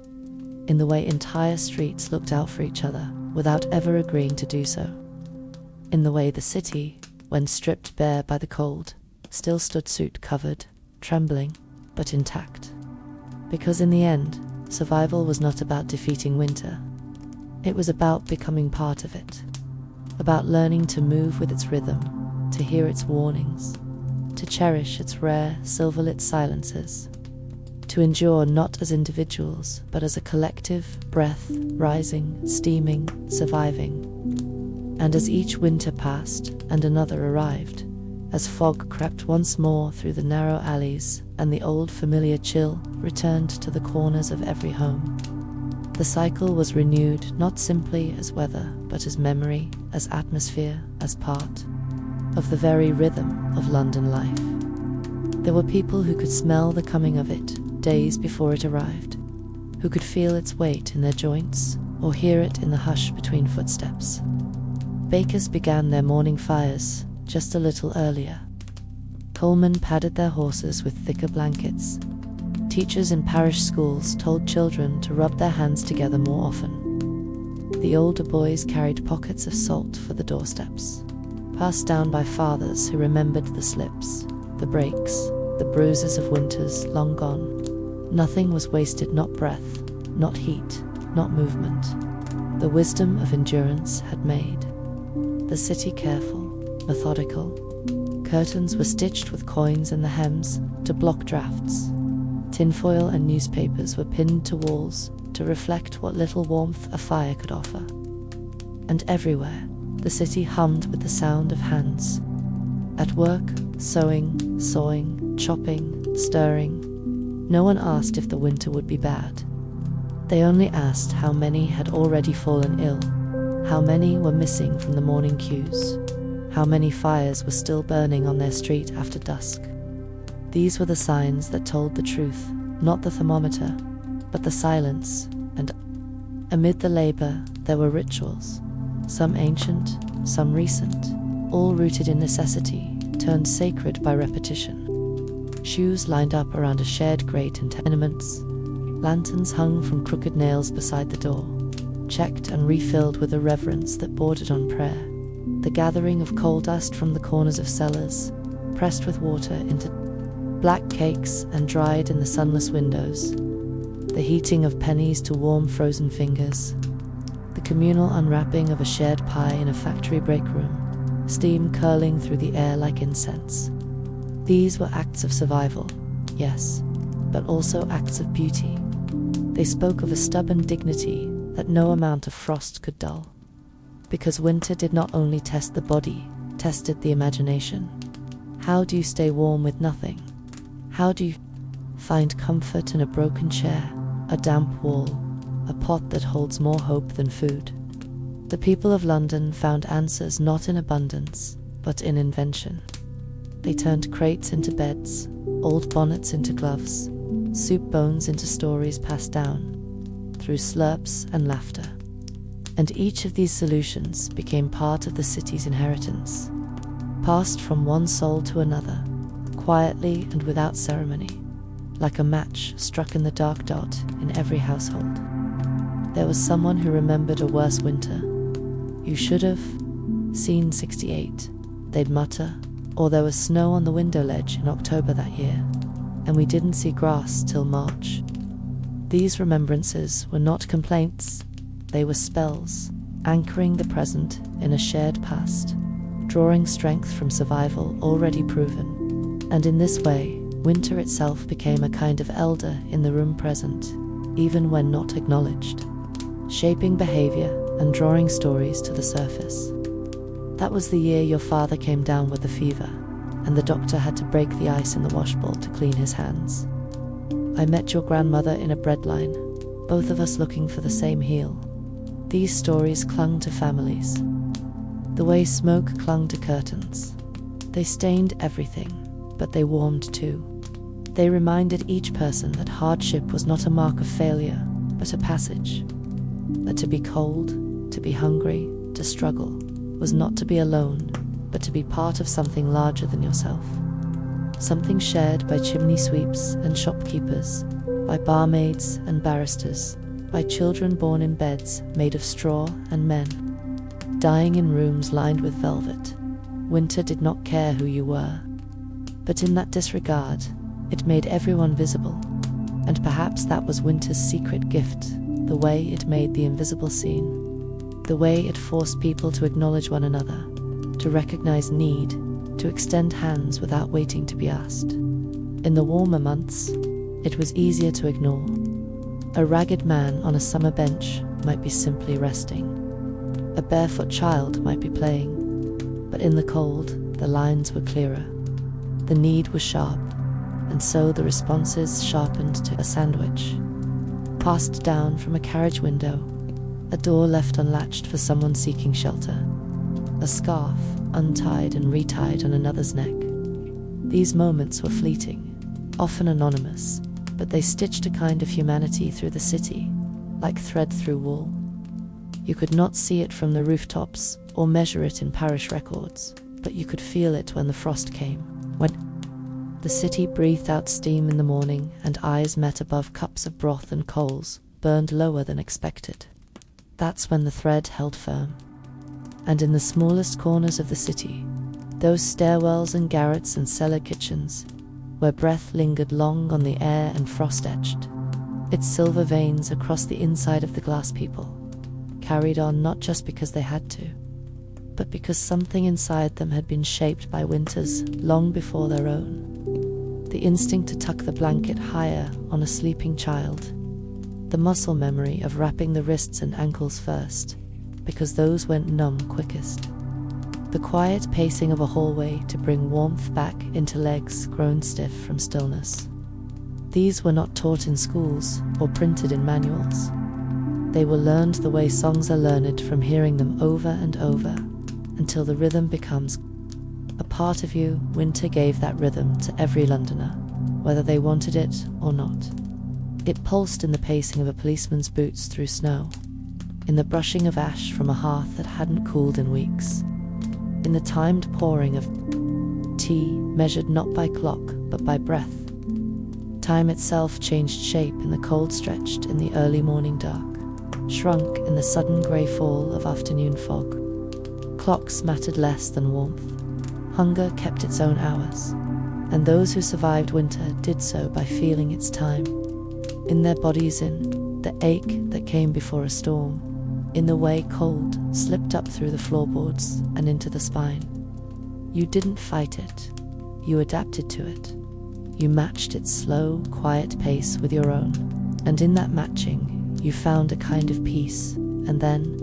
S1: in the way entire streets looked out for each other without ever agreeing to do so, in the way the city, when stripped bare by the cold, still stood soot-covered, trembling, but intact. Because in the end, survival was not about defeating winter. It was about becoming part of it, about learning to move with its rhythm, to hear its warnings, to cherish its rare, silver-lit silences, to endure not as individuals, but as a collective, breath, rising, steaming, surviving. And as each winter passed and another arrived, as fog crept once more through the narrow alleys and the old familiar chill returned to the corners of every home, the cycle was renewed not simply as weather, but as memory, as atmosphere, as part of the very rhythm of London life. There were people who could smell the coming of it days before it arrived, who could feel its weight in their joints or hear it in the hush between footsteps. Bakers began their morning fires just a little earlier. Coalmen padded their horses with thicker blankets. Teachers in parish schools told children to rub their hands together more often. The older boys carried pockets of salt for the doorsteps, passed down by fathers who remembered the slips, the breaks, the bruises of winters long gone. Nothing was wasted, not breath, not heat, not movement. The wisdom of endurance had made the city careful, methodical. Curtains were stitched with coins in the hems to block drafts. Tinfoil and newspapers were pinned to walls to reflect what little warmth a fire could offer. And everywhere, the city hummed with the sound of hands. At work, sewing, sawing, chopping, stirring. No one asked if the winter would be bad. They only asked how many had already fallen ill, how many were missing from the morning queues, how many fires were still burning on their street after dusk. These were the signs that told the truth, not the thermometer, but the silence, and amid the labor there were rituals, some ancient, some recent, all rooted in necessity, turned sacred by repetition. Shoes lined up around a shared grate in tenements, lanterns hung from crooked nails beside the door, checked and refilled with a reverence that bordered on prayer, the gathering of coal dust from the corners of cellars, pressed with water into black cakes and dried in the sunless windows, the heating of pennies to warm frozen fingers, the communal unwrapping of a shared pie in a factory break room, steam curling through the air like incense. These were acts of survival, yes, but also acts of beauty. They spoke of a stubborn dignity that no amount of frost could dull. Because winter did not only test the body, tested the imagination. How do you stay warm with nothing? How do you find comfort in a broken chair, a damp wall, a pot that holds more hope than food? The people of London found answers not in abundance, but in invention. They turned crates into beds, old bonnets into gloves, soup bones into stories passed down through slurps and laughter. And each of these solutions became part of the city's inheritance, passed from one soul to another, quietly and without ceremony, like a match struck in the dark dot in every household. There was someone who remembered a worse winter. "You should have seen 68, they'd mutter, or there was snow on the window ledge in October that year, and we didn't see grass till March." These remembrances were not complaints, they were spells, anchoring the present in a shared past, drawing strength from survival already proven. And in this way, winter itself became a kind of elder in the room present, even when not acknowledged, shaping behavior and drawing stories to the surface. That was the year your father came down with the fever, and the doctor had to break the ice in the washbowl to clean his hands. I met your grandmother in a bread line, both of us looking for the same heel. These stories clung to families, the way smoke clung to curtains. They stained everything, but they warmed too. They reminded each person that hardship was not a mark of failure, but a passage. That to be cold, to be hungry, to struggle, was not to be alone, but to be part of something larger than yourself. Something shared by chimney sweeps and shopkeepers, by barmaids and barristers, by children born in beds made of straw and men, dying in rooms lined with velvet. Winter did not care who you were, but in that disregard, it made everyone visible. And perhaps that was winter's secret gift, the way it made the invisible seen, the way it forced people to acknowledge one another, to recognize need, to extend hands without waiting to be asked. In the warmer months, it was easier to ignore. A ragged man on a summer bench might be simply resting. A barefoot child might be playing. But in the cold, the lines were clearer. The need was sharp, and so the responses sharpened to a sandwich, passed down from a carriage window, a door left unlatched for someone seeking shelter, a scarf untied and retied on another's neck. These moments were fleeting, often anonymous, but they stitched a kind of humanity through the city, like thread through wool. You could not see it from the rooftops or measure it in parish records, but you could feel it when the frost came, when the city breathed out steam in the morning and eyes met above cups of broth and coals burned lower than expected. That's when the thread held firm. And in the smallest corners of the city, those stairwells and garrets and cellar kitchens, where breath lingered long on the air and frost etched its silver veins across the inside of the glass, people carried on not just because they had to, but because something inside them had been shaped by winters long before their own. The instinct to tuck the blanket higher on a sleeping child, the muscle memory of wrapping the wrists and ankles first, because those went numb quickest. The quiet pacing of a hallway to bring warmth back into legs grown stiff from stillness. These were not taught in schools or printed in manuals. They were learned the way songs are learned, from hearing them over and over, until the rhythm becomes a part of you. Winter gave that rhythm to every Londoner, whether they wanted it or not. It pulsed in the pacing of a policeman's boots through snow, in the brushing of ash from a hearth that hadn't cooled in weeks, in the timed pouring of tea measured not by clock but by breath. Time itself changed shape in the cold stretched in the early morning dark, shrunk in the sudden grey fall of afternoon fog. Clocks mattered less than warmth. Hunger kept its own hours, and those who survived winter did so by feeling its time, in their bodies, in the ache that came before a storm, in the way cold slipped up through the floorboards and into the spine. You didn't fight it, you adapted to it. You matched its slow, quiet pace with your own, and in that matching, you found a kind of peace, and then,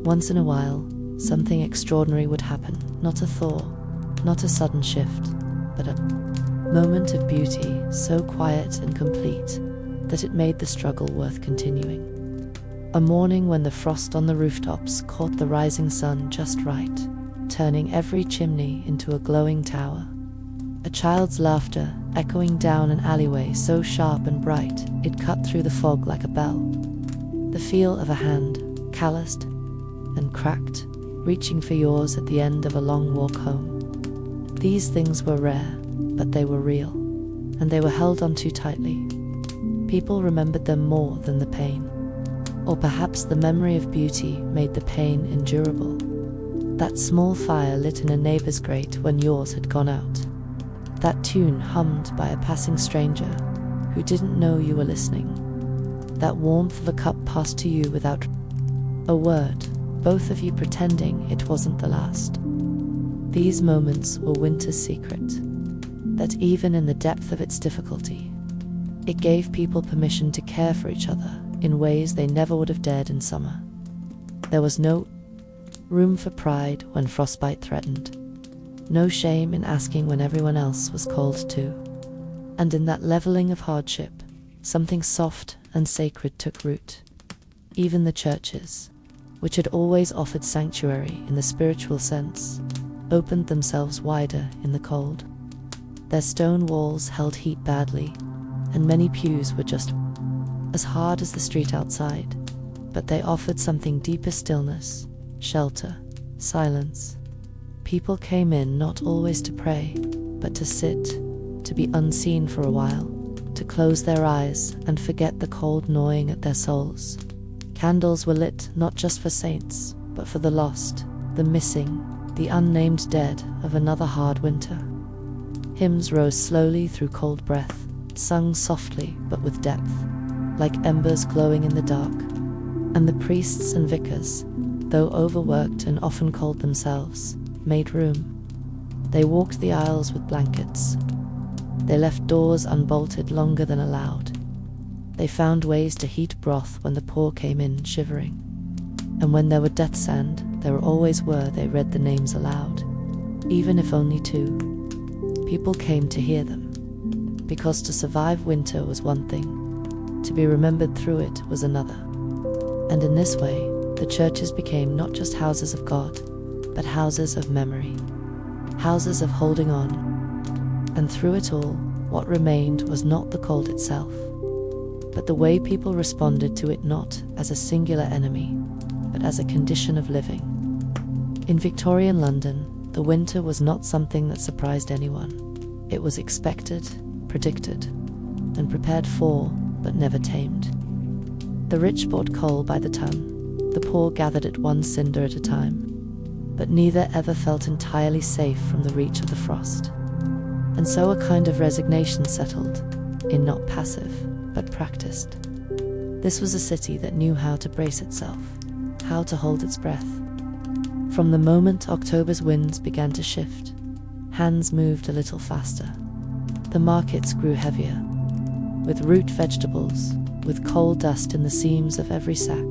S1: once in a while, something extraordinary would happen. Not a thaw, not a sudden shift, but a moment of beauty so quiet and complete that it made the struggle worth continuing. A morning when the frost on the rooftops caught the rising sun just right, turning every chimney into a glowing tower. A child's laughter echoing down an alleyway so sharp and bright it cut through the fog like a bell. The feel of a hand, calloused and cracked, reaching for yours at the end of a long walk home. These things were rare, but they were real, and they were held on too tightly. People remembered them more than the pain. Or perhaps the memory of beauty made the pain endurable. That small fire lit in a neighbor's grate when yours had gone out. That tune hummed by a passing stranger who didn't know you were listening. That warmth of a cup passed to you without a word, both of you pretending it wasn't the last. These moments were winter's secret, that even in the depth of its difficulty, it gave people permission to care for each other in ways they never would have dared in summer. There was no room for pride when frostbite threatened, no shame in asking when everyone else was cold too. And in that leveling of hardship, something soft and sacred took root. Even the churches, which had always offered sanctuary in the spiritual sense, opened themselves wider in the cold. Their stone walls held heat badly, and many pews were just as hard as the street outside, but they offered something deeper: stillness, shelter, silence. People came in not always to pray, but to sit, to be unseen for a while, to close their eyes and forget the cold gnawing at their souls. Candles were lit not just for saints, but for the lost, the missing, the unnamed dead of another hard winter. Hymns rose slowly through cold breath, sung softly but with depth, like embers glowing in the dark. And the priests and vicars, though overworked and often cold themselves, made room. They walked the aisles with blankets. They left doors unbolted longer than allowed. They found ways to heat broth when the poor came in shivering. And when there were deaths, and there always were, they read the names aloud, even if only two. People came to hear them, because to survive winter was one thing, to be remembered through it was another. And in this way, the churches became not just houses of God, but houses of memory, houses of holding on. And through it all, what remained was not the cold itself, but the way people responded to it, not as a singular enemy, but as a condition of living. In Victorian London, the winter was not something that surprised anyone. It was expected, predicted, and prepared for, but never tamed. The rich bought coal by the ton, the poor gathered it one cinder at a time, but neither ever felt entirely safe from the reach of the frost. And so a kind of resignation settled in, not passive, but practiced. This was a city that knew how to brace itself, how to hold its breath. From the moment October's winds began to shift, hands moved a little faster. The markets grew heavier, with root vegetables, with coal dust in the seams of every sack.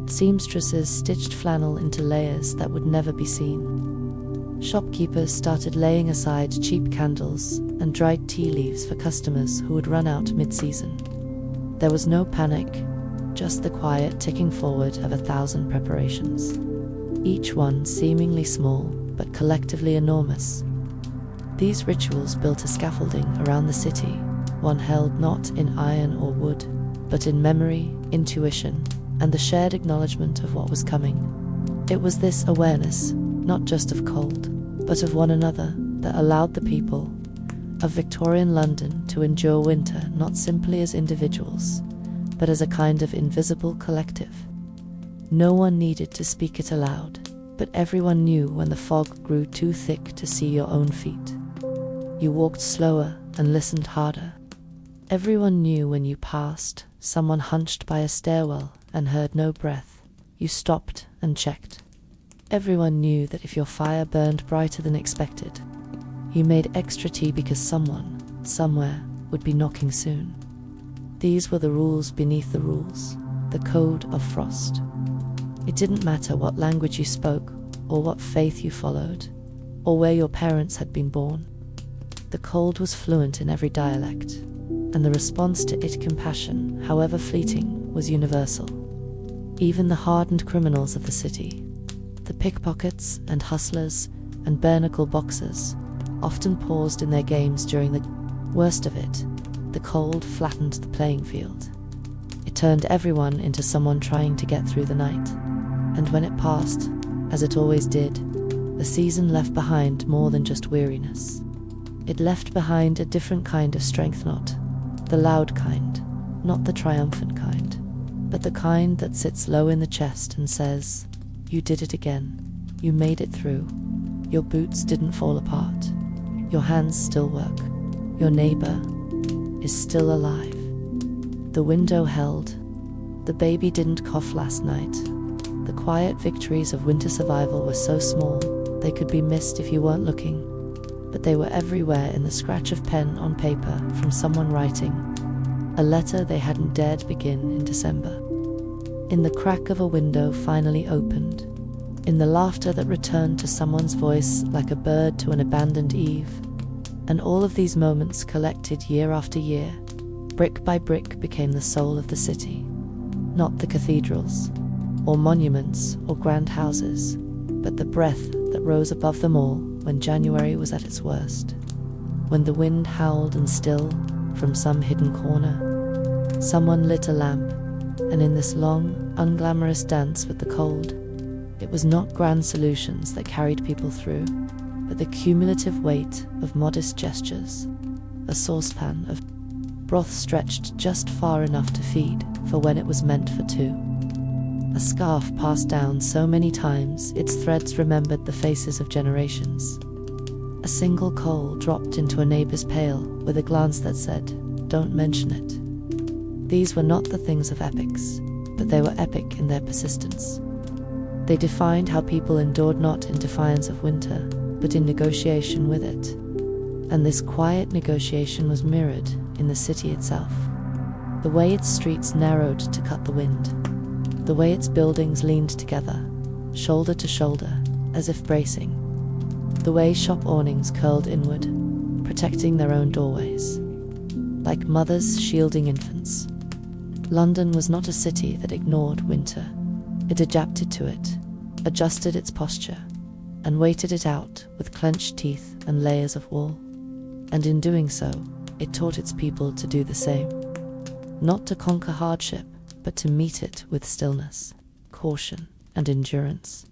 S1: Seamstresses stitched flannel into layers that would never be seen. Shopkeepers started laying aside cheap candles and dried tea leaves for customers who would run out mid-season. There was no panic, just the quiet ticking forward of 1,000 preparations, each one seemingly small but collectively enormous. These rituals built a scaffolding around the city, one held not in iron or wood, but in memory, intuition, and the shared acknowledgement of what was coming. It was this awareness, not just of cold, but of one another, that allowed the people of Victorian London to endure winter not simply as individuals, but as a kind of invisible collective. No one needed to speak it aloud, but everyone knew when the fog grew too thick to see your own feet. You walked slower and listened harder. Everyone knew when you passed someone hunched by a stairwell and heard no breath, you stopped and checked. Everyone knew that if your fire burned brighter than expected, you made extra tea because someone, somewhere, would be knocking soon. These were the rules beneath the rules, the code of frost. It didn't matter what language you spoke, or what faith you followed, or where your parents had been born. The cold was fluent in every dialect, and the response to it, compassion, however fleeting, was universal. Even the hardened criminals of the city, the pickpockets and hustlers and bare-knuckle boxers, often paused in their games during the worst of it. The cold flattened the playing field. It turned everyone into someone trying to get through the night. And when it passed, as it always did, the season left behind more than just weariness. It left behind a different kind of strength, not the loud kind, not the triumphant kind, but the kind that sits low in the chest and says, "You did it again. You made it through. Your boots didn't fall apart. Your hands still work. Your neighbor is still alive. The window held. The baby didn't cough last night." The quiet victories of winter survival were so small, they could be missed if you weren't looking. But they were everywhere, in the scratch of pen on paper from someone writing a letter they hadn't dared begin in December. In the crack of a window finally opened, in the laughter that returned to someone's voice like a bird to an abandoned eve. And all of these moments collected year after year, brick by brick, became the soul of the city. Not the cathedrals, or monuments, or grand houses, but the breath that rose above them all when January was at its worst. When the wind howled and still, from some hidden corner, someone lit a lamp, and in this long, unglamorous dance with the cold, it was not grand solutions that carried people through, but the cumulative weight of modest gestures. A saucepan of broth stretched just far enough to feed for when it was meant for two. A scarf passed down so many times its threads remembered the faces of generations. A single coal dropped into a neighbor's pail with a glance that said, "Don't mention it." These were not the things of epics, but they were epic in their persistence. They defined how people endured, not in defiance of winter, but in negotiation with it. And this quiet negotiation was mirrored in the city itself. The way its streets narrowed to cut the wind, the way its buildings leaned together, shoulder to shoulder, as if bracing, the way shop awnings curled inward, protecting their own doorways, like mothers shielding infants. London was not a city that ignored winter. It adapted to it, adjusted its posture, and waited it out with clenched teeth and layers of wool. And in doing so, it taught its people to do the same. Not to conquer hardship, but to meet it with stillness, caution, and endurance.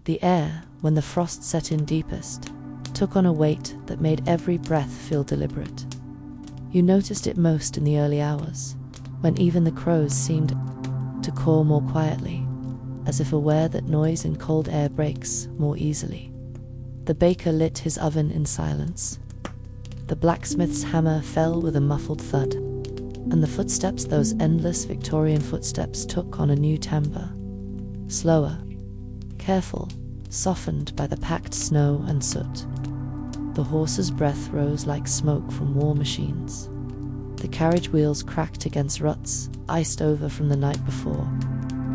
S1: The air, when the frost set in deepest, took on a weight that made every breath feel deliberate. You noticed it most in the early hours, when even the crows seemed to caw more quietly, as if aware that noise in cold air breaks more easily. The baker lit his oven in silence. The blacksmith's hammer fell with a muffled thud, and the footsteps, those endless Victorian footsteps, took on a new timbre. Slower, careful, softened by the packed snow and soot. The horse's breath rose like smoke from war machines. The carriage wheels cracked against ruts, iced over from the night before.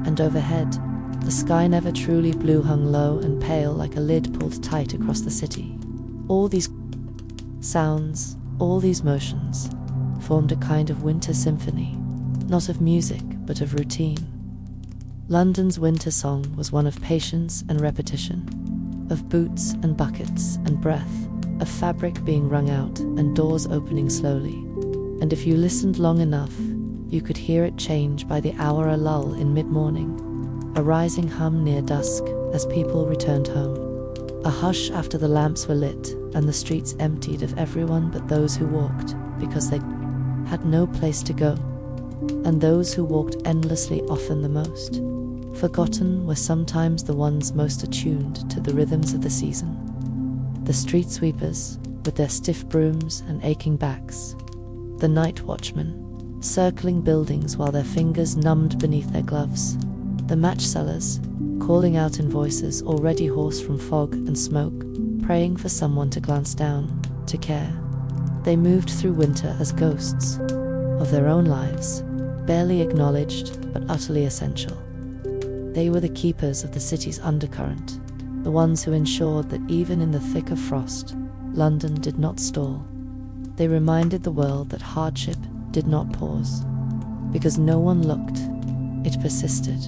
S1: And overhead, the sky never truly blue, hung low and pale like a lid pulled tight across the city. All these sounds, all these motions, formed a kind of winter symphony, not of music, but of routine. London's winter song was one of patience and repetition, of boots and buckets and breath, of fabric being wrung out and doors opening slowly. And if you listened long enough, you could hear it change by the hour, a lull in mid-morning, a rising hum near dusk as people returned home, a hush after the lamps were lit and the streets emptied of everyone but those who walked, because they had no place to go, and those who walked endlessly, often the most forgotten, were sometimes the ones most attuned to the rhythms of the season. The street sweepers, with their stiff brooms and aching backs, the night watchmen, circling buildings while their fingers numbed beneath their gloves, the match sellers, calling out in voices already hoarse from fog and smoke, praying for someone to glance down, to care. They moved through winter as ghosts of their own lives, barely acknowledged but utterly essential. They were the keepers of the city's undercurrent, the ones who ensured that even in the thick of frost, London did not stall. They reminded the world that hardship did not pause. Because no one looked, it persisted,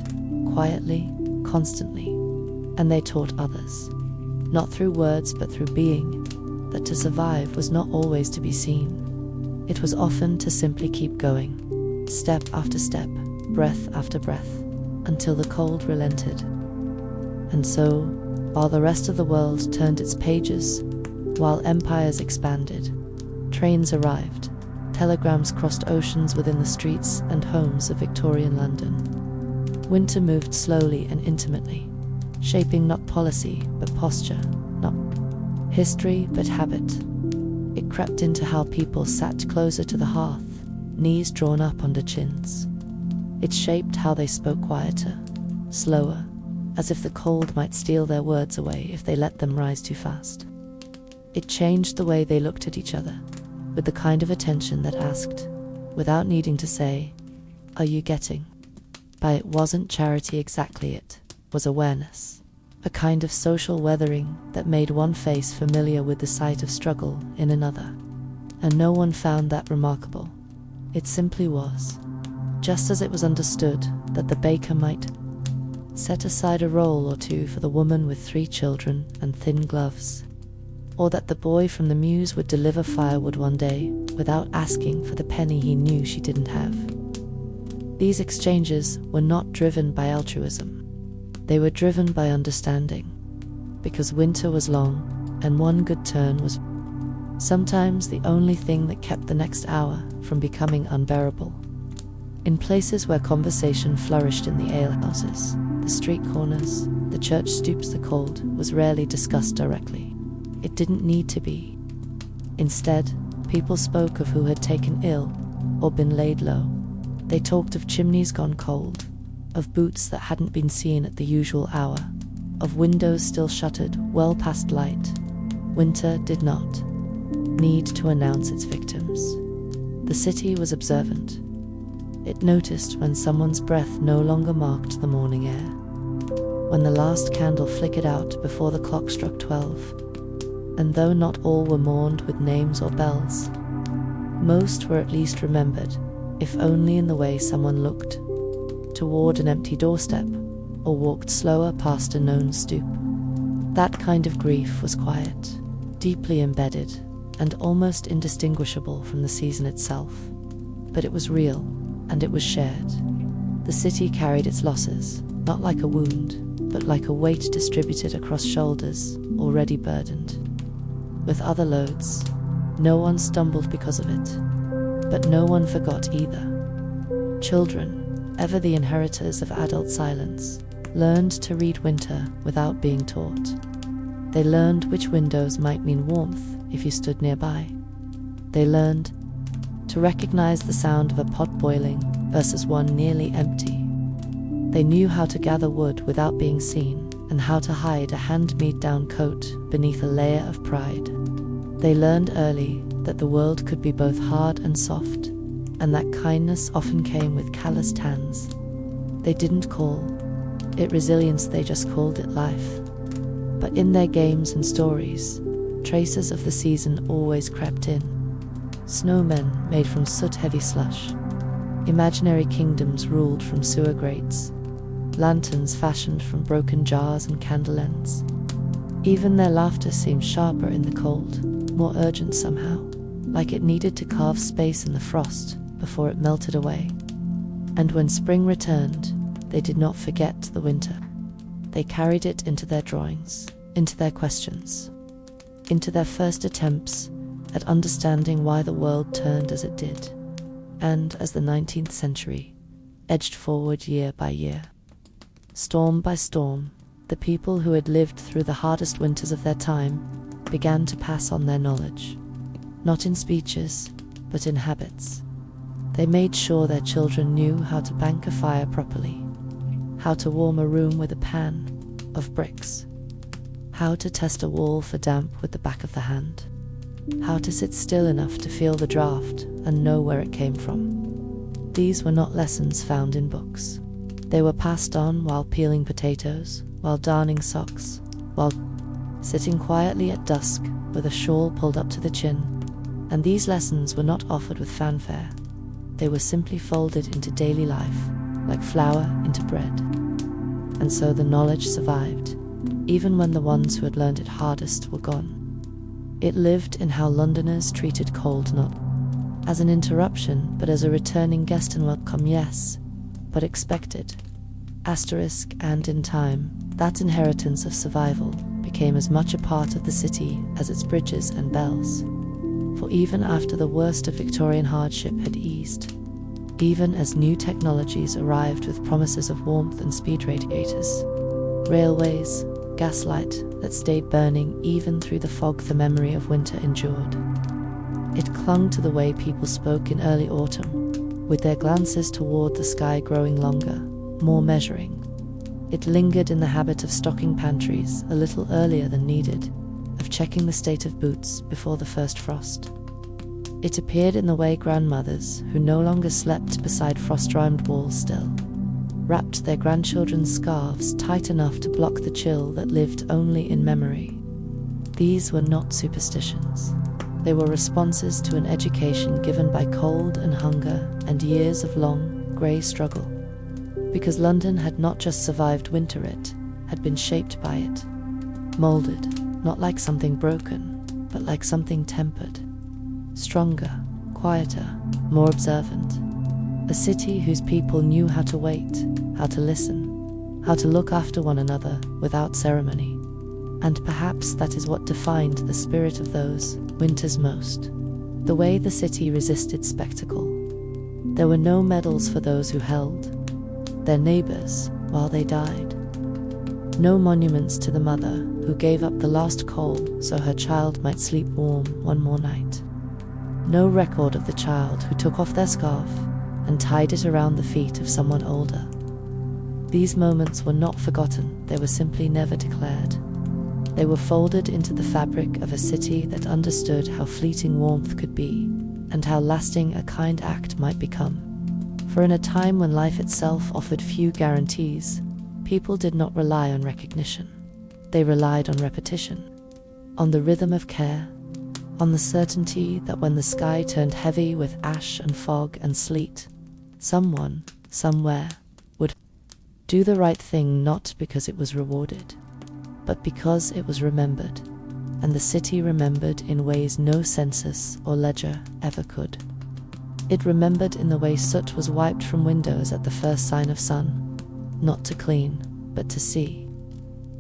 S1: quietly, constantly, and they taught others, not through words but through being, that to survive was not always to be seen. It was often to simply keep going, step after step, breath after breath, until the cold relented. And so, while the rest of the world turned its pages, while empires expanded, trains arrived, telegrams crossed oceans within the streets and homes of Victorian London. Winter moved slowly and intimately, shaping not policy but posture, not history but habit. It crept into how people sat closer to the hearth, knees drawn up under chins. It shaped how they spoke quieter, slower, as if the cold might steal their words away if they let them rise too fast. It changed the way they looked at each other, with the kind of attention that asked, without needing to say, "Are you getting?" By it wasn't charity exactly, it was awareness, a kind of social weathering that made one face familiar with the sight of struggle in another. And no one found that remarkable. It simply was. Just as it was understood that the baker might set aside a roll or two for the woman with 3 children and thin gloves, or that the boy from the mews would deliver firewood one day without asking for the penny he knew she didn't have. These exchanges were not driven by altruism. They were driven by understanding, because winter was long and one good turn was sometimes the only thing that kept the next hour from becoming unbearable. In places where conversation flourished in the alehouses, the street corners, the church stoops, the cold was rarely discussed directly. It didn't need to be. Instead, people spoke of who had taken ill or been laid low. They talked of chimneys gone cold, of boots that hadn't been seen at the usual hour, of windows still shuttered well past light. Winter did not need to announce its victims. The city was observant. It noticed when someone's breath no longer marked the morning air, when the last candle flickered out before the clock struck 12. And though not all were mourned with names or bells, most were at least remembered, if only in the way someone looked toward an empty doorstep or walked slower past a known stoop. That kind of grief was quiet, deeply embedded, and almost indistinguishable from the season itself. But it was real, and it was shared. The city carried its losses, not like a wound, but like a weight distributed across shoulders already burdened with other loads. No one stumbled because of it, but no one forgot either. Children, ever the inheritors of adult silence, learned to read winter without being taught. They learned which windows might mean warmth if you stood nearby. They learned to recognize the sound of a pot boiling versus one nearly empty. They knew how to gather wood without being seen, and how to hide a hand-me-down coat beneath a layer of pride. They learned early that the world could be both hard and soft, and that kindness often came with calloused hands. They didn't call it resilience, they just called it life. But in their games and stories, traces of the season always crept in. Snowmen made from soot-heavy slush, imaginary kingdoms ruled from sewer grates, lanterns fashioned from broken jars and candle ends. Even their laughter seemed sharper in the cold, more urgent somehow, like it needed to carve space in the frost before it melted away. And when spring returned, they did not forget the winter. They carried it into their drawings, into their questions, into their first attempts at understanding why the world turned as it did. And as the 19th century edged forward year by year, storm by storm, the people who had lived through the hardest winters of their time began to pass on their knowledge, not in speeches, but in habits. They made sure their children knew how to bank a fire properly, how to warm a room with a pan of bricks, how to test a wall for damp with the back of the hand, how to sit still enough to feel the draft and know where it came from. These were not lessons found in books. They were passed on while peeling potatoes, while darning socks, while sitting quietly at dusk with a shawl pulled up to the chin. And these lessons were not offered with fanfare. They were simply folded into daily life, like flour into bread. And so the knowledge survived, even when the ones who had learned it hardest were gone. It lived in how Londoners treated cold not as an interruption, but as a returning guest and welcome, yes, but expected. And in time, that inheritance of survival became as much a part of the city as its bridges and bells. For even after the worst of Victorian hardship had eased, even as new technologies arrived with promises of warmth and speed radiators, railways, gaslight that stayed burning even through the fog the memory of winter endured. It clung to the way people spoke in early autumn, with their glances toward the sky growing longer, more measuring. It lingered in the habit of stocking pantries a little earlier than needed, of checking the state of boots before the first frost. It appeared in the way grandmothers, who no longer slept beside frost-rimed walls still, wrapped their grandchildren's scarves tight enough to block the chill that lived only in memory. These were not superstitions. They were responses to an education given by cold and hunger and years of long, grey struggle. Because London had not just survived winter, it had been shaped by it, moulded, not like something broken, but like something tempered, stronger, quieter, more observant. A city whose people knew how to wait, how to listen, how to look after one another without ceremony. And perhaps that is what defined the spirit of those winters most. The way the city resisted spectacle. There were no medals for those who held their neighbours while they died. No monuments to the mother who gave up the last coal so her child might sleep warm one more night. No record of the child who took off their scarf and tied it around the feet of someone older. These moments were not forgotten, they were simply never declared. They were folded into the fabric of a city that understood how fleeting warmth could be, and how lasting a kind act might become. For in a time when life itself offered few guarantees, people did not rely on recognition. They relied on repetition, on the rhythm of care, on the certainty that when the sky turned heavy with ash and fog and sleet, someone, somewhere, would do the right thing, not because it was rewarded, but because it was remembered, and the city remembered in ways no census or ledger ever could. It remembered in the way soot was wiped from windows at the first sign of sun, not to clean, but to see.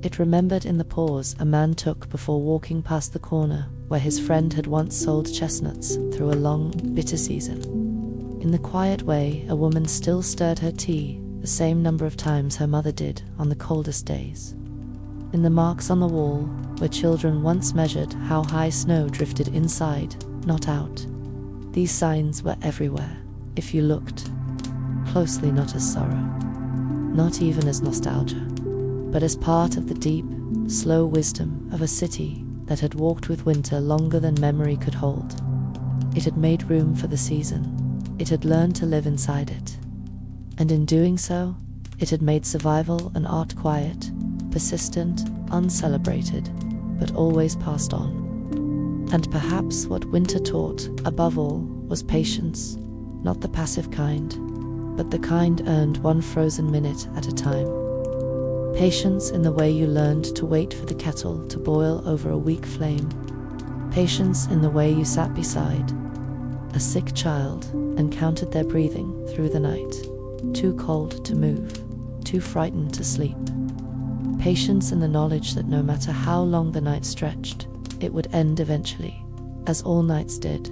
S1: It remembered in the pause a man took before walking past the corner where his friend had once sold chestnuts through a long, bitter season. In the quiet way a woman still stirred her tea the same number of times her mother did on the coldest days. In the marks on the wall where children once measured how high snow drifted inside, not out. These signs were everywhere, if you looked closely, not as sorrow, not even as nostalgia, but as part of the deep, slow wisdom of a city that had walked with winter longer than memory could hold. It had made room for the season. It had learned to live inside it. And in doing so, it had made survival an art, quiet, persistent, uncelebrated, but always passed on. And perhaps what winter taught, above all, was patience, not the passive kind, but the kind earned one frozen minute at a time. Patience in the way you learned to wait for the kettle to boil over a weak flame. Patience in the way you sat beside a sick child and counted their breathing through the night, too cold to move, too frightened to sleep. Patience in the knowledge that no matter how long the night stretched, it would end eventually, as all nights did.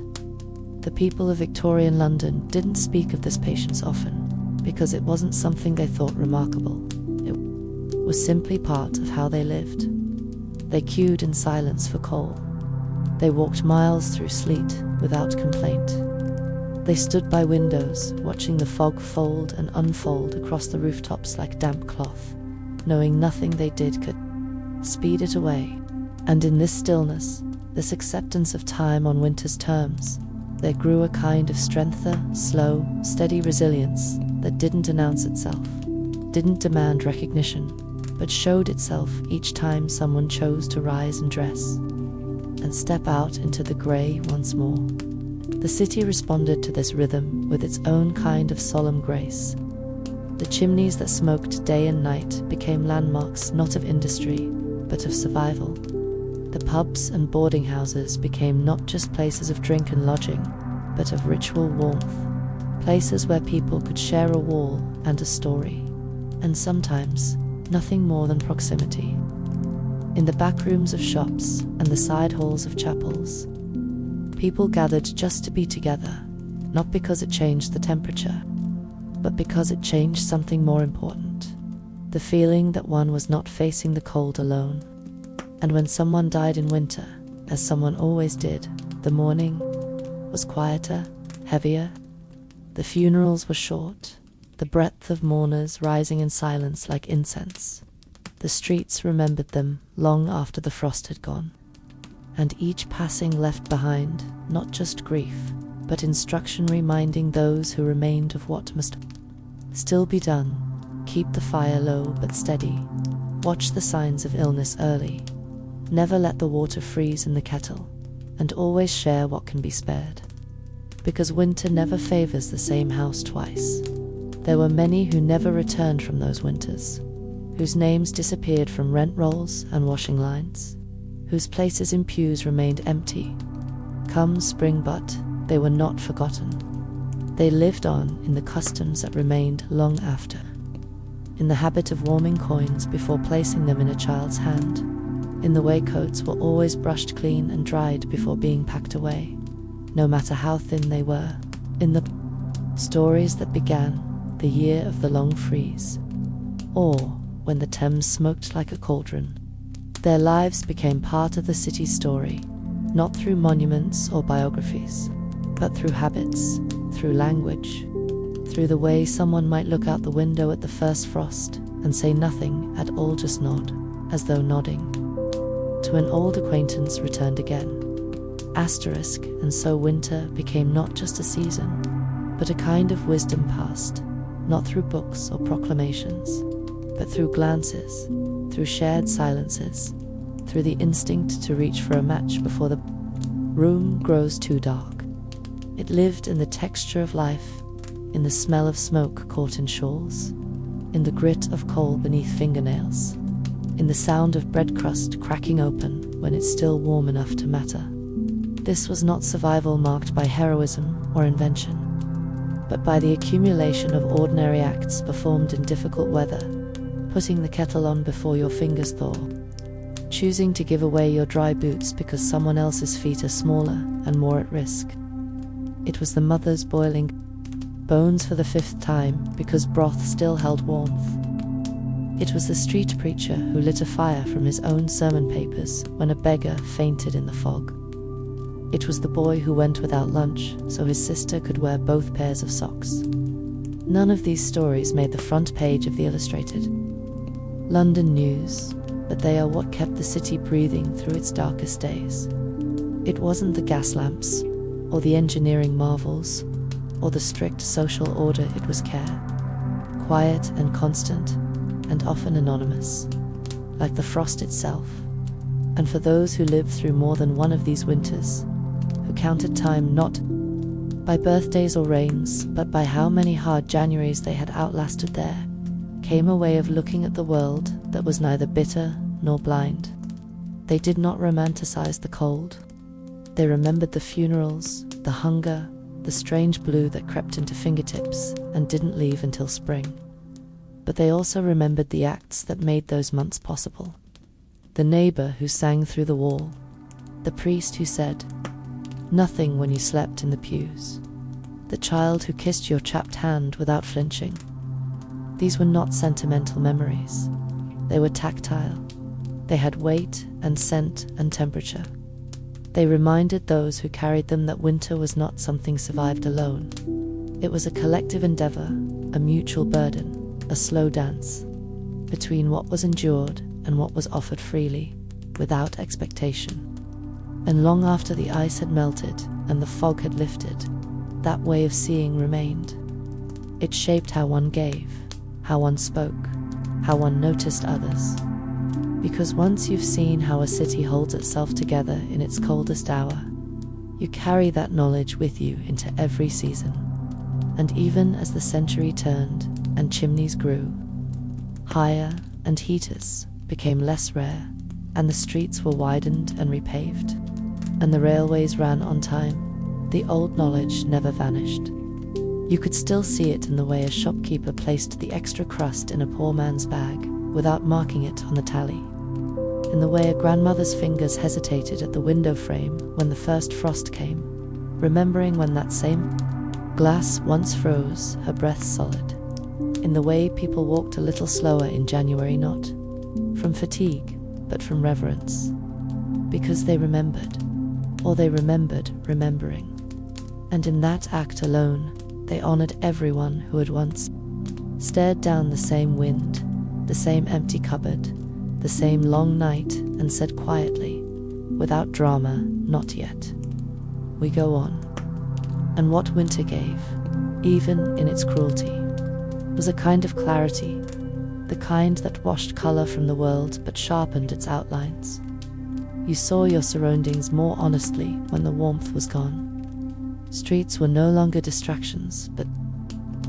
S1: The people of Victorian London didn't speak of this patience often, because it wasn't something they thought remarkable. It was simply part of how they lived. They queued in silence for coal. They walked miles through sleet without complaint. They stood by windows, watching the fog fold and unfold across the rooftops like damp cloth, knowing nothing they did could speed it away. And in this stillness, this acceptance of time on winter's terms, there grew a kind of strength, slow, steady resilience that didn't announce itself. didn't demand recognition, but showed itself each time someone chose to rise and dress, and step out into the grey once more. The city responded to this rhythm with its own kind of solemn grace. The chimneys that smoked day and night became landmarks not of industry, but of survival. The pubs and boarding houses became not just places of drink and lodging, but of ritual warmth, places where people could share a wall and a story, and sometimes nothing more than proximity. In the back rooms of shops and the side halls of chapels, people gathered just to be together, not because it changed the temperature, but because it changed something more important, the feeling that one was not facing the cold alone. And when someone died in winter, as someone always did, the mourning was quieter, heavier. The funerals were short, the breadth of mourners rising in silence like incense. The streets remembered them long after the frost had gone, and each passing left behind not just grief, but instruction reminding those who remained of what must still be done. Keep the fire low but steady. Watch the signs of illness early. Never let the water freeze in the kettle, and always share what can be spared. Because winter never favors the same house twice. There were many who never returned from those winters, whose names disappeared from rent rolls and washing lines, whose places in pews remained empty. Come spring, but they were not forgotten. They lived on in the customs that remained long after, in the habit of warming coins before placing them in a child's hand, in the way coats were always brushed clean and dried before being packed away, no matter how thin they were, in the stories that began the year of the long freeze, or when the Thames smoked like a cauldron. Their lives became part of the city's story, not through monuments or biographies, but through habits, through language, through the way someone might look out the window at the first frost and say nothing at all, just nod, as though nodding to an old acquaintance returned again. Asterisk, and so winter became not just a season, but a kind of wisdom passed, not through books or proclamations, but through glances, through shared silences, through the instinct to reach for a match before the room grows too dark. It lived in the texture of life, in the smell of smoke caught in shawls, in the grit of coal beneath fingernails, in the sound of bread crust cracking open when it's still warm enough to matter. This was not survival marked by heroism or invention, but by the accumulation of ordinary acts performed in difficult weather, putting the kettle on before your fingers thaw, choosing to give away your dry boots because someone else's feet are smaller and more at risk. It was the mothers boiling bones for the 5th time because broth still held warmth. It was the street preacher who lit a fire from his own sermon papers when a beggar fainted in the fog. It was the boy who went without lunch so his sister could wear both pairs of socks. None of these stories made the front page of the Illustrated London News, but they are what kept the city breathing through its darkest days. It wasn't the gas lamps, or the engineering marvels, or the strict social order. It was care, quiet and constant, and often anonymous, like the frost itself. And for those who lived through more than one of these winters, who counted time not by birthdays or rains, but by how many hard Januaries they had outlasted there, came a way of looking at the world that was neither bitter nor blind. They did not romanticize the cold. They remembered the funerals, the hunger, the strange blue that crept into fingertips and didn't leave until spring. But they also remembered the acts that made those months possible. The neighbor who sang through the wall, the priest who said nothing when you slept in the pews, the child who kissed your chapped hand without flinching. These were not sentimental memories. They were tactile. They had weight and scent and temperature. They reminded those who carried them that winter was not something survived alone. It was a collective endeavor, a mutual burden, a slow dance between what was endured and what was offered freely, without expectation. And long after the ice had melted and the fog had lifted, that way of seeing remained. It shaped how one gave, how one spoke, how one noticed others. Because once you've seen how a city holds itself together in its coldest hour, you carry that knowledge with you into every season. And even as the century turned and chimneys grew higher and heaters became less rare, and the streets were widened and repaved, and the railways ran on time, the old knowledge never vanished. You could still see it in the way a shopkeeper placed the extra crust in a poor man's bag without marking it on the tally, in the way a grandmother's fingers hesitated at the window frame when the first frost came, remembering when that same glass once froze her breath solid, in the way people walked a little slower in January, not from fatigue, but from reverence, because they remembered, or they remembered remembering. And in that act alone, they honored everyone who had once stared down the same wind, the same empty cupboard, the same long night, and said quietly, without drama, not yet. We go on. And what winter gave, even in its cruelty, was a kind of clarity, the kind that washed color from the world but sharpened its outlines. You saw your surroundings more honestly when the warmth was gone. Streets were no longer distractions, but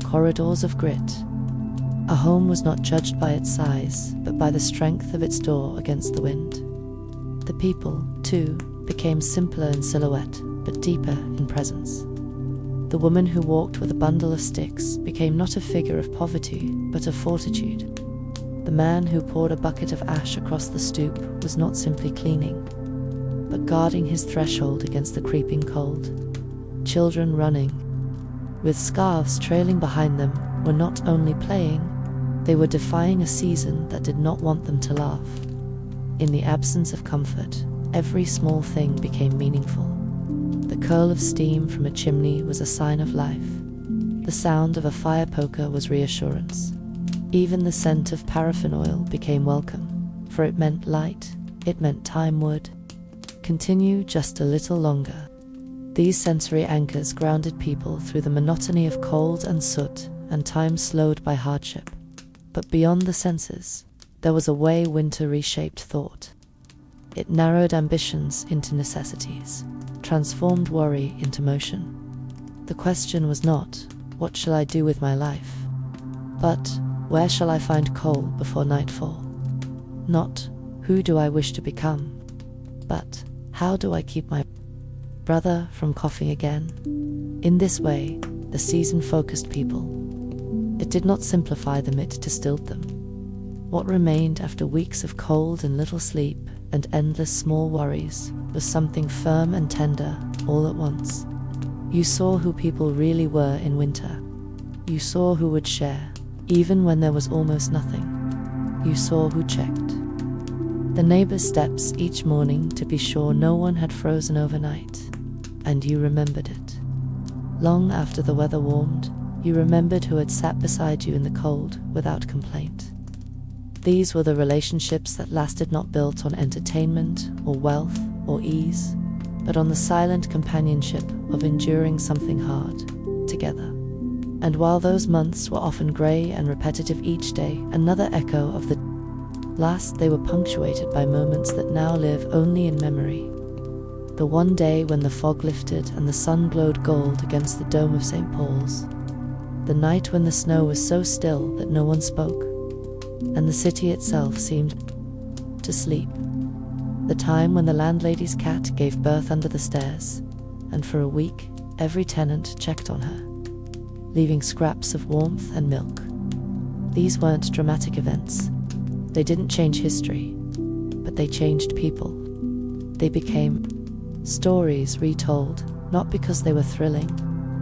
S1: corridors of grit. A home was not judged by its size, but by the strength of its door against the wind. The people, too, became simpler in silhouette, but deeper in presence. The woman who walked with a bundle of sticks became not a figure of poverty, but of fortitude. The man who poured a bucket of ash across the stoop was not simply cleaning, but guarding his threshold against the creeping cold. Children running, with scarves trailing behind them, were not only playing, they were defying a season that did not want them to laugh. In the absence of comfort, every small thing became meaningful. The curl of steam from a chimney was a sign of life. The sound of a fire poker was reassurance. Even the scent of paraffin oil became welcome, for it meant light, it meant time would continue just a little longer. These sensory anchors grounded people through the monotony of cold and soot and time slowed by hardship. But beyond the senses, there was a way winter reshaped thought. It narrowed ambitions into necessities, transformed worry into motion. The question was not, what shall I do with my life? But, where shall I find coal before nightfall? Not, who do I wish to become? But, how do I keep my brother from coughing again? In this way, the season focused people. It did not simplify them, it distilled them. What remained after weeks of cold and little sleep and endless small worries was something firm and tender all at once. You saw who people really were in winter. You saw who would share, even when there was almost nothing. You saw who checked the neighbor's steps each morning to be sure no one had frozen overnight, and you remembered it. Long after the weather warmed, you remembered who had sat beside you in the cold without complaint. These were the relationships that lasted, not built on entertainment or wealth or ease, but on the silent companionship of enduring something hard together. And while those months were often grey and repetitive, each day another echo of the last, they were punctuated by moments that now live only in memory. The one day when the fog lifted and the sun glowed gold against the dome of St. Paul's. The night when the snow was so still that no one spoke, and the city itself seemed to sleep. The time when the landlady's cat gave birth under the stairs, and for a week every tenant checked on her, leaving scraps of warmth and milk. These weren't dramatic events. They didn't change history, but they changed people. They became stories retold, not because they were thrilling,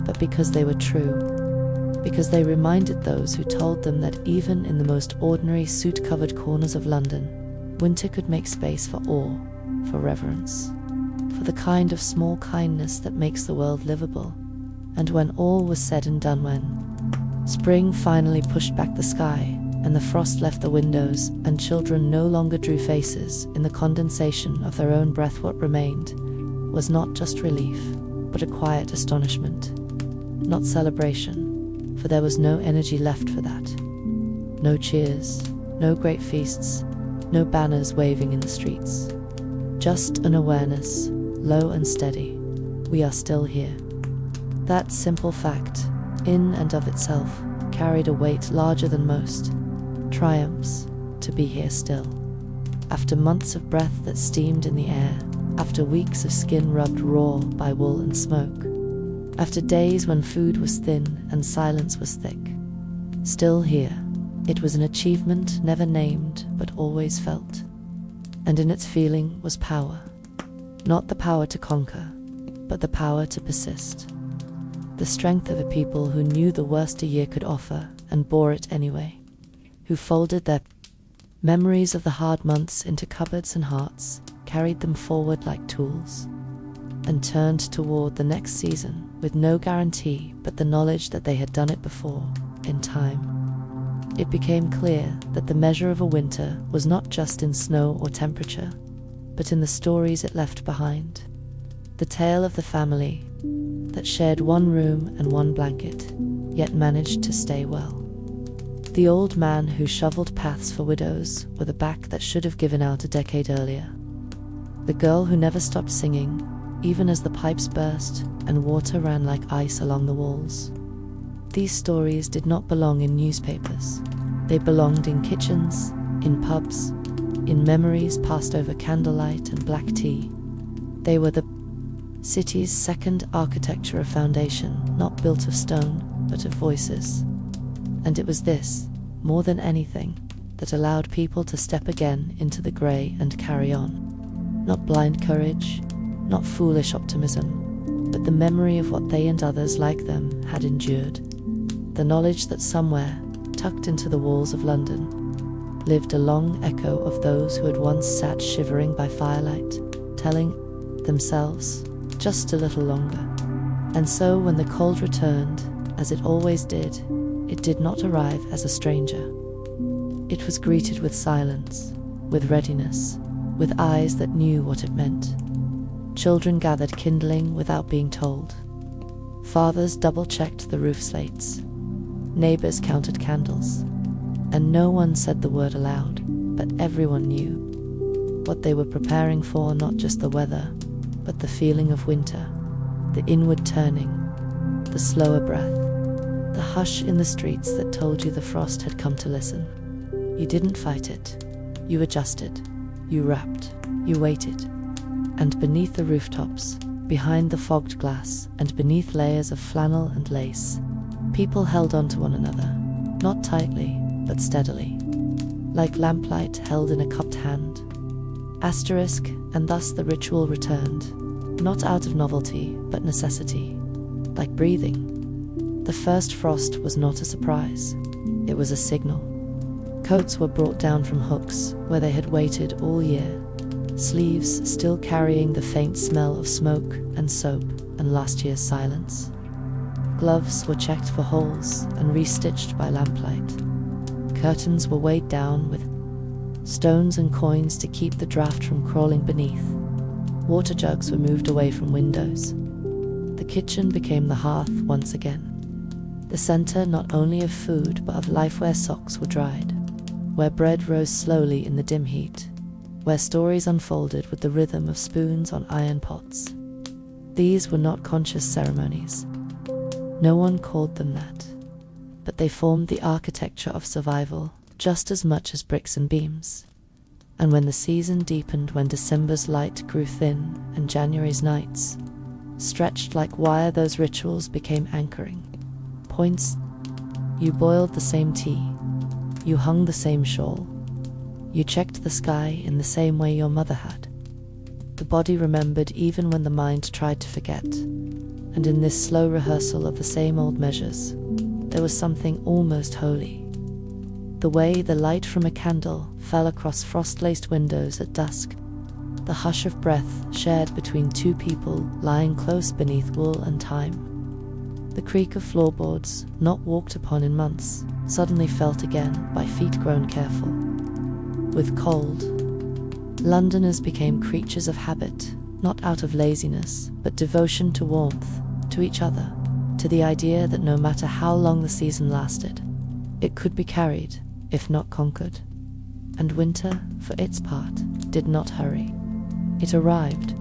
S1: but because they were true. Because they reminded those who told them that even in the most ordinary soot-covered corners of London, winter could make space for awe, for reverence, for the kind of small kindness that makes the world livable. And when all was said and done, when spring finally pushed back the sky, and the frost left the windows, and children no longer drew faces in the condensation of their own breath, what remained was not just relief, but a quiet astonishment. Not celebration, for there was no energy left for that. No cheers, no great feasts, no banners waving in the streets. Just an awareness, low and steady. We are still here. That simple fact, in and of itself, carried a weight larger than most. Triumphs, to be here still. After months of breath that steamed in the air, after weeks of skin rubbed raw by wool and smoke, after days when food was thin and silence was thick. Still here, it was an achievement never named but always felt. And in its feeling was power. Not the power to conquer, but the power to persist. The strength of a people who knew the worst a year could offer and bore it anyway, who folded their memories of the hard months into cupboards and hearts, carried them forward like tools, and turned toward the next season with no guarantee but the knowledge that they had done it before, in time. It became clear that the measure of a winter was not just in snow or temperature, but in the stories it left behind. The tale of the family that shared one room and one blanket, yet managed to stay well. The old man who shoveled paths for widows with a back that should have given out a decade earlier. The girl who never stopped singing, even as the pipes burst and water ran like ice along the walls. These stories did not belong in newspapers. They belonged in kitchens, in pubs, in memories passed over candlelight and black tea. They were the city's second architecture, a foundation not built of stone, but of voices. And it was this, more than anything, that allowed people to step again into the grey and carry on. Not blind courage, not foolish optimism, but the memory of what they and others like them had endured. The knowledge that somewhere, tucked into the walls of London, lived a long echo of those who had once sat shivering by firelight, telling themselves just a little longer. And so when the cold returned, as it always did, it did not arrive as a stranger. It was greeted with silence, with readiness, with eyes that knew what it meant. Children gathered kindling without being told. Fathers double-checked the roof slates. Neighbors counted candles. And no one said the word aloud, but everyone knew what they were preparing for, not just the weather, but the feeling of winter, the inward turning, the slower breath, the hush in the streets that told you the frost had come to listen. You didn't fight it. You adjusted. You wrapped. You waited. And beneath the rooftops, behind the fogged glass, and beneath layers of flannel and lace, people held on to one another, not tightly, but steadily, like lamplight held in a cupped hand. Asterisk, and thus the ritual returned, not out of novelty, but necessity, like breathing. The first frost was not a surprise. It was a signal. Coats were brought down from hooks, where they had waited all year, sleeves still carrying the faint smell of smoke and soap and last year's silence. Gloves were checked for holes and restitched by lamplight. Curtains were weighed down with stones and coins to keep the draft from crawling beneath. Water jugs were moved away from windows. The kitchen became the hearth once again. The center not only of food but of life, where socks were dried, where bread rose slowly in the dim heat, where stories unfolded with the rhythm of spoons on iron pots. These were not conscious ceremonies. No one called them that. But they formed the architecture of survival just as much as bricks and beams. And when the season deepened, when December's light grew thin and January's nights stretched like wire, those rituals became anchoring points. You boiled the same tea. You hung the same shawl. You checked the sky in the same way your mother had. The body remembered even when the mind tried to forget. And in this slow rehearsal of the same old measures, there was something almost holy. The way the light from a candle fell across frost-laced windows at dusk, the hush of breath shared between two people lying close beneath wool and time. The creak of floorboards, not walked upon in months, suddenly felt again by feet grown careful. With cold, Londoners became creatures of habit, not out of laziness, but devotion to warmth, to each other, to the idea that no matter how long the season lasted, it could be carried, if not conquered. And winter, for its part, did not hurry. It arrived,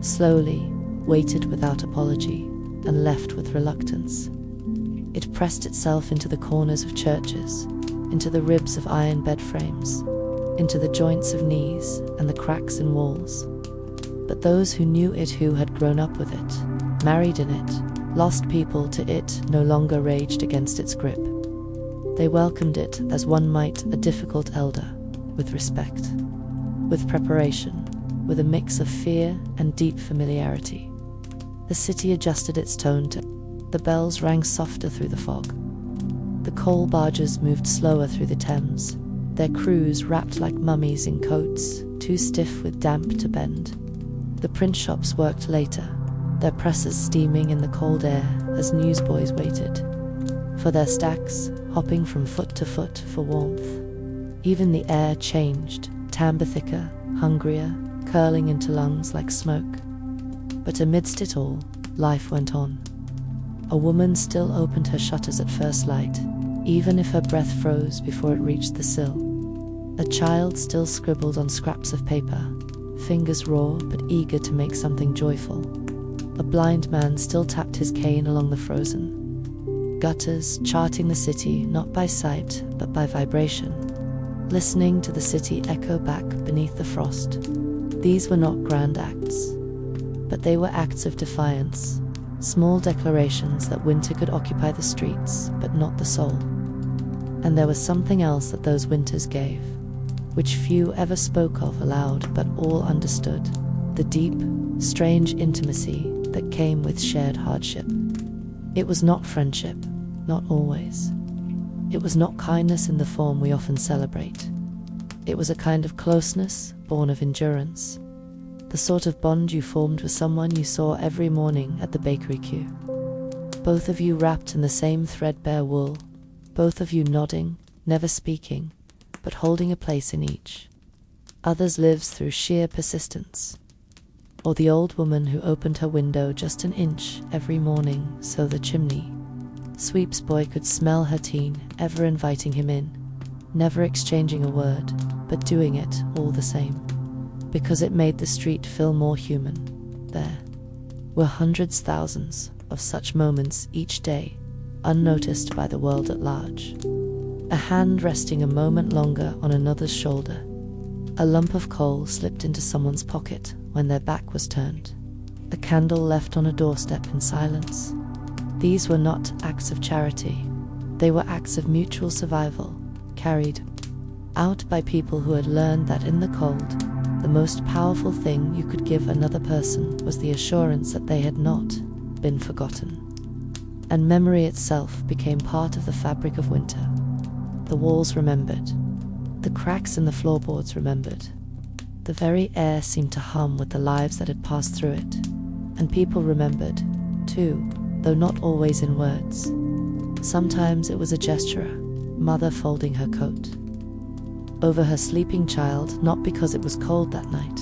S1: slowly, waited without apology, and left with reluctance. It pressed itself into the corners of churches, into the ribs of iron bed frames, into the joints of knees and the cracks in walls. But those who knew it, who had grown up with it, married in it, lost people to it, no longer raged against its grip. They welcomed it as one might a difficult elder, with respect, with preparation, with a mix of fear and deep familiarity. The city adjusted its tone to the bells rang softer through the fog. The coal barges moved slower through the Thames, their crews wrapped like mummies in coats, too stiff with damp to bend. The print shops worked later, their presses steaming in the cold air as newsboys waited for their stacks, hopping from foot to foot for warmth. Even the air changed, timbre thicker, hungrier, curling into lungs like smoke. But amidst it all, life went on. A woman still opened her shutters at first light, even if her breath froze before it reached the sill. A child still scribbled on scraps of paper, fingers raw but eager to make something joyful. A blind man still tapped his cane along the frozen gutters, charting the city not by sight but by vibration, listening to the city echo back beneath the frost. These were not grand acts, but they were acts of defiance, small declarations that winter could occupy the streets but not the soul. And there was something else that those winters gave, which few ever spoke of aloud but all understood, the deep, strange intimacy that came with shared hardship. It was not friendship, not always. It was not kindness in the form we often celebrate. It was a kind of closeness born of endurance, the sort of bond you formed with someone you saw every morning at the bakery queue. Both of you wrapped in the same threadbare wool, both of you nodding, never speaking, but holding a place in each. Others lives through sheer persistence. Or the old woman who opened her window just an inch every morning so the chimney sweep's boy could smell her teen, ever inviting him in, never exchanging a word, but doing it all the same, because it made the street feel more human. There were hundreds, thousands of such moments each day, unnoticed by the world at large. A hand resting a moment longer on another's shoulder, a lump of coal slipped into someone's pocket when their back was turned, a candle left on a doorstep in silence. These were not acts of charity, they were acts of mutual survival, carried out by people who had learned that in the cold, the most powerful thing you could give another person was the assurance that they had not been forgotten. And memory itself became part of the fabric of winter. The walls remembered, the cracks in the floorboards remembered. The very air seemed to hum with the lives that had passed through it, and people remembered, too, though not always in words. Sometimes it was a gesture, mother folding her coat over her sleeping child, not because it was cold that night,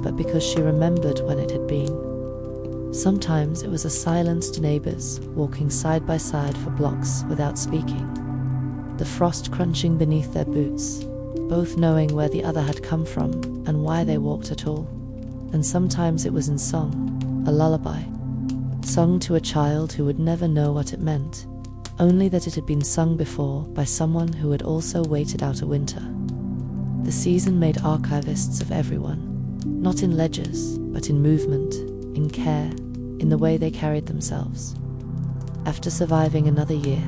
S1: but because she remembered when it had been. Sometimes it was a silenced neighbors walking side by side for blocks without speaking, the frost crunching beneath their boots, both knowing where the other had come from and why they walked at all. And sometimes it was in song, a lullaby, sung to a child who would never know what it meant, only that it had been sung before by someone who had also waited out a winter. The season made archivists of everyone, not in ledgers, but in movement, in care, in the way they carried themselves. After surviving another year,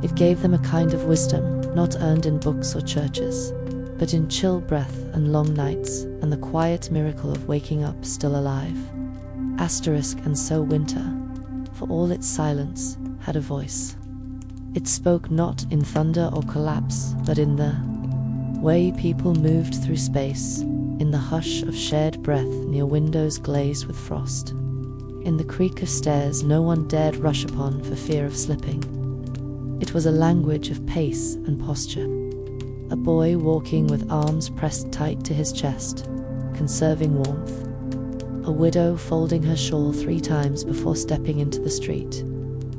S1: it gave them a kind of wisdom not earned in books or churches, but in chill breath and long nights and the quiet miracle of waking up still alive. Asterisk, and so winter, for all its silence, had a voice. It spoke not in thunder or collapse, but in the way people moved through space, in the hush of shared breath near windows glazed with frost, in the creak of stairs no one dared rush upon for fear of slipping. It was a language of pace and posture. A boy walking with arms pressed tight to his chest, conserving warmth. A widow folding her shawl 3 times before stepping into the street,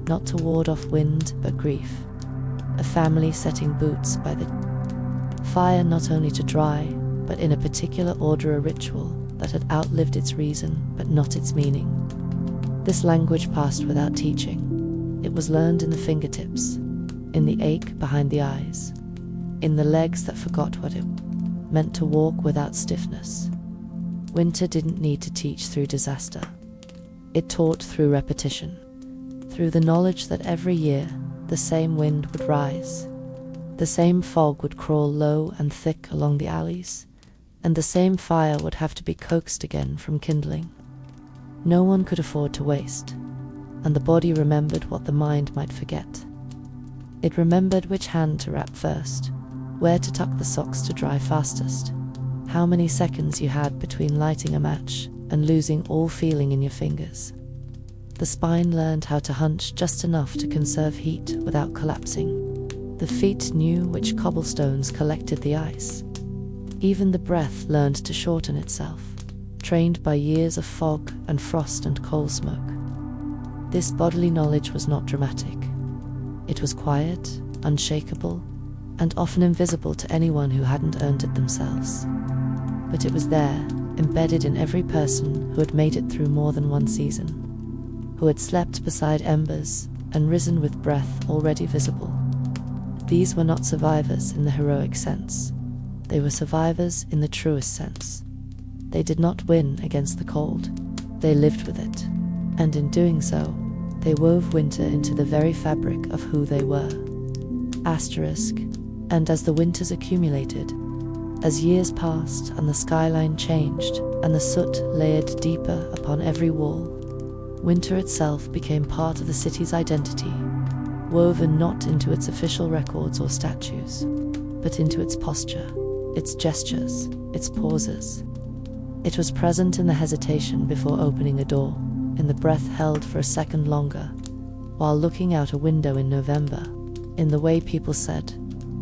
S1: not to ward off wind but grief. a family setting boots by the fire, not only to dry, but in a particular order, a ritual that had outlived its reason but not its meaning. This language passed without teaching. It was learned in the fingertips, in the ache behind the eyes, in the legs that forgot what it meant to walk without stiffness. Winter didn't need to teach through disaster. It taught through repetition, through the knowledge that every year the same wind would rise, the same fog would crawl low and thick along the alleys, and the same fire would have to be coaxed again from kindling. No one could afford to waste, and the body remembered what the mind might forget. It remembered which hand to wrap first, where to tuck the socks to dry fastest, how many seconds you had between lighting a match and losing all feeling in your fingers. The spine learned how to hunch just enough to conserve heat without collapsing. The feet knew which cobblestones collected the ice. Even the breath learned to shorten itself, trained by years of fog and frost and coal smoke. This bodily knowledge was not dramatic. It was quiet, unshakable, and often invisible to anyone who hadn't earned it themselves. But it was there, embedded in every person who had made it through more than one season, who had slept beside embers and risen with breath already visible. These were not survivors in the heroic sense. They were survivors in the truest sense. They did not win against the cold. They lived with it, and in doing so, they wove winter into the very fabric of who they were. Asterisk. And as the winters accumulated, as years passed and the skyline changed and the soot layered deeper upon every wall, winter itself became part of the city's identity, woven not into its official records or statues, but into its posture, its gestures, its pauses. It was present in the hesitation before opening a door, in the breath held for a second longer, while looking out a window in November, in the way people said,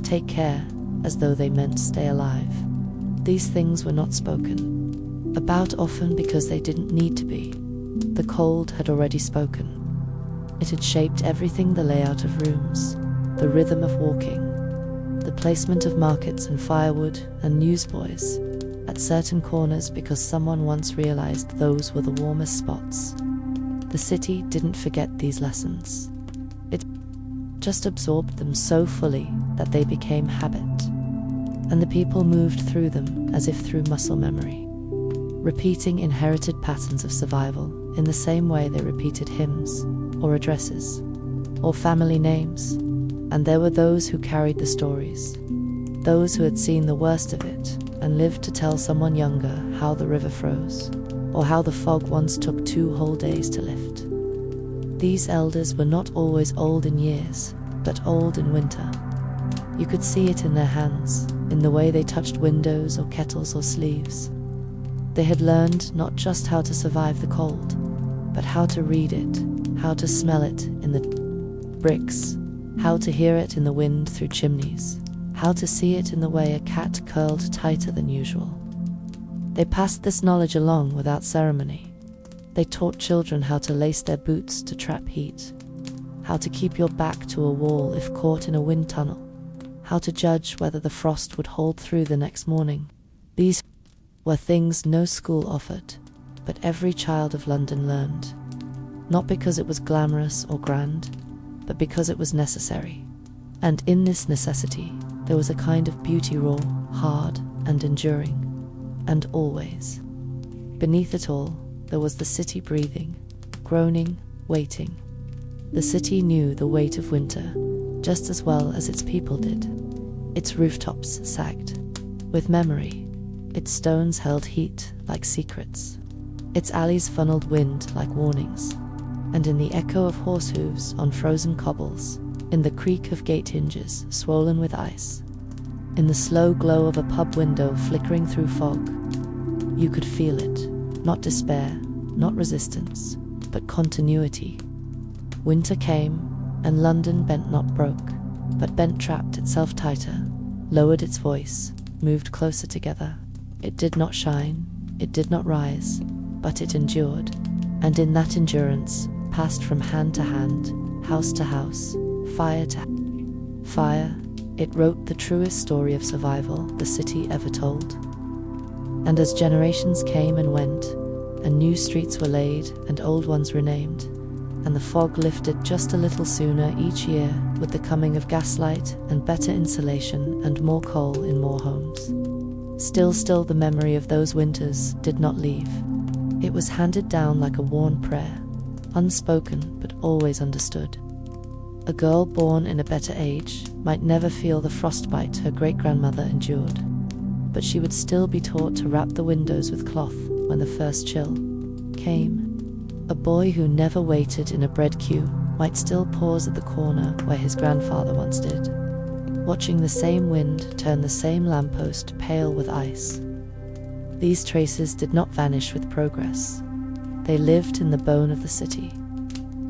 S1: "Take care," as though they meant stay alive. These things were not spoken about often because they didn't need to be. The cold had already spoken. It had shaped everything: the layout of rooms, the rhythm of walking, the placement of markets and firewood and newsboys at certain corners, because someone once realized those were the warmest spots. The city didn't forget these lessons. It just absorbed them so fully that they became habit, and the people moved through them as if through muscle memory, repeating inherited patterns of survival in the same way they repeated hymns or addresses or family names. And there were those who carried the stories, those who had seen the worst of it and lived to tell someone younger how the river froze, or how the fog once took 2 whole days to lift. These elders were not always old in years, but old in winter. You could see it in their hands, in the way they touched windows or kettles or sleeves. They had learned not just how to survive the cold, but how to read it, how to smell it in the bricks, how to hear it in the wind through chimneys, how to see it in the way a cat curled tighter than usual. They passed this knowledge along without ceremony. They taught children how to lace their boots to trap heat, how to keep your back to a wall if caught in a wind tunnel, how to judge whether the frost would hold through the next morning. These were things no school offered, but every child of London learned, not because it was glamorous or grand, but because it was necessary. And in this necessity, there was a kind of beauty raw, hard, and enduring. And always, beneath it all, there was the city breathing, groaning, waiting. The city knew the weight of winter just as well as its people did. Its rooftops sagged with memory. Its stones held heat like secrets. Its alleys funneled wind like warnings. And in the echo of horse hooves on frozen cobbles, in the creak of gate hinges swollen with ice, in the slow glow of a pub window flickering through fog, you could feel it. Not despair, not resistance, but continuity. Winter came, and London bent not broke, but bent trapped itself tighter, lowered its voice, moved closer together. It did not shine, it did not rise, but it endured, and in that endurance passed from hand to hand, house to house, fire to Fire, it wrote the truest story of survival the city ever told. And as generations came and went, and new streets were laid and old ones renamed, and the fog lifted just a little sooner each year with the coming of gaslight and better insulation and more coal in more homes. Still the memory of those winters did not leave. It was handed down like a worn prayer, unspoken but always understood. A girl born in a better age might never feel the frostbite her great-grandmother endured, but she would still be taught to wrap the windows with cloth when the first chill came. A boy who never waited in a bread queue might still pause at the corner where his grandfather once did, watching the same wind turn the same lamppost pale with ice. These traces did not vanish with progress. They lived in the bone of the city.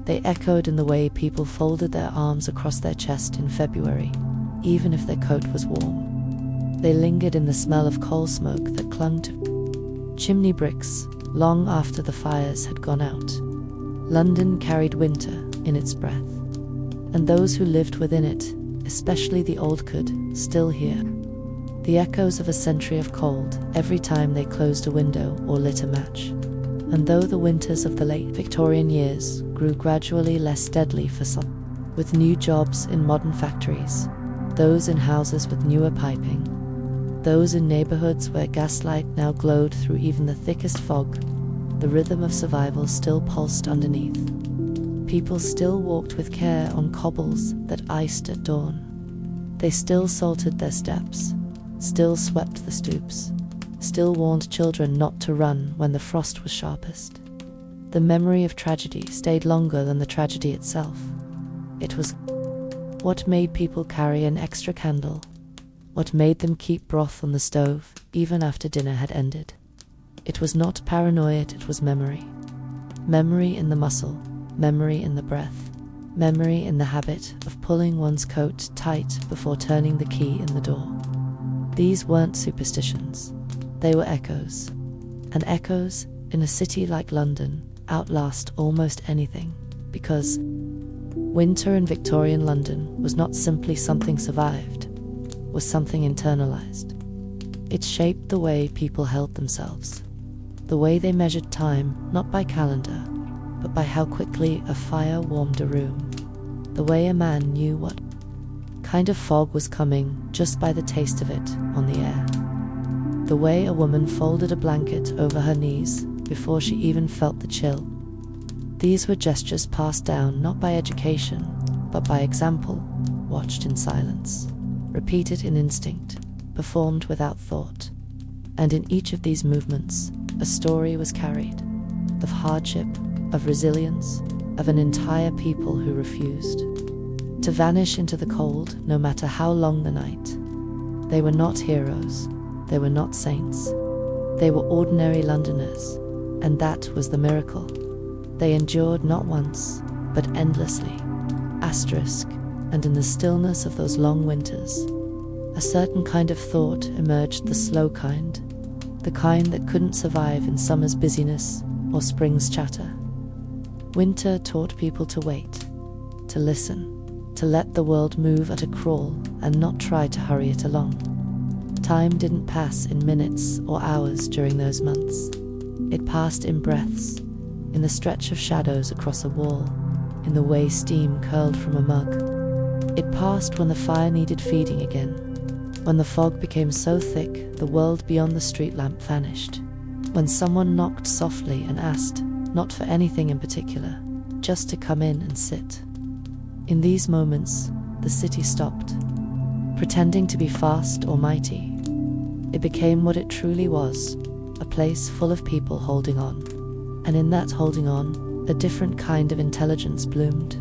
S1: They echoed in the way people folded their arms across their chest in February, even if their coat was warm. They lingered in the smell of coal smoke that clung to chimney bricks long after the fires had gone out. London carried winter in its breath, and those who lived within it, especially the old, could still hear the echoes of a century of cold every time they closed a window or lit a match. And though the winters of the late Victorian years grew gradually less deadly for some, with new jobs in modern factories, those in houses with newer piping, those in neighborhoods where gaslight now glowed through even the thickest fog, the rhythm of survival still pulsed underneath. People still walked with care on cobbles that iced at dawn. They still salted their steps, still swept the stoops, still warned children not to run when the frost was sharpest. The memory of tragedy stayed longer than the tragedy itself. It was what made people carry an extra candle, what made them keep broth on the stove even after dinner had ended. It was not paranoia, it was memory. Memory in the muscle, memory in the breath, memory in the habit of pulling one's coat tight before turning the key in the door. These weren't superstitions. They were echoes, and echoes in a city like London outlast almost anything, because winter in Victorian London was not simply something survived, was something internalized. It shaped the way people held themselves, the way they measured time not by calendar, but by how quickly a fire warmed a room, the way a man knew what kind of fog was coming just by the taste of it on the air. The way a woman folded a blanket over her knees before she even felt the chill. These were gestures passed down not by education, but by example, watched in silence, repeated in instinct, performed without thought. And in each of these movements, a story was carried, of hardship, of resilience, of an entire people who refused to vanish into the cold no matter how long the night. They were not heroes. They were not saints. They were ordinary Londoners, and that was the miracle. They endured not once, but endlessly. Asterisk, and in the stillness of those long winters, a certain kind of thought emerged, the slow kind, the kind that couldn't survive in summer's busyness or spring's chatter. Winter taught people to wait, to listen, to let the world move at a crawl and not try to hurry it along. Time didn't pass in minutes or hours during those months. It passed in breaths, in the stretch of shadows across a wall, in the way steam curled from a mug. It passed when the fire needed feeding again, when the fog became so thick the world beyond the street lamp vanished, when someone knocked softly and asked, not for anything in particular, just to come in and sit. In these moments, the city stopped, pretending to be fast or mighty. It became what it truly was, a place full of people holding on. And in that holding on, a different kind of intelligence bloomed.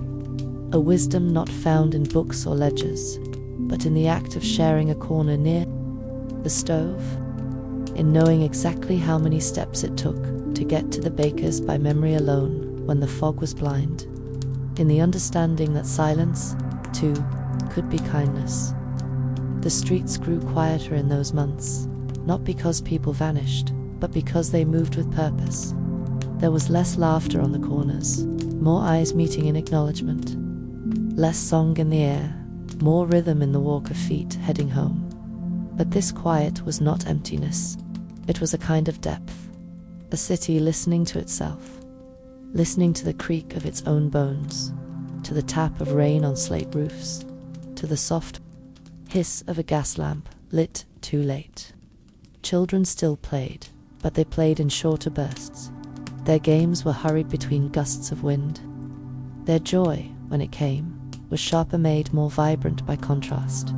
S1: A wisdom not found in books or ledgers, but in the act of sharing a corner near the stove, in knowing exactly how many steps it took to get to the baker's by memory alone when the fog was blind, in the understanding that silence, too, could be kindness. The streets grew quieter in those months, not because people vanished, but because they moved with purpose. There was less laughter on the corners, more eyes meeting in acknowledgement, less song in the air, more rhythm in the walk of feet heading home. But this quiet was not emptiness. It was a kind of depth. A city listening to itself, listening to the creak of its own bones, to the tap of rain on slate roofs, to the soft hiss of a gas lamp lit too late. Children still played, but they played in shorter bursts. Their games were hurried between gusts of wind. Their joy, when it came, was sharper, made more vibrant by contrast.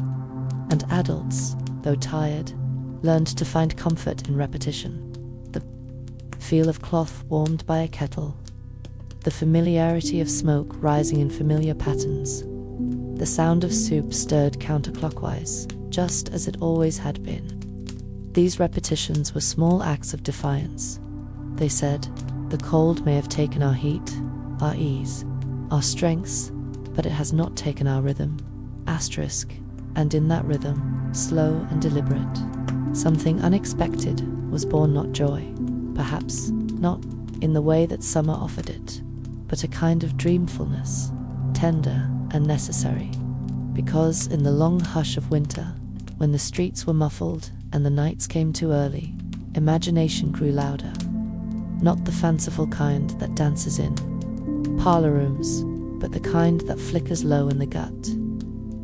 S1: And adults, though tired, learned to find comfort in repetition. The feel of cloth warmed by a kettle, the familiarity of smoke rising in familiar patterns, the sound of soup stirred counterclockwise, just as it always had been. These repetitions were small acts of defiance. They said, the cold may have taken our heat, our ease, our strengths, but it has not taken our rhythm. Asterisk. And in that rhythm, slow and deliberate, something unexpected was born, not joy, perhaps not in the way that summer offered it, but a kind of dreamfulness, tender and necessary, because in the long hush of winter, when the streets were muffled and the nights came too early, imagination grew louder, not the fanciful kind that dances in parlor rooms, but the kind that flickers low in the gut.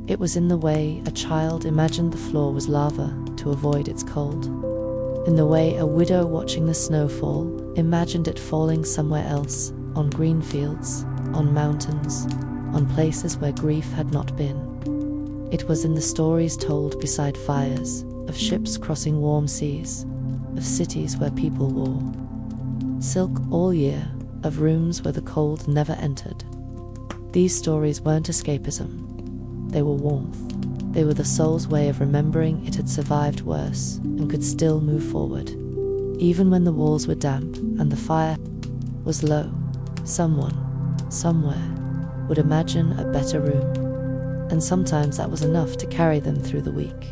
S1: It was in the way a child imagined the floor was lava to avoid its cold, in the way a widow watching the snow fall imagined it falling somewhere else, on green fields, on mountains, on places where grief had not been. It was in the stories told beside fires, of ships crossing warm seas, of cities where people wore silk all year, of rooms where the cold never entered. These stories weren't escapism. They were warmth. They were the soul's way of remembering it had survived worse and could still move forward. Even when the walls were damp and the fire was low, someone, somewhere, would imagine a better room. And sometimes that was enough to carry them through the week.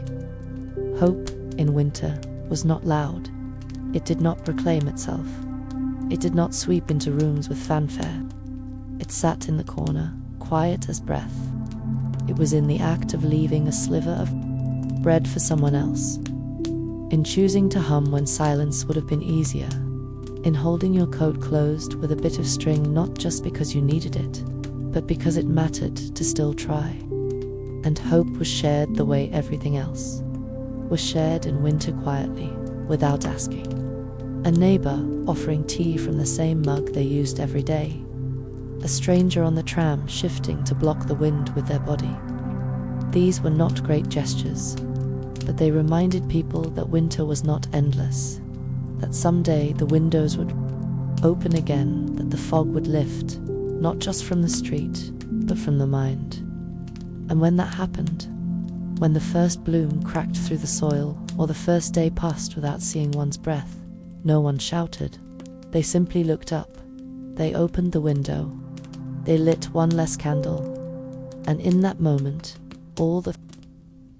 S1: Hope, in winter, was not loud. It did not proclaim itself. It did not sweep into rooms with fanfare. It sat in the corner, quiet as breath. It was in the act of leaving a sliver of bread for someone else, in choosing to hum when silence would have been easier, in holding your coat closed with a bit of string not just because you needed it, but because it mattered to still try. And hope was shared the way everything else was shared in winter, quietly, without asking. A neighbor offering tea from the same mug they used every day. A stranger on the tram shifting to block the wind with their body. These were not great gestures, but they reminded people that winter was not endless, that someday the windows would open again, that the fog would lift, not just from the street, but from the mind. And when that happened, when the first bloom cracked through the soil, or the first day passed without seeing one's breath, no one shouted. They simply looked up. They opened the window. They lit one less candle, and in that moment, all the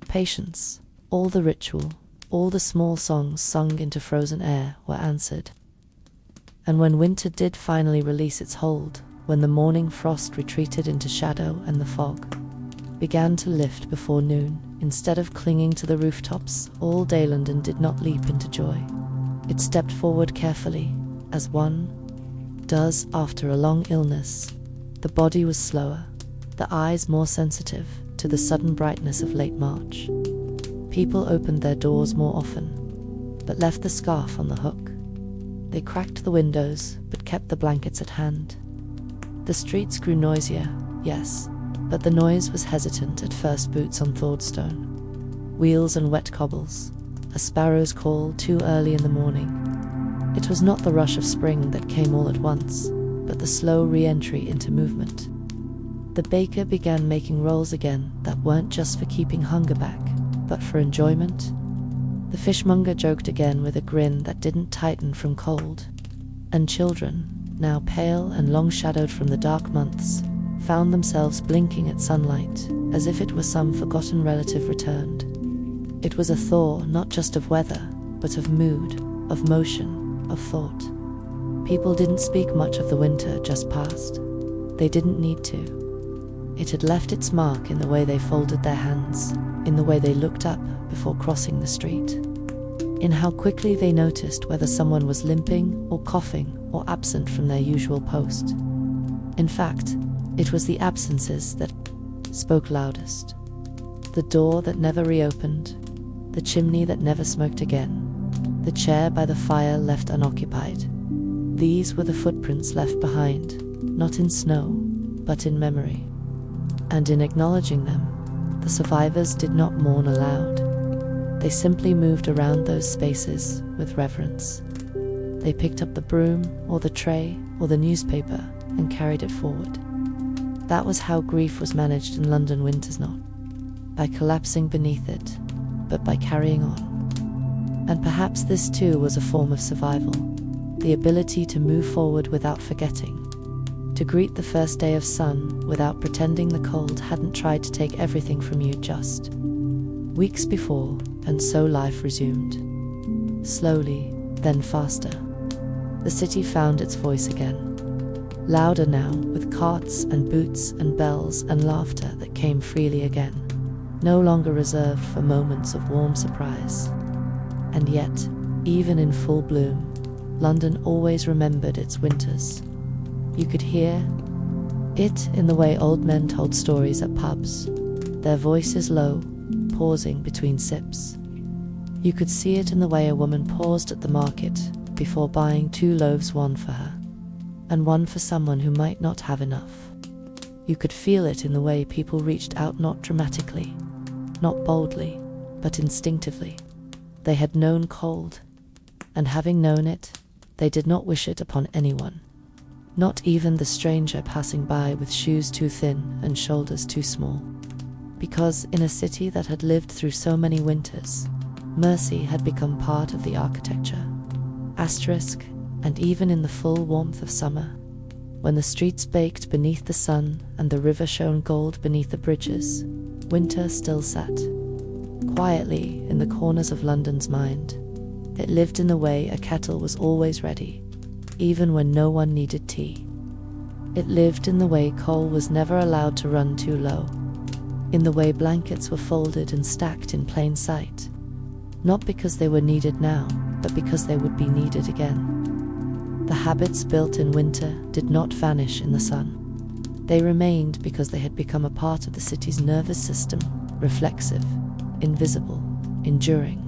S1: patience, all the ritual, all the small songs sung into frozen air were answered. And when winter did finally release its hold, when the morning frost retreated into shadow and the fog began to lift before noon, instead of clinging to the rooftops all day, London did not leap into joy. It stepped forward carefully, as one does after a long illness. The body was slower, the eyes more sensitive to the sudden brightness of late March. People opened their doors more often, but left the scarf on the hook. They cracked the windows, but kept the blankets at hand. The streets grew noisier, yes, but the noise was hesitant at first. Boots on thawed stone, wheels and wet cobbles, a sparrow's call too early in the morning. It was not the rush of spring that came all at once, but the slow re-entry into movement. The baker began making rolls again that weren't just for keeping hunger back, but for enjoyment. The fishmonger joked again with a grin that didn't tighten from cold. And children, now pale and long-shadowed from the dark months, found themselves blinking at sunlight, as if it were some forgotten relative returned. It was a thaw not just of weather, but of mood, of motion, of thought. People didn't speak much of the winter just past. They didn't need to. It had left its mark in the way they folded their hands, in the way they looked up before crossing the street, in how quickly they noticed whether someone was limping or coughing or absent from their usual post. In fact, it was the absences that spoke loudest. The door that never reopened, the chimney that never smoked again, the chair by the fire left unoccupied. These were the footprints left behind, not in snow, but in memory. And in acknowledging them, the survivors did not mourn aloud. They simply moved around those spaces with reverence. They picked up the broom or the tray or the newspaper and carried it forward. That was how grief was managed in London winters, not by collapsing beneath it, but by carrying on. And perhaps this too was a form of survival, the ability to move forward without forgetting, to greet the first day of sun without pretending the cold hadn't tried to take everything from you just weeks before. And so life resumed. Slowly, then faster. The city found its voice again. Louder now, with carts and boots and bells and laughter that came freely again, no longer reserved for moments of warm surprise. And yet, even in full bloom, London always remembered its winters. You could hear it in the way old men told stories at pubs, their voices low, pausing between sips. You could see it in the way a woman paused at the market before buying 2 loaves, one for her, and one for someone who might not have enough. You could feel it in the way people reached out, not dramatically, not boldly, but instinctively. They had known cold, and having known it, they did not wish it upon anyone, not even the stranger passing by with shoes too thin and shoulders too small. Because in a city that had lived through so many winters, mercy had become part of the architecture. And even in the full warmth of summer, when the streets baked beneath the sun and the river shone gold beneath the bridges, winter still sat quietly in the corners of London's mind. It lived in the way a kettle was always ready, even when no one needed tea. It lived in the way coal was never allowed to run too low, in the way blankets were folded and stacked in plain sight, not because they were needed now, but because they would be needed again. The habits built in winter did not vanish in the sun. They remained because they had become a part of the city's nervous system, reflexive, invisible, enduring.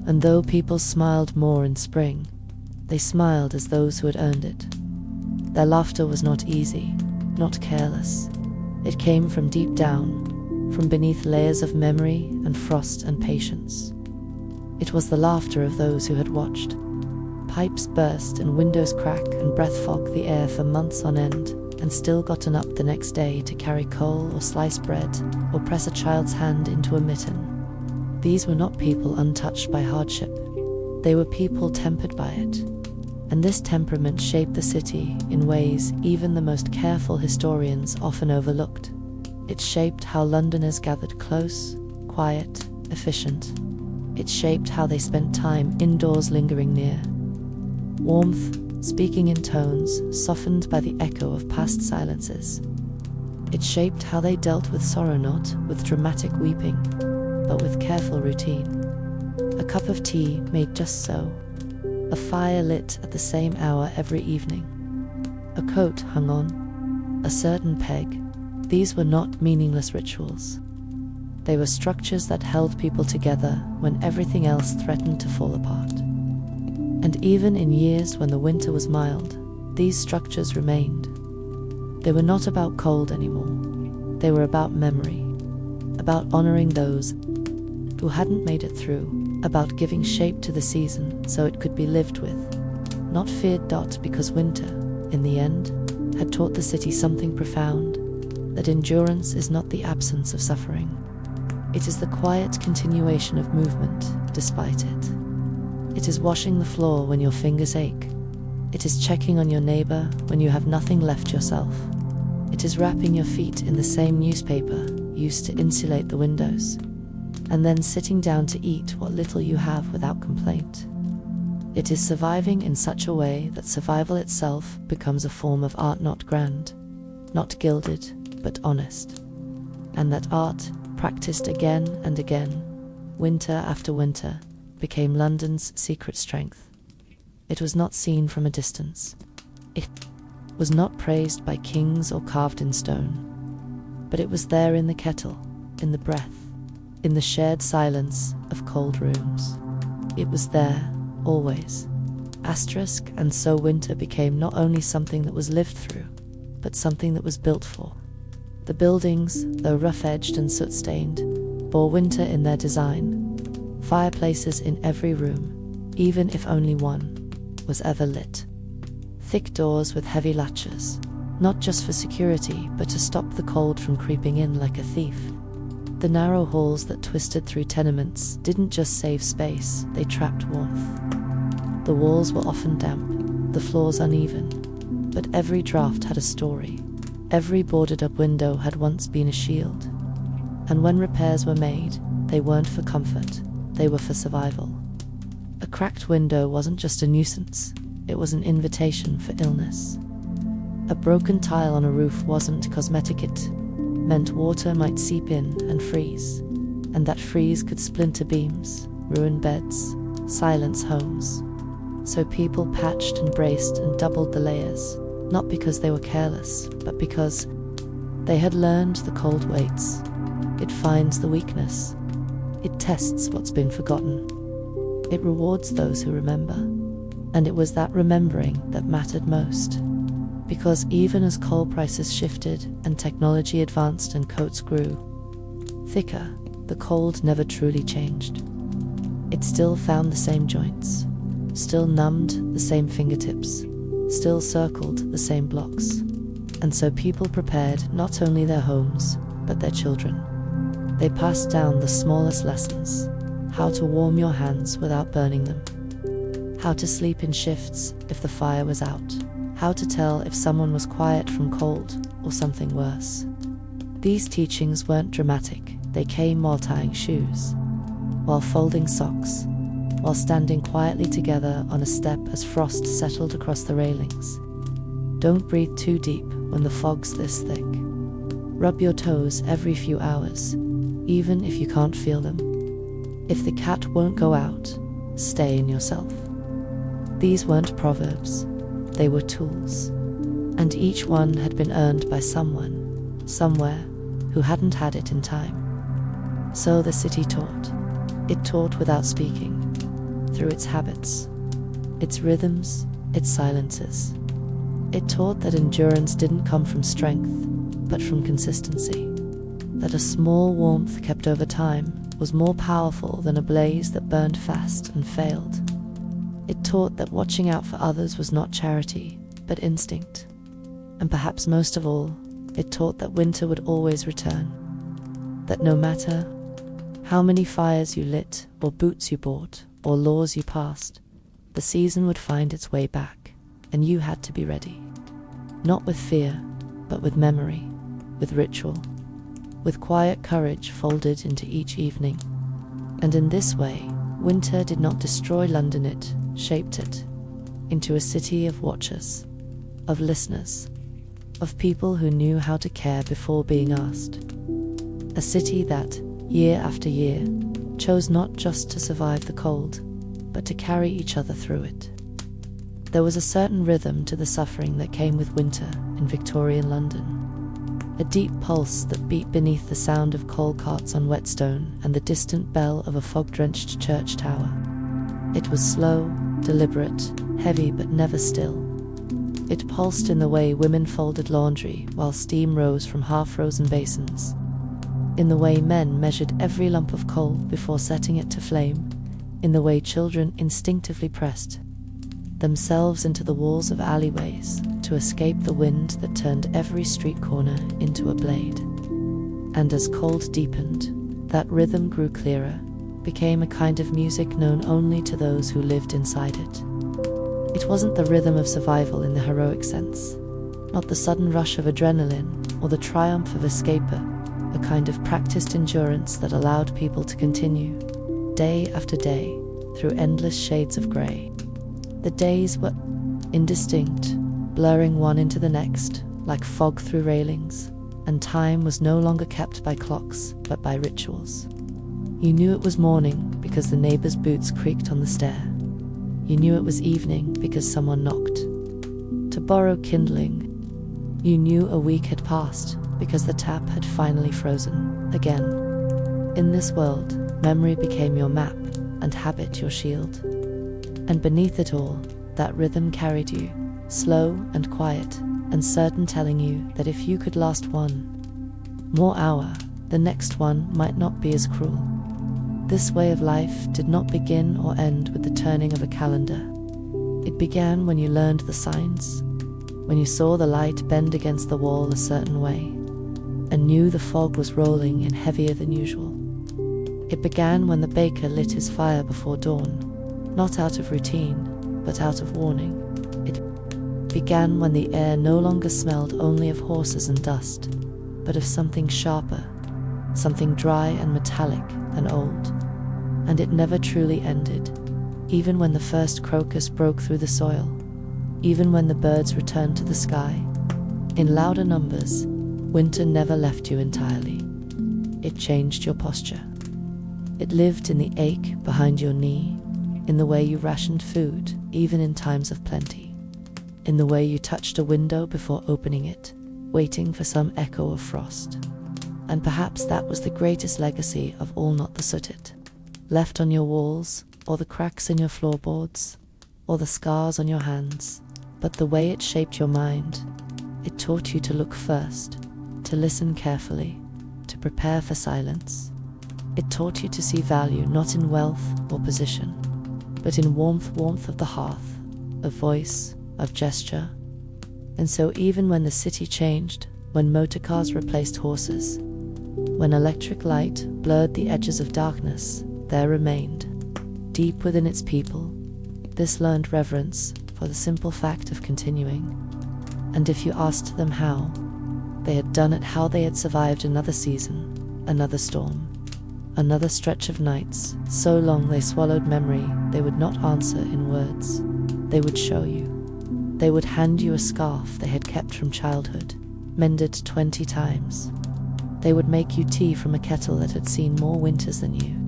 S1: And though people smiled more in spring, they smiled as those who had earned it. Their laughter was not easy, not careless. It came from deep down, from beneath layers of memory and frost and patience. It was the laughter of those who had watched pipes burst and windows crack and breath fog the air for months on end, and still gotten up the next day to carry coal or slice bread or press a child's hand into a mitten. These were not people untouched by hardship. They were people tempered by it. And this temperament shaped the city in ways even the most careful historians often overlooked. It shaped how Londoners gathered close, quiet, efficient. It shaped how they spent time indoors, lingering near. Warmth, speaking in tones softened by the echo of past silences. It shaped how they dealt with sorrow, not with dramatic weeping, but with careful routine. A cup of tea made just so, a fire lit at the same hour every evening, a coat hung on a certain peg. These were not meaningless rituals. They were structures that held people together when everything else threatened to fall apart. And even in years when the winter was mild, these structures remained. They were not about cold anymore. They were about memory, about honoring those who hadn't made it through, about giving shape to the season so it could be lived with, not feared. Because winter, in the end, had taught the city something profound, that endurance is not the absence of suffering. It is the quiet continuation of movement despite it. It is washing the floor when your fingers ache. It is checking on your neighbor when you have nothing left yourself. It is wrapping your feet in the same newspaper used to insulate the windows, and then sitting down to eat what little you have without complaint. It is surviving in such a way that survival itself becomes a form of art, not grand, not gilded, but honest. And that art, practiced again and again, winter after winter, became London's secret strength. It was not seen from a distance. It was not praised by kings or carved in stone. But it was there in the kettle, in the breath, in the shared silence of cold rooms. It was there, always. Asterisk, and so winter became not only something that was lived through, but something that was built for. The buildings, though rough-edged and soot-stained, bore winter in their design. Fireplaces in every room, even if only one, was ever lit. Thick doors with heavy latches, not just for security, but to stop the cold from creeping in like a thief. The narrow halls that twisted through tenements didn't just save space, they trapped warmth. The walls were often damp, the floors uneven, but every draft had a story. Every boarded-up window had once been a shield. And when repairs were made, they weren't for comfort, they were for survival. A cracked window wasn't just a nuisance, it was an invitation for illness. A broken tile on a roof wasn't cosmetic, it meant water might seep in and freeze, and that freeze could splinter beams, ruin beds, silence homes. So people patched and braced and doubled the layers, not because they were careless, but because they had learned the cold waits. It finds the weakness. It tests what's been forgotten. It rewards those who remember. And it was that remembering that mattered most. Because even as coal prices shifted and technology advanced and coats grew thicker, the cold never truly changed. It still found the same joints, still numbed the same fingertips, still circled the same blocks. And so people prepared not only their homes, but their children. They passed down the smallest lessons: how to warm your hands without burning them, how to sleep in shifts if the fire was out, how to tell if someone was quiet from cold or something worse. These teachings weren't dramatic, they came while tying shoes, while folding socks, while standing quietly together on a step as frost settled across the railings. Don't breathe too deep when the fog's this thick. Rub your toes every few hours, even if you can't feel them. If the cat won't go out, stay in yourself. These weren't proverbs, they were tools. And each one had been earned by someone, somewhere, who hadn't had it in time. So the city taught. It taught without speaking, through its habits, its rhythms, its silences. It taught that endurance didn't come from strength, but from consistency. That a small warmth kept over time was more powerful than a blaze that burned fast and failed. It taught that watching out for others was not charity, but instinct. And perhaps most of all, it taught that winter would always return. That no matter how many fires you lit, or boots you bought, or laws you passed, the season would find its way back, and you had to be ready. Not with fear, but with memory, with ritual, with quiet courage folded into each evening. And in this way, winter did not destroy London, it shaped it into a city of watchers, of listeners, of people who knew how to care before being asked. A city that, year after year, chose not just to survive the cold, but to carry each other through it. There was a certain rhythm to the suffering that came with winter in Victorian London. A deep pulse that beat beneath the sound of coal carts on whetstone and the distant bell of a fog-drenched church tower. It was slow, deliberate, heavy but never still. It pulsed in the way women folded laundry while steam rose from half-frozen basins, in the way men measured every lump of coal before setting it to flame, in the way children instinctively pressed themselves into the walls of alleyways to escape the wind that turned every street corner into a blade. And as cold deepened, that rhythm grew clearer, became a kind of music known only to those who lived inside it. It wasn't the rhythm of survival in the heroic sense, not the sudden rush of adrenaline or the triumph of escape, a kind of practiced endurance that allowed people to continue, day after day, through endless shades of grey. The days were indistinct, blurring one into the next, like fog through railings. and time was no longer kept by clocks, but by rituals. You knew it was morning because the neighbor's boots creaked on the stair. You knew it was evening because someone knocked to borrow kindling. You knew a week had passed because the tap had finally frozen again. In this world, memory became your map and habit your shield. And beneath it all, that rhythm carried you, slow and quiet, and certain, telling you that if you could last one more hour, the next one might not be as cruel. This way of life did not begin or end with the turning of a calendar. It began when you learned the signs, when you saw the light bend against the wall a certain way, and knew the fog was rolling in heavier than usual. It began when the baker lit his fire before dawn, not out of routine, but out of warning. It began when the air no longer smelled only of horses and dust, but of something sharper, something dry and metallic and old. And it never truly ended, even when the first crocus broke through the soil, even when the birds returned to the sky. In louder numbers, winter never left you entirely. It changed your posture. It lived in the ache behind your knee, in the way you rationed food, even in times of plenty, in the way you touched a window before opening it, waiting for some echo of frost. And perhaps that was the greatest legacy of all, not the soot left on your walls, or the cracks in your floorboards, or the scars on your hands, but the way it shaped your mind. It taught you to look first, to listen carefully, to prepare for silence. It taught you to see value not in wealth or position, but in warmth of the hearth, of voice, of gesture. And so even when the city changed, when motorcars replaced horses, when electric light blurred the edges of darkness, there remained, deep within its people, this learned reverence for the simple fact of continuing. And if you asked them how, they had done it, how they had survived another season, another storm, another stretch of nights, so long they swallowed memory. They would not answer in words. They would show you. They would hand you a scarf they had kept from childhood, mended 20 times. They would make you tea from a kettle that had seen more winters than you.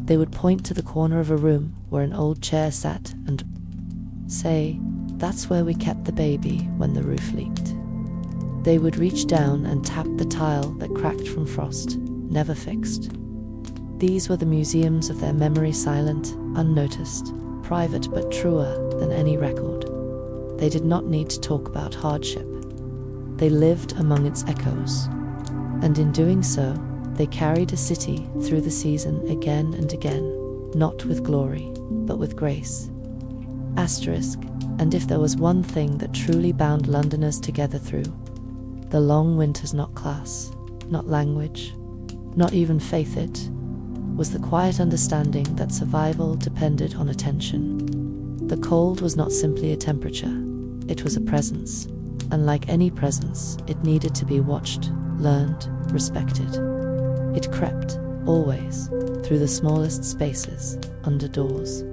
S1: They would point to the corner of a room where an old chair sat and say, "That's where we kept the baby when the roof leaked." They would reach down and tap the tile that cracked from frost, never fixed. These were the museums of their memory, silent, unnoticed, private but truer than any record. They did not need to talk about hardship. They lived among its echoes. And in doing so, they carried a city through the season again and again, not with glory, but with grace. Asterisk, and if there was one thing that truly bound Londoners together through the long winters, not class, not language, not even faith, it was the quiet understanding that survival depended on attention. The cold was not simply a temperature, it was a presence, and like any presence, it needed to be watched, learned, respected. It crept, always, through the smallest spaces, under doors,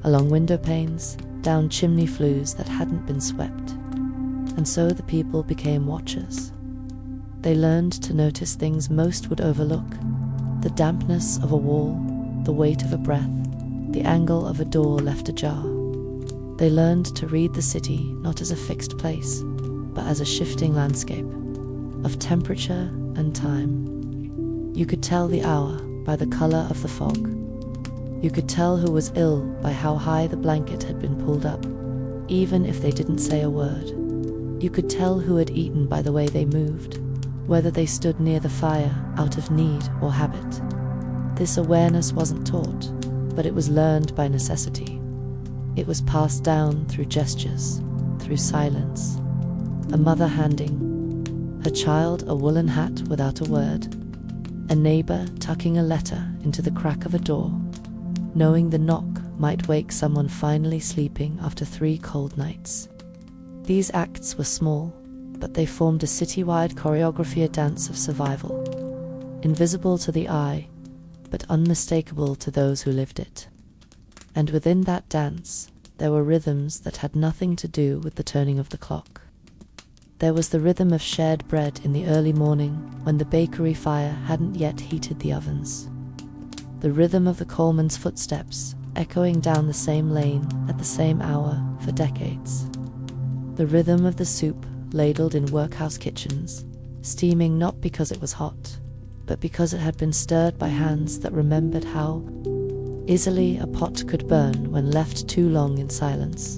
S1: along window panes, down chimney flues that hadn't been swept. And so the people became watchers. They learned to notice things most would overlook: the dampness of a wall, the weight of a breath, the angle of a door left ajar. They learned to read the city not as a fixed place, but as a shifting landscape of temperature and time. You could tell the hour by the color of the fog. You could tell who was ill by how high the blanket had been pulled up, even if they didn't say a word. You could tell who had eaten by the way they moved, whether they stood near the fire out of need or habit. This awareness wasn't taught, but it was learned by necessity. It was passed down through gestures, through silence. A mother handing her child a woolen hat without a word. A neighbor tucking a letter into the crack of a door, knowing the knock might wake someone finally sleeping after 3 cold nights. These acts were small, but they formed a citywide choreography, a dance of survival, invisible to the eye, but unmistakable to those who lived it. And within that dance, there were rhythms that had nothing to do with the turning of the clock. There was the rhythm of shared bread in the early morning when the bakery fire hadn't yet heated the ovens. The rhythm of the coalman's footsteps echoing down the same lane at the same hour for decades. The rhythm of the soup ladled in workhouse kitchens, steaming not because it was hot, but because it had been stirred by hands that remembered how easily a pot could burn when left too long in silence.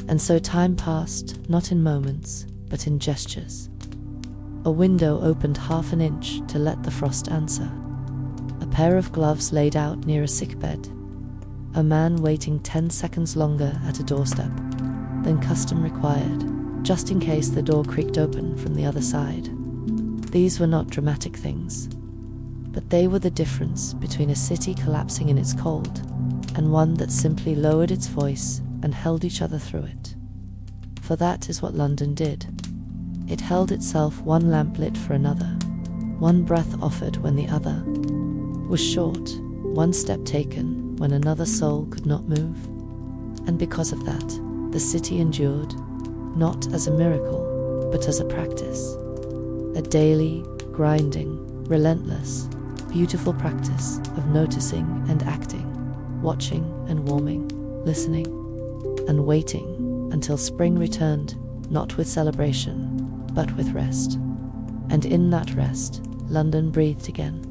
S1: And so time passed, not in moments, but in gestures. A window opened half an inch to let the frost answer. A pair of gloves laid out near a sickbed. A man waiting 10 seconds longer at a doorstep than custom required, just in case the door creaked open from the other side. These were not dramatic things, but they were the difference between a city collapsing in its cold and one that simply lowered its voice and held each other through it. For that is what London did. It held itself one lamp lit for another, one breath offered when the other was short, one step taken when another soul could not move. And because of that, the city endured, not as a miracle, but as a practice. A daily, grinding, relentless, beautiful practice of noticing and acting, watching and warming, listening and waiting until spring returned, not with celebration, but with rest. And in that rest, London breathed again.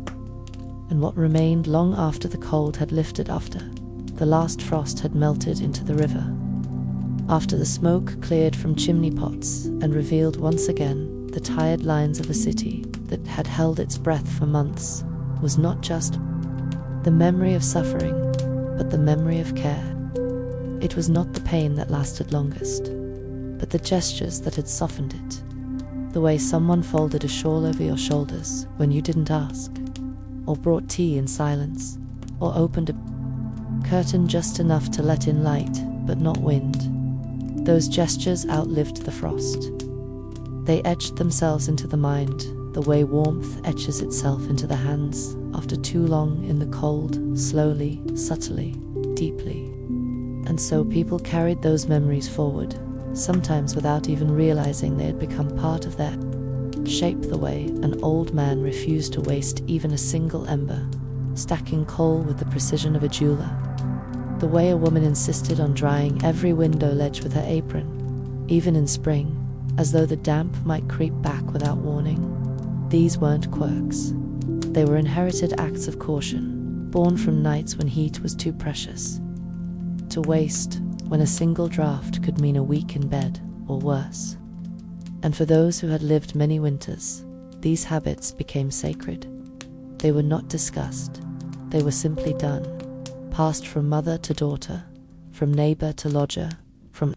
S1: And what remained long after the cold had lifted, after the last frost had melted into the river, after the smoke cleared from chimney pots and revealed once again the tired lines of a city that had held its breath for months, was not just the memory of suffering, but the memory of care. It was not the pain that lasted longest, but the gestures that had softened it. The way someone folded a shawl over your shoulders when you didn't ask, or brought tea in silence, or opened a curtain just enough to let in light, but not wind. Those gestures outlived the frost. They etched themselves into the mind, the way warmth etches itself into the hands after too long in the cold, slowly, subtly, deeply. And so people carried those memories forward, sometimes without even realizing they had become part of their shape, the way an old man refused to waste even a single ember, stacking coal with the precision of a jeweler. The way a woman insisted on drying every window ledge with her apron, even in spring, as though the damp might creep back without warning. These weren't quirks. They were inherited acts of caution, born from nights when heat was too precious to waste, when a single draft could mean a week in bed, or worse. And for those who had lived many winters, these habits became sacred. They were not discussed, they were simply done, passed from mother to daughter, from neighbor to lodger, from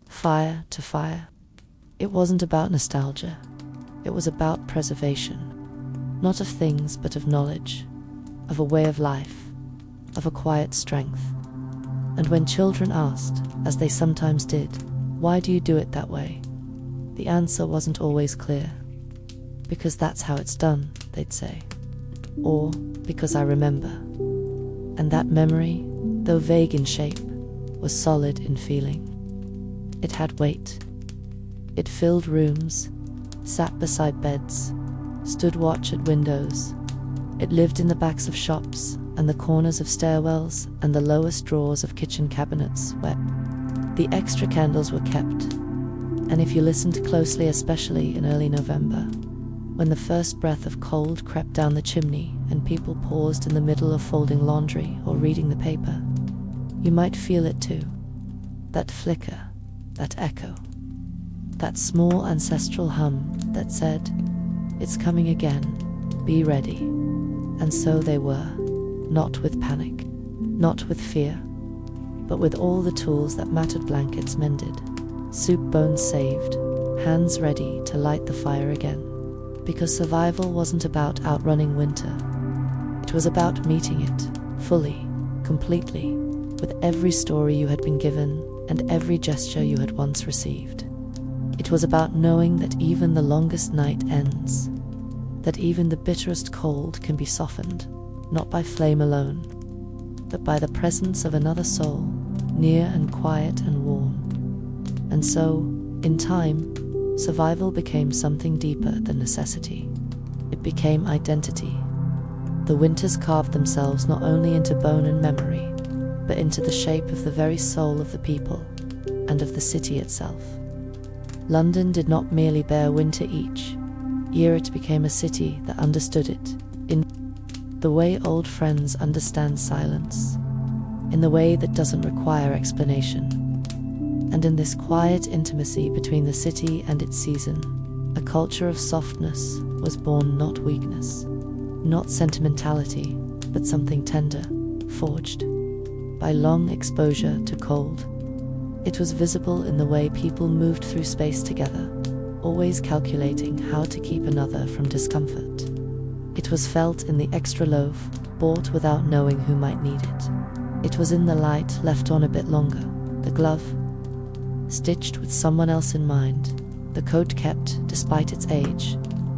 S1: fire to fire. It wasn't about nostalgia, it was about preservation, not of things but of knowledge, of a way of life, of a quiet strength. And when children asked, as they sometimes did, "Why do you do it that way?" the answer wasn't always clear. "Because that's how it's done," they'd say. Or, "Because I remember." And that memory, though vague in shape, was solid in feeling. It had weight. It filled rooms, sat beside beds, stood watch at windows. It lived in the backs of shops and the corners of stairwells and the lowest drawers of kitchen cabinets where the extra candles were kept. And if you listened closely, especially in early November, when the first breath of cold crept down the chimney and people paused in the middle of folding laundry or reading the paper, you might feel it too. That flicker, that echo, that small ancestral hum that said, "It's coming again, be ready." And so they were, not with panic, not with fear, but with all the tools that mattered: blankets mended, soup bones saved, hands ready to light the fire again. Because survival wasn't about outrunning winter. It was about meeting it, fully, completely, with every story you had been given and every gesture you had once received. It was about knowing that even the longest night ends, that even the bitterest cold can be softened, not by flame alone, but by the presence of another soul, near and quiet and warm. And so, in time, survival became something deeper than necessity. It became identity. The winters carved themselves not only into bone and memory, but into the shape of the very soul of the people and of the city itself. London did not merely bear winter each year, it became a city that understood it, in the way old friends understand silence, in the way that doesn't require explanation. And in this quiet intimacy between the city and its season, a culture of softness was born, not weakness, not sentimentality, but something tender, forged by long exposure to cold. It was visible in the way people moved through space together, always calculating how to keep another from discomfort. It was felt in the extra loaf, bought without knowing who might need it. It was in the light left on a bit longer, the glove stitched with someone else in mind, the coat kept despite its age,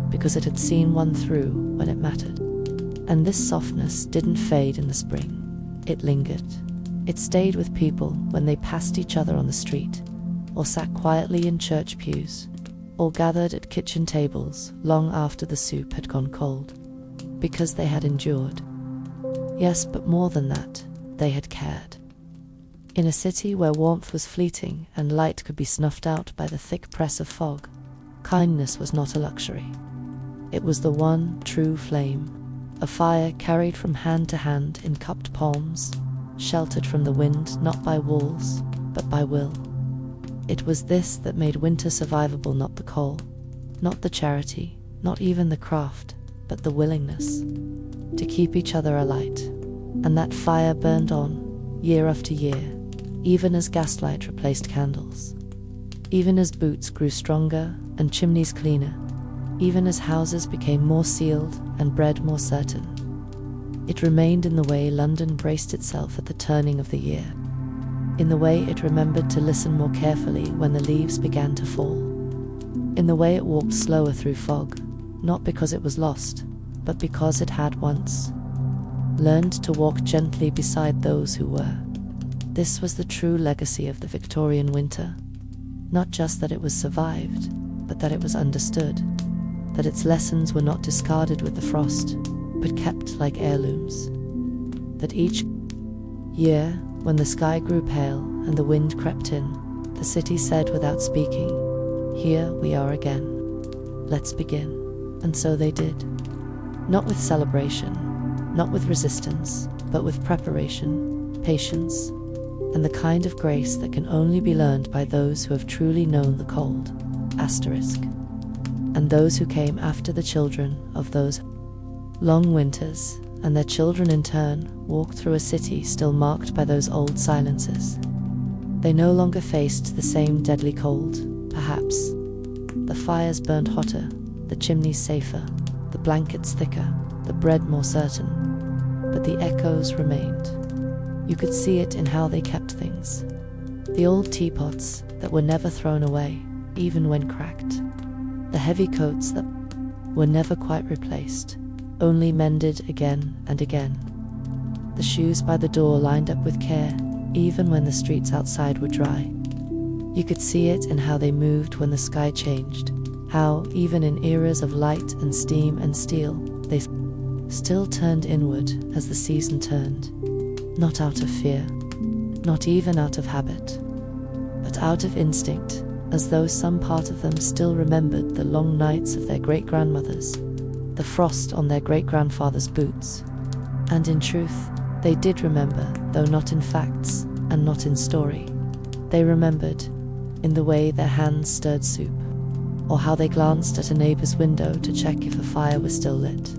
S1: because it had seen one through when it mattered. And this softness didn't fade in the spring. It lingered. It stayed with people when they passed each other on the street, or sat quietly in church pews, or gathered at kitchen tables long after the soup had gone cold, because they had endured. Yes, but more than that, they had cared. In a city where warmth was fleeting and light could be snuffed out by the thick press of fog, kindness was not a luxury. It was the one true flame, a fire carried from hand to hand in cupped palms, sheltered from the wind not by walls, but by will. It was this that made winter survivable, not the coal, not the charity, not even the craft, but the willingness to keep each other alight. And that fire burned on, year after year, even as gaslight replaced candles, even as boots grew stronger and chimneys cleaner, even as houses became more sealed and bread more certain. It remained in the way London braced itself at the turning of the year, in the way it remembered to listen more carefully when the leaves began to fall, in the way it walked slower through fog, not because it was lost, but because it had once learned to walk gently beside those who were. This was the true legacy of the Victorian winter, not just that it was survived, but that it was understood, that its lessons were not discarded with the frost, but kept like heirlooms, that each year, when the sky grew pale and the wind crept in, the city said without speaking, "Here we are again. Let's begin." And so they did. Not with celebration, not with resistance, but with preparation, patience, and the kind of grace that can only be learned by those who have truly known the cold, asterisk, and those who came after the children of those long winters, and their children in turn walked through a city still marked by those old silences. They no longer faced the same deadly cold, perhaps. The fires burned hotter, the chimneys safer, the blankets thicker, the bread more certain, but the echoes remained. You could see it in how they kept things. The old teapots that were never thrown away, even when cracked. The heavy coats that were never quite replaced, only mended again and again. The shoes by the door lined up with care, even when the streets outside were dry. You could see it in how they moved when the sky changed, how, even in eras of light and steam and steel, they still turned inward as the season turned, not out of fear, not even out of habit, but out of instinct, as though some part of them still remembered the long nights of their great-grandmothers, the frost on their great-grandfather's boots. And in truth, they did remember, though not in facts and not in story. They remembered in the way their hands stirred soup, or how they glanced at a neighbor's window to check if a fire was still lit.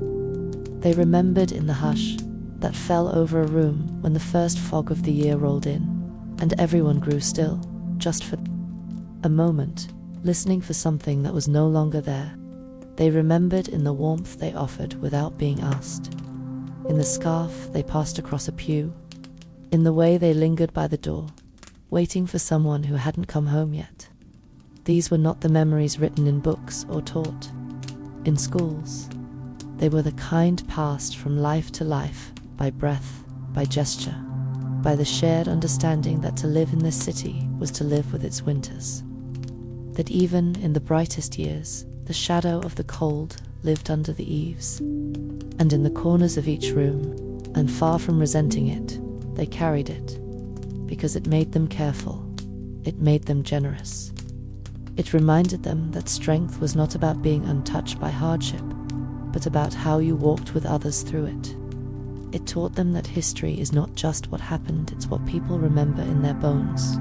S1: They remembered in the hush that fell over a room when the first fog of the year rolled in, and everyone grew still, just for a moment, listening for something that was no longer there. They remembered in the warmth they offered without being asked, in the scarf they passed across a pew, in the way they lingered by the door, waiting for someone who hadn't come home yet. These were not the memories written in books or taught in schools. They were the kind passed from life to life, by breath, by gesture, by the shared understanding that to live in this city was to live with its winters. that even in the brightest years, the shadow of the cold lived under the eaves, and in the corners of each room, and far from resenting it, they carried it, because it made them careful, it made them generous. It reminded them that strength was not about being untouched by hardship, but about how you walked with others through it. It taught them that history is not just what happened, it's what people remember in their bones.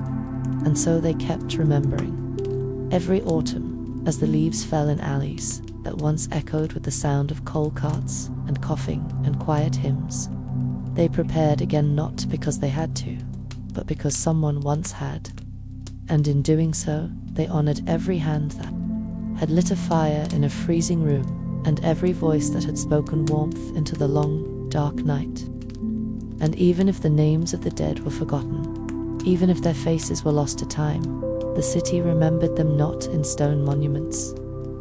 S1: And so they kept remembering. Every autumn, as the leaves fell in alleys that once echoed with the sound of coal carts and coughing and quiet hymns, they prepared again, not because they had to, but because someone once had. And in doing so, they honored every hand that had lit a fire in a freezing room, and every voice that had spoken warmth into the long, dark night. And even if the names of the dead were forgotten, even if their faces were lost to time, the city remembered them not in stone monuments,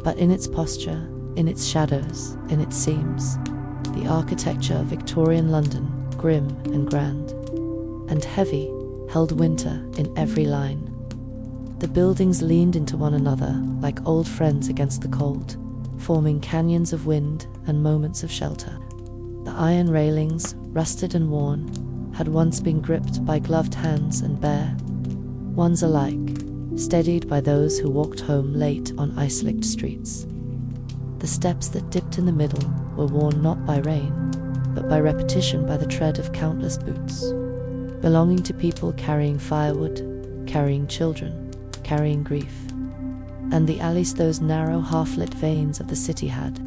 S1: but in its posture, in its shadows, in its seams. The architecture of Victorian London, grim and grand, and heavy, held winter in every line. The buildings leaned into one another like old friends against the cold, forming canyons of wind and moments of shelter. The iron railings, rusted and worn, had once been gripped by gloved hands and bare ones alike, steadied by those who walked home late on ice-slicked streets. The steps that dipped in the middle were worn not by rain, but by repetition, by the tread of countless boots, belonging to people carrying firewood, carrying children, carrying grief. And the alleys, those narrow half-lit veins of the city, had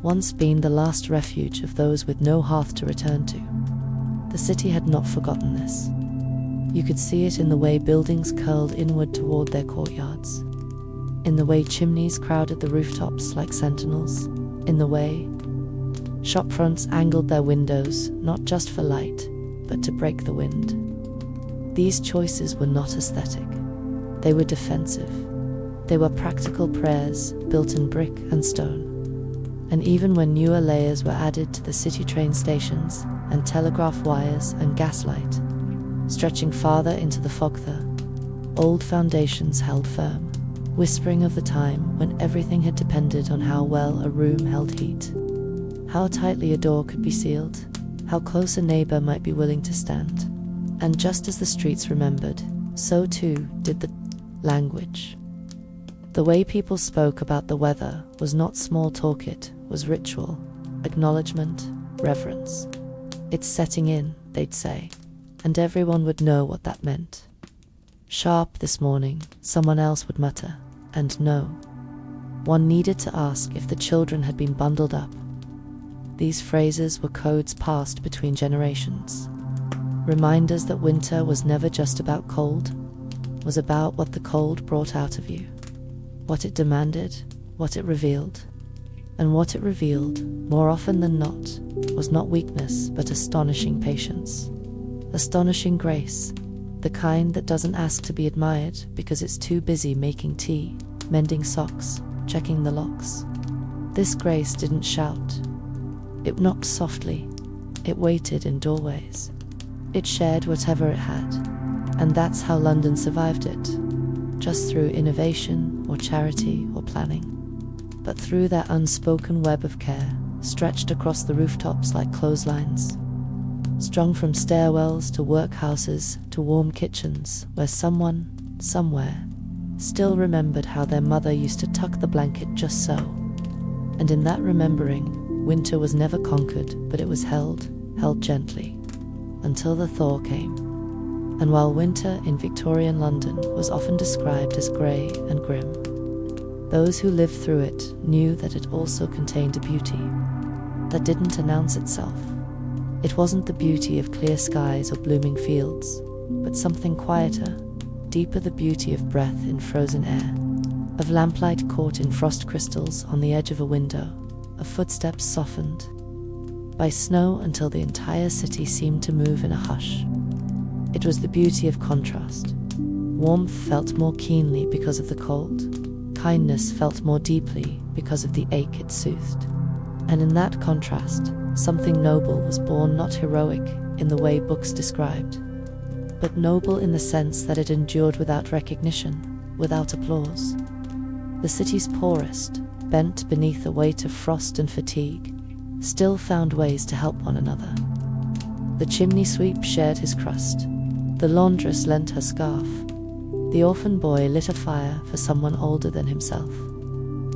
S1: once been the last refuge of those with no hearth to return to. The city had not forgotten this. You could see it in the way buildings curled inward toward their courtyards, in the way chimneys crowded the rooftops like sentinels, in the way shopfronts angled their windows not just for light, but to break the wind. These choices were not aesthetic. They were defensive. They were practical prayers built in brick and stone. And even when newer layers were added to the city train stations and telegraph wires and gaslight, stretching farther into the fog, the old foundations held firm, whispering of the time when everything had depended on how well a room held heat, how tightly a door could be sealed, how close a neighbor might be willing to stand. And just as the streets remembered, so too did the language. The way people spoke about the weather was not small talk, it was ritual, acknowledgement, reverence. It's setting in, they'd say, and everyone would know what that meant. Sharp this morning, someone else would mutter, and no. One needed to ask if the children had been bundled up. These phrases were codes passed between generations. Reminders that winter was never just about cold, was about what the cold brought out of you, what it demanded, what it revealed. And what it revealed, more often than not, was not weakness but astonishing patience. Astonishing grace, the kind that doesn't ask to be admired because it's too busy making tea, mending socks, checking the locks. This grace didn't shout. It knocked softly. It waited in doorways. It shared whatever it had. And that's how London survived it. Just through innovation or charity or planning. But through that unspoken web of care, stretched across the rooftops like clotheslines, strung from stairwells to workhouses to warm kitchens, where someone, somewhere, still remembered how their mother used to tuck the blanket just so. And in that remembering, winter was never conquered, but it was held gently, until the thaw came. And while winter in Victorian London was often described as grey and grim, those who lived through it knew that it also contained a beauty that didn't announce itself. It wasn't the beauty of clear skies or blooming fields, but something quieter, deeper, the beauty of breath in frozen air, of lamplight caught in frost crystals on the edge of a window, of footsteps softened by snow until the entire city seemed to move in a hush. It was the beauty of contrast. Warmth felt more keenly because of the cold. Kindness felt more deeply because of the ache it soothed. And in that contrast, something noble was born, not heroic in the way books described, but noble in the sense that it endured without recognition, without applause, The city's poorest, bent beneath the weight of frost and fatigue, still found ways to help one another. The chimney sweep shared his crust. The laundress lent her scarf. The orphan boy lit a fire for someone older than himself.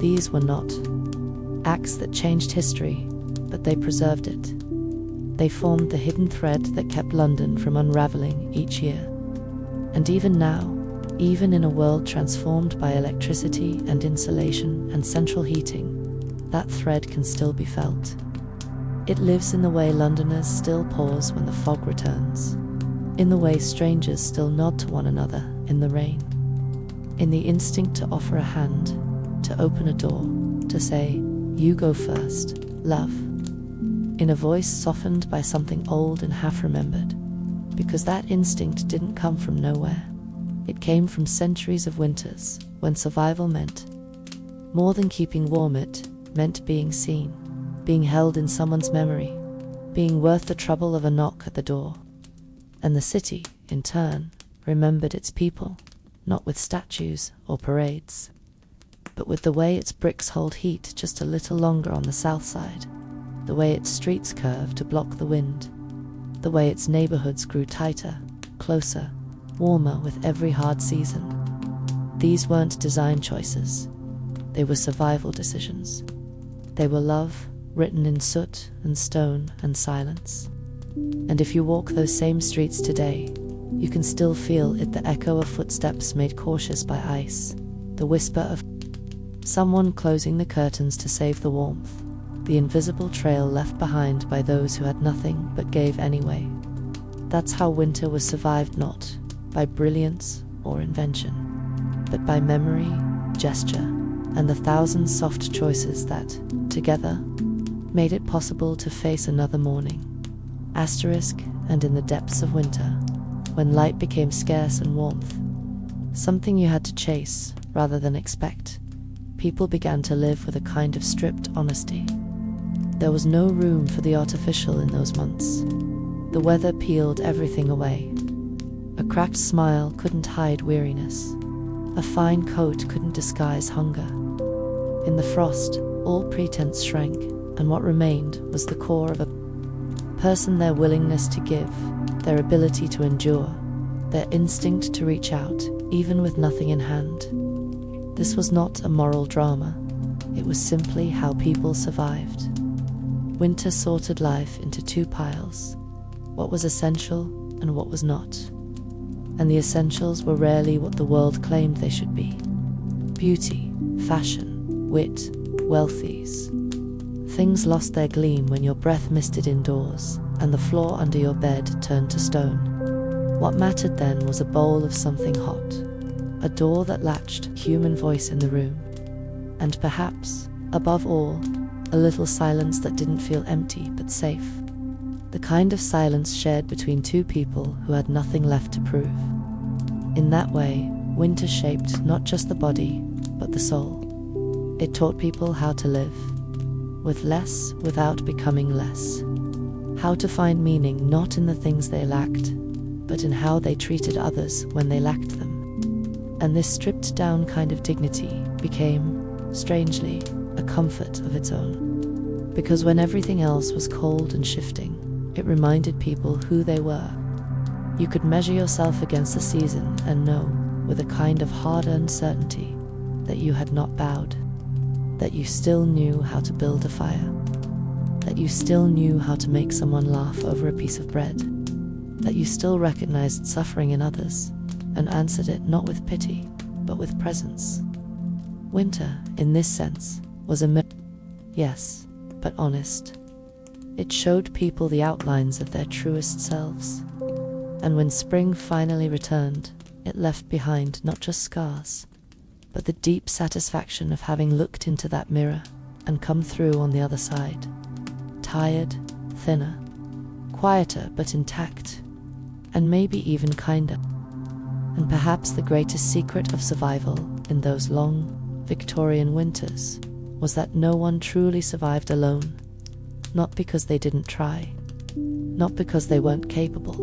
S1: These were not acts that changed history, but they preserved it. They formed the hidden thread that kept London from unraveling each year. And even now, even in a world transformed by electricity and insulation and central heating, that thread can still be felt. It lives in the way Londoners still pause when the fog returns, in the way strangers still nod to one another in the rain, in the instinct to offer a hand, to open a door, to say, "You go first, love," in a voice softened by something old and half-remembered, because that instinct didn't come from nowhere. It came from centuries of winters, when survival meant more than keeping warm. It meant being seen, being held in someone's memory, being worth the trouble of a knock at the door. And the city, in turn, remembered its people, not with statues or parades, but with the way its bricks hold heat just a little longer on the south side, the way its streets curve to block the wind, the way its neighborhoods grew tighter, closer, warmer with every hard season. These weren't design choices. They were survival decisions. They were love, written in soot and stone and silence. And if you walk those same streets today, you can still feel it, the echo of footsteps made cautious by ice, the whisper of someone closing the curtains to save the warmth, the invisible trail left behind by those who had nothing but gave anyway. That's how winter was survived, not by brilliance or invention, but by memory, gesture, and the thousand soft choices that, together, made it possible to face another morning. And in the depths of winter, when light became scarce and warmth, something you had to chase rather than expect, people began to live with a kind of stripped honesty. There was no room for the artificial in those months. The weather peeled everything away. A cracked smile couldn't hide weariness. A fine coat couldn't disguise hunger. In the frost, all pretense shrank, and what remained was the core of a person, their willingness to give, their ability to endure, their instinct to reach out, even with nothing in hand. This was not a moral drama. It was simply how people survived. Winter sorted life into two piles, what was essential and what was not. And the essentials were rarely what the world claimed they should be. Beauty, fashion, wit, wealthies. Things lost their gleam when your breath misted indoors, and the floor under your bed turned to stone. What mattered then was a bowl of something hot, a door that latched, human voice in the room, and perhaps, above all, a little silence that didn't feel empty but safe. The kind of silence shared between two people who had nothing left to prove. In that way, winter shaped not just the body, but the soul. It taught people how to live, with less without becoming less. How to find meaning not in the things they lacked, but in how they treated others when they lacked them. And this stripped down kind of dignity became, strangely, a comfort of its own. Because when everything else was cold and shifting, it reminded people who they were. You could measure yourself against the season and know, with a kind of hard-earned certainty, that you had not bowed, that you still knew how to build a fire, that you still knew how to make someone laugh over a piece of bread, that you still recognized suffering in others and answered it not with pity, but with presence. Winter, in this sense, was a mirror, yes, but honest. It showed people the outlines of their truest selves. And when spring finally returned, it left behind not just scars, but the deep satisfaction of having looked into that mirror and come through on the other side. Tired, thinner, quieter but intact, and maybe even kinder. And perhaps the greatest secret of survival in those long, Victorian winters was that no one truly survived alone. Not because they didn't try, not because they weren't capable,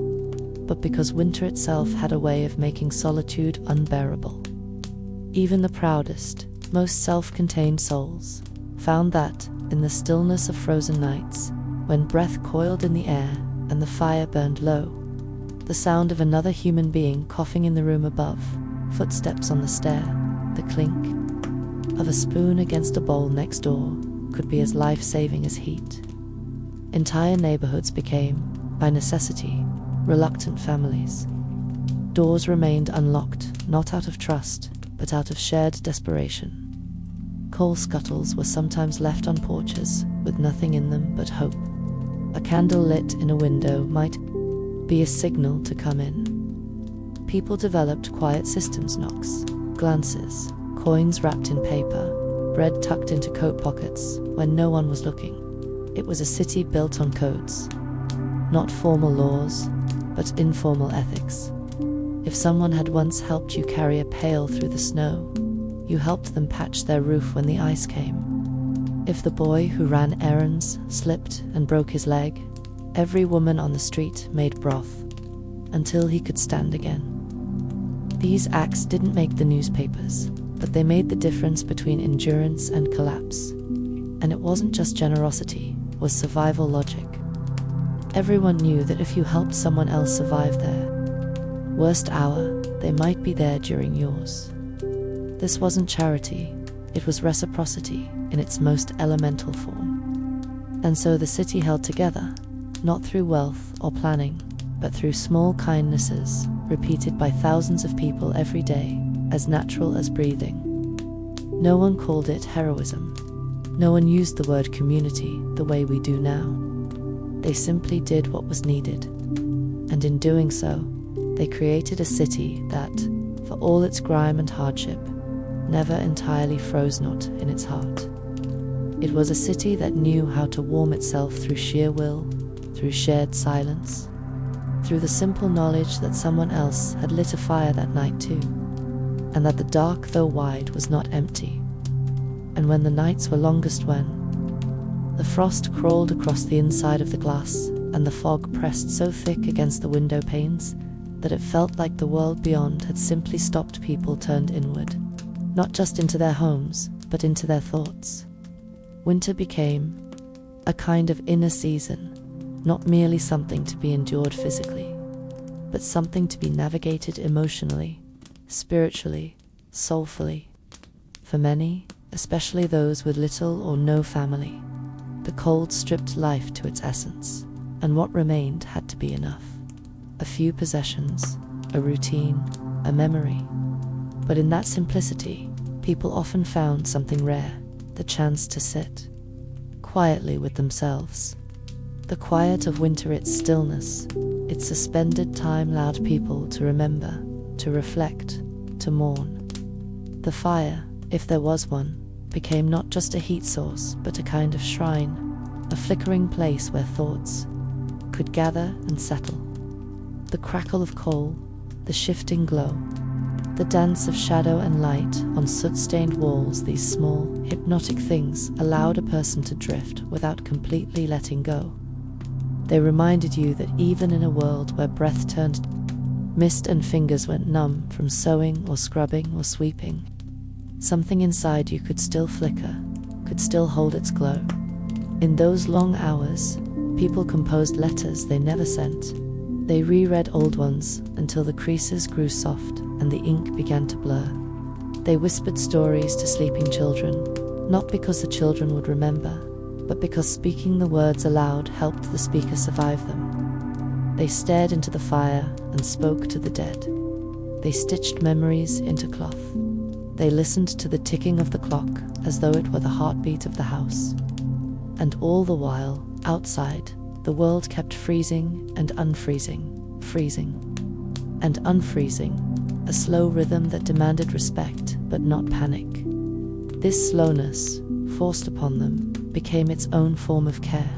S1: but because winter itself had a way of making solitude unbearable. Even the proudest, most self-contained souls, found that, in the stillness of frozen nights, when breath coiled in the air and the fire burned low, the sound of another human being coughing in the room above, footsteps on the stair, the clink of a spoon against a bowl next door could be as life-saving as heat. Entire neighborhoods became, by necessity, reluctant families. Doors remained unlocked, not out of trust, but out of shared desperation. Coal scuttles were sometimes left on porches, with nothing in them but hope. A candle lit in a window might be a signal to come in. People developed quiet systems knocks, glances, coins wrapped in paper, bread tucked into coat pockets when no one was looking. It was a city built on codes. Not formal laws, but informal ethics. If someone had once helped you carry a pail through the snow, you helped them patch their roof when the ice came. If the boy who ran errands slipped and broke his leg, every woman on the street made broth until he could stand again. These acts didn't make the newspapers, but they made the difference between endurance and collapse. And it wasn't just generosity, it was survival logic. Everyone knew that if you helped someone else survive their worst hour, they might be there during yours. This wasn't charity, it was reciprocity in its most elemental form. And so the city held together, not through wealth or planning, but through small kindnesses, repeated by thousands of people every day, as natural as breathing. No one called it heroism. No one used the word community the way we do now. They simply did what was needed. And in doing so, they created a city that, for all its grime and hardship, never entirely froze not in its heart. It was a city that knew how to warm itself through sheer will, through shared silence, through the simple knowledge that someone else had lit a fire that night too, and that the dark, though wide, was not empty. And when the nights were longest, when the frost crawled across the inside of the glass and the fog pressed so thick against the window panes that it felt like the world beyond had simply stopped, people turned inward, not just into their homes, but into their thoughts. Winter became a kind of inner season, not merely something to be endured physically, but something to be navigated emotionally, spiritually, soulfully. For many, especially those with little or no family, the cold stripped life to its essence, and what remained had to be enough. A few possessions, a routine, a memory. But in that simplicity, people often found something rare, the chance to sit quietly with themselves. The quiet of winter, its stillness, its suspended time allowed people to remember, to reflect, to mourn. The fire, if there was one, became not just a heat source, but a kind of shrine, a flickering place where thoughts could gather and settle. The crackle of coal, the shifting glow, the dance of shadow and light on soot-stained walls, these small, hypnotic things allowed a person to drift without completely letting go. They reminded you that even in a world where breath turned mist and fingers went numb from sewing or scrubbing or sweeping, something inside you could still flicker, could still hold its glow. In those long hours, people composed letters they never sent. They reread old ones until the creases grew soft and the ink began to blur. They whispered stories to sleeping children, not because the children would remember, but because speaking the words aloud helped the speaker survive them. They stared into the fire and spoke to the dead. They stitched memories into cloth. They listened to the ticking of the clock as though it were the heartbeat of the house. And all the while, outside, the world kept freezing and unfreezing, freezing and unfreezing, a slow rhythm that demanded respect but not panic. This slowness, forced upon them, became its own form of care.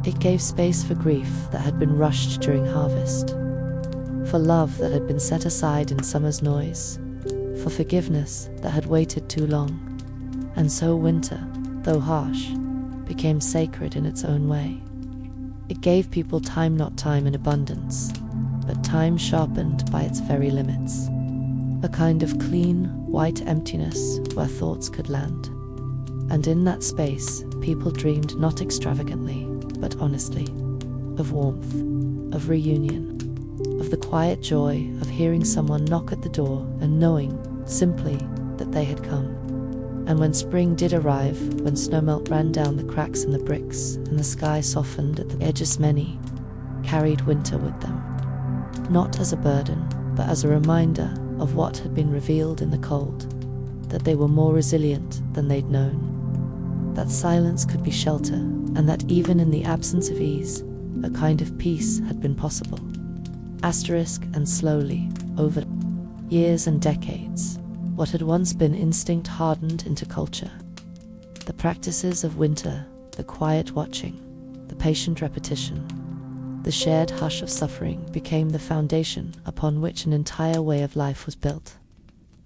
S1: It gave space for grief that had been rushed during harvest, for love that had been set aside in summer's noise, for forgiveness that had waited too long. And so winter, though harsh, became sacred in its own way. It gave people time, not time in abundance, but time sharpened by its very limits. a kind of clean, white emptiness where thoughts could land. And in that space, people dreamed not extravagantly, but honestly, of warmth, of reunion, of the quiet joy of hearing someone knock at the door and knowing, simply, that they had come. And when spring did arrive, when snowmelt ran down the cracks in the bricks and the sky softened at the edges, many carried winter with them. Not as a burden, but as a reminder of what had been revealed in the cold, that they were more resilient than they'd known, that silence could be shelter, and that even in the absence of ease, a kind of peace had been possible. And slowly, over years and decades, what had once been instinct hardened into culture. The practices of winter, the quiet watching, the patient repetition, the shared hush of suffering became the foundation upon which an entire way of life was built.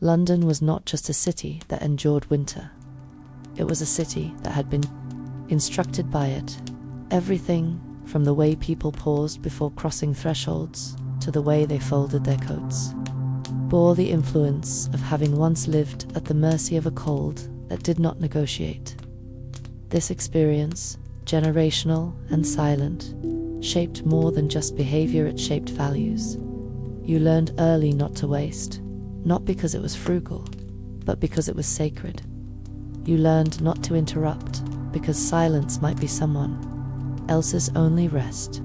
S1: London was not just a city that endured winter. It was a city that had been instructed by it. Everything from the way people paused before crossing thresholds to the way they folded their coats bore the influence of having once lived at the mercy of a cold that did not negotiate. This experience, generational and silent, shaped more than just behavior, it shaped values. You learned early not to waste, not because it was frugal, but because it was sacred. You learned not to interrupt, because silence might be someone else's only rest.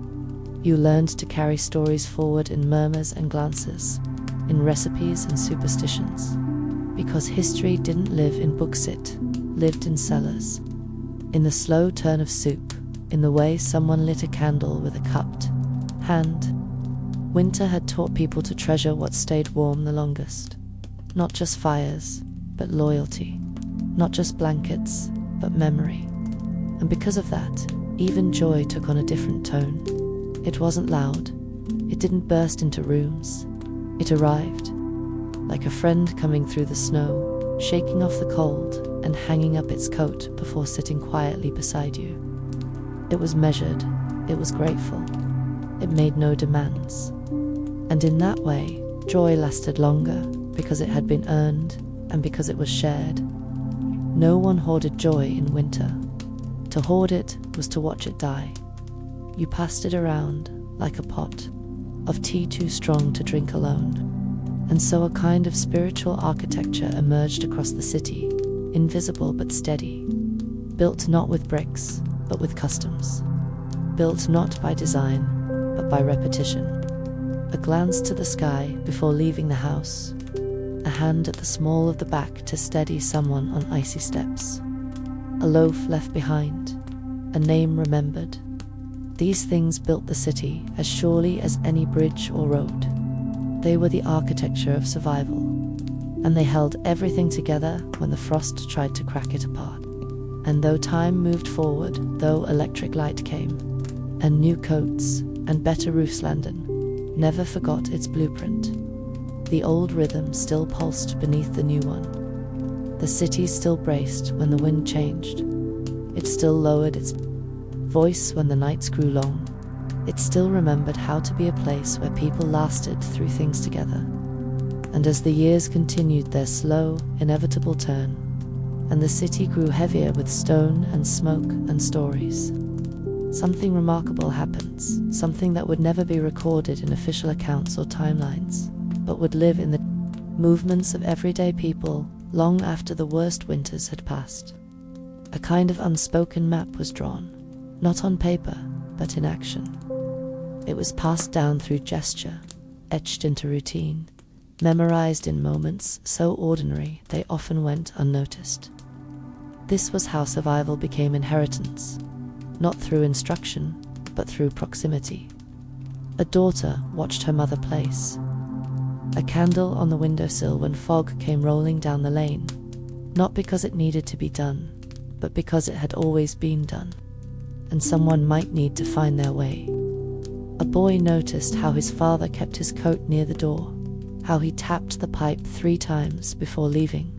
S1: You learned to carry stories forward in murmurs and glances, in recipes and superstitions, because history didn't live in books, it lived in cellars, in the slow turn of soup, in the way someone lit a candle with a cupped hand. Winter had taught people to treasure what stayed warm the longest. Not just fires, but loyalty. Not just blankets, but memory. And because of that, even joy took on a different tone. It wasn't loud. It didn't burst into rooms. It arrived, like a friend coming through the snow, shaking off the cold and hanging up its coat before sitting quietly beside you. It was measured. It was grateful. It made no demands. And in that way, joy lasted longer because it had been earned and because it was shared. No one hoarded joy in winter. To hoard it was to watch it die. You passed it around like a pot of tea too strong to drink alone. And so a kind of spiritual architecture emerged across the city, invisible but steady, built not with bricks, but with customs. Built not by design, but by repetition. A glance to the sky before leaving the house, a hand at the small of the back to steady someone on icy steps, a loaf left behind, a name remembered. These things built the city as surely as any bridge or road. They were the architecture of survival, and they held everything together when the frost tried to crack it apart. And though time moved forward, though electric light came, and new coats and better roofs, London never forgot its blueprint. The old rhythm still pulsed beneath the new one. The city still braced when the wind changed. It still lowered its voice when the nights grew long. It still remembered how to be a place where people lasted through things together. And as the years continued their slow, inevitable turn, and the city grew heavier with stone and smoke and stories, something remarkable happens, something that would never be recorded in official accounts or timelines, but would live in the movements of everyday people long after the worst winters had passed. A kind of unspoken map was drawn, not on paper, but in action. It was passed down through gesture, etched into routine, memorized in moments so ordinary they often went unnoticed. This was how survival became inheritance, not through instruction, but through proximity. A daughter watched her mother place a candle on the windowsill when fog came rolling down the lane, not because it needed to be done, but because it had always been done, and someone might need to find their way. A boy noticed how his father kept his coat near the door, how he tapped the pipe 3 times before leaving,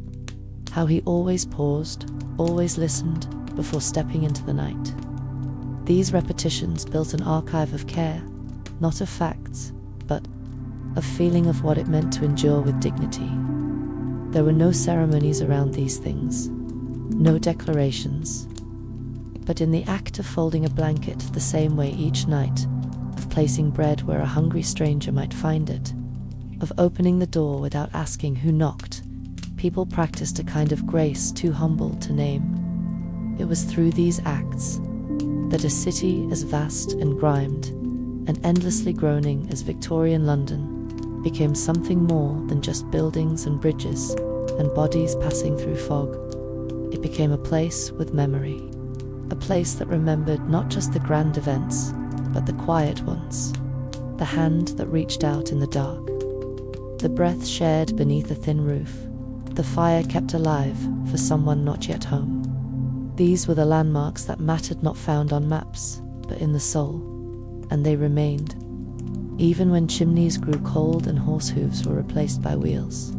S1: how he always paused, always listened before stepping into the night. These repetitions built an archive of care, not of facts, but a feeling of what it meant to endure with dignity. There were no ceremonies around these things, no declarations. But in the act of folding a blanket the same way each night, of placing bread where a hungry stranger might find it, of opening the door without asking who knocked, people practiced a kind of grace too humble to name. It was through these acts that a city as vast and grimed and endlessly groaning as Victorian London became something more than just buildings and bridges and bodies passing through fog. It became a place with memory, a place that remembered not just the grand events, but the quiet ones, the hand that reached out in the dark, the breath shared beneath a thin roof, the fire kept alive for someone not yet home. These were the landmarks that mattered, not found on maps, but in the soul, and they remained, even when chimneys grew cold and horse hooves were replaced by wheels,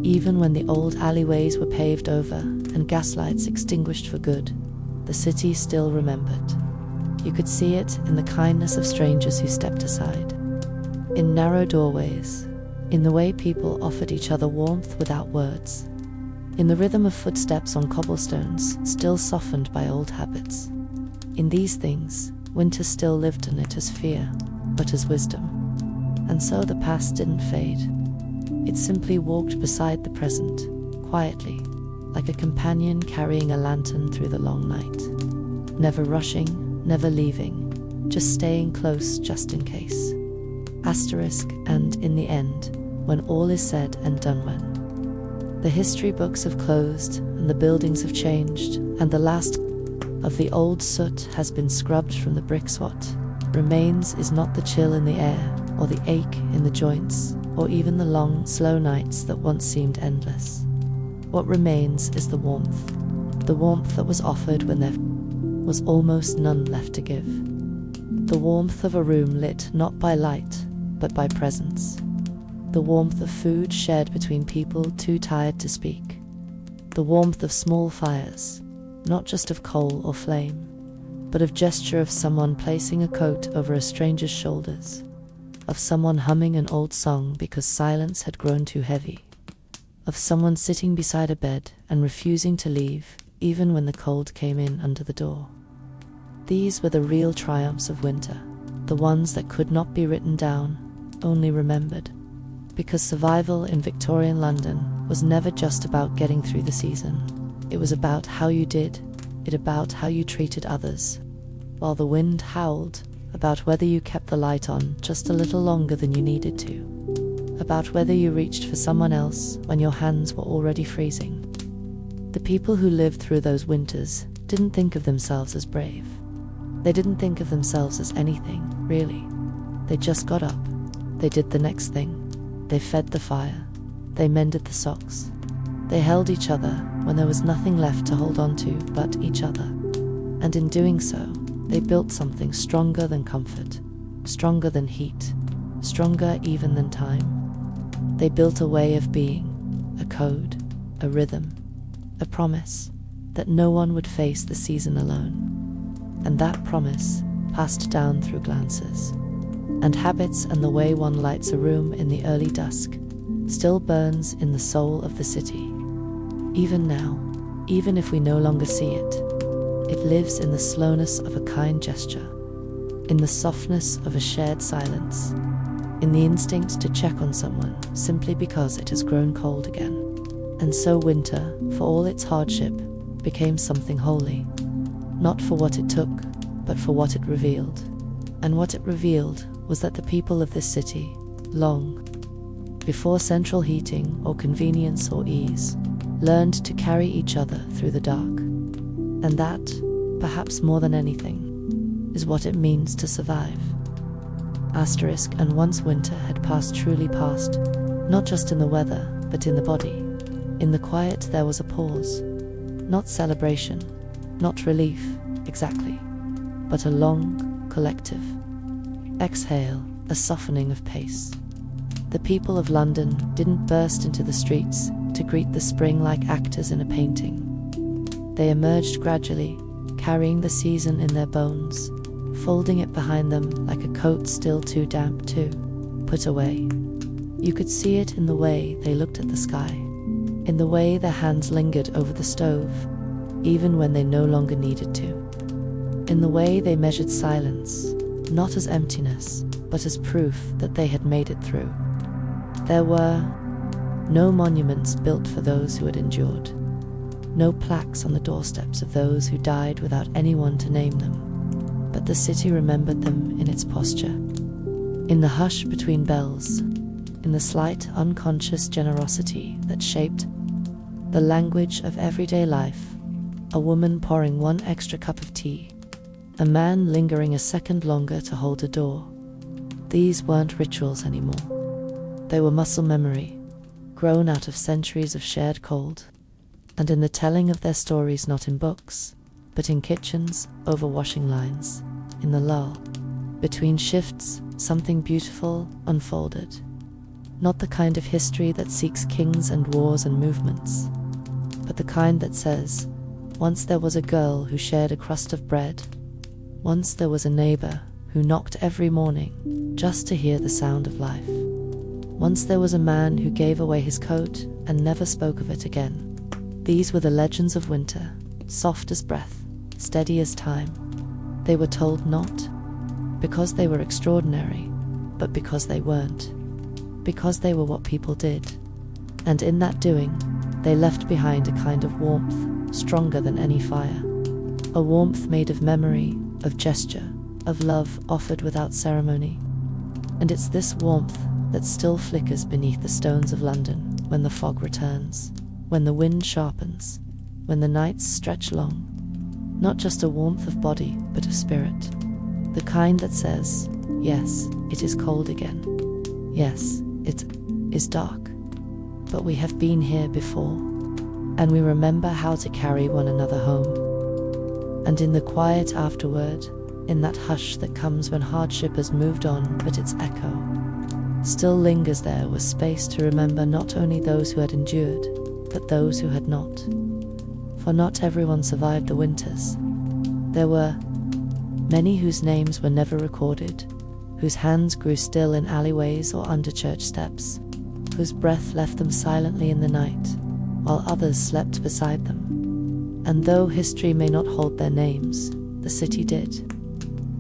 S1: even when the old alleyways were paved over and gaslights extinguished for good. The city still remembered. You could see it in the kindness of strangers who stepped aside, in narrow doorways, in the way people offered each other warmth without words, in the rhythm of footsteps on cobblestones still softened by old habits. In these things, winter still lived in it as fear, but as wisdom. And so the past didn't fade. It simply walked beside the present, quietly, like a companion carrying a lantern through the long night. Never rushing, never leaving, just staying close just in case. Asterisk, and in the end, when all is said and done, when the history books have closed and the buildings have changed and the last of the old soot has been scrubbed from the bricks, what remains is not the chill in the air or the ache in the joints or even the long, slow nights that once seemed endless. What remains is the warmth that was offered when there was almost none left to give. The warmth of a room lit not by light, but by presence. The warmth of food shared between people too tired to speak. The warmth of small fires, not just of coal or flame, but of gesture of someone placing a coat over a stranger's shoulders, of someone humming an old song because silence had grown too heavy, of someone sitting beside a bed and refusing to leave even when the cold came in under the door. These were the real triumphs of winter, the ones that could not be written down, only remembered, because survival in Victorian London was never just about getting through the season. It was about how you did, it about how you treated others, while the wind howled, about whether you kept the light on just a little longer than you needed to, about whether you reached for someone else when your hands were already freezing. The people who lived through those winters didn't think of themselves as brave. They didn't think of themselves as anything, really. They just got up. They did the next thing. They fed the fire. They mended the socks. They held each other when there was nothing left to hold on to but each other. And in doing so, they built something stronger than comfort, stronger than heat, stronger even than time. They built a way of being, a code, a rhythm, a promise that no one would face the season alone. And that promise passed down through glances and habits, and the way one lights a room in the early dusk still burns in the soul of the city. Even now, even if we no longer see it, it lives in the slowness of a kind gesture, in the softness of a shared silence, in the instinct to check on someone simply because it has grown cold again. And so winter, for all its hardship, became something holy, not for what it took, but for what it revealed. And what it revealed was that the people of this city, long before central heating or convenience or ease, learned to carry each other through the dark. And that, perhaps more than anything, is what it means to survive. Asterisk, and once winter had passed, truly passed, not just in the weather, but in the body. In the quiet there was a pause, not celebration, not relief, exactly, but a long, collective exhale, a softening of pace. The people of London didn't burst into the streets to greet the spring like actors in a painting. They emerged gradually, carrying the season in their bones, folding it behind them like a coat still too damp to put away. You could see it in the way they looked at the sky, in the way their hands lingered over the stove, even when they no longer needed to, in the way they measured silence, not as emptiness, but as proof that they had made it through. There were no monuments built for those who had endured, no plaques on the doorsteps of those who died without anyone to name them, but the city remembered them in its posture, in the hush between bells, in the slight unconscious generosity that shaped the language of everyday life. A woman pouring one extra cup of tea, a man lingering a second longer to hold a door. These weren't rituals anymore. They were muscle memory, grown out of centuries of shared cold, and in the telling of their stories, not in books, but in kitchens, over washing lines, in the lull between shifts, something beautiful unfolded. Not the kind of history that seeks kings and wars and movements, but the kind that says, once there was a girl who shared a crust of bread. Once there was a neighbor who knocked every morning just to hear the sound of life. Once there was a man who gave away his coat and never spoke of it again. These were the legends of winter, soft as breath, steady as time. They were told not because they were extraordinary, but because they weren't. Because they were what people did. And in that doing, they left behind a kind of warmth, stronger than any fire. A warmth made of memory, of gesture, of love offered without ceremony. And it's this warmth that still flickers beneath the stones of London when the fog returns, when the wind sharpens, when the nights stretch long. Not just a warmth of body, but of spirit. The kind that says, yes, it is cold again. Yes, it is dark. But we have been here before, and we remember how to carry one another home. And in the quiet afterward, in that hush that comes when hardship has moved on, but its echo still lingers, there was space to remember not only those who had endured, but those who had not. For not everyone survived the winters. There were many whose names were never recorded, whose hands grew still in alleyways or under church steps, whose breath left them silently in the night, while others slept beside them. And though history may not hold their names, the city did.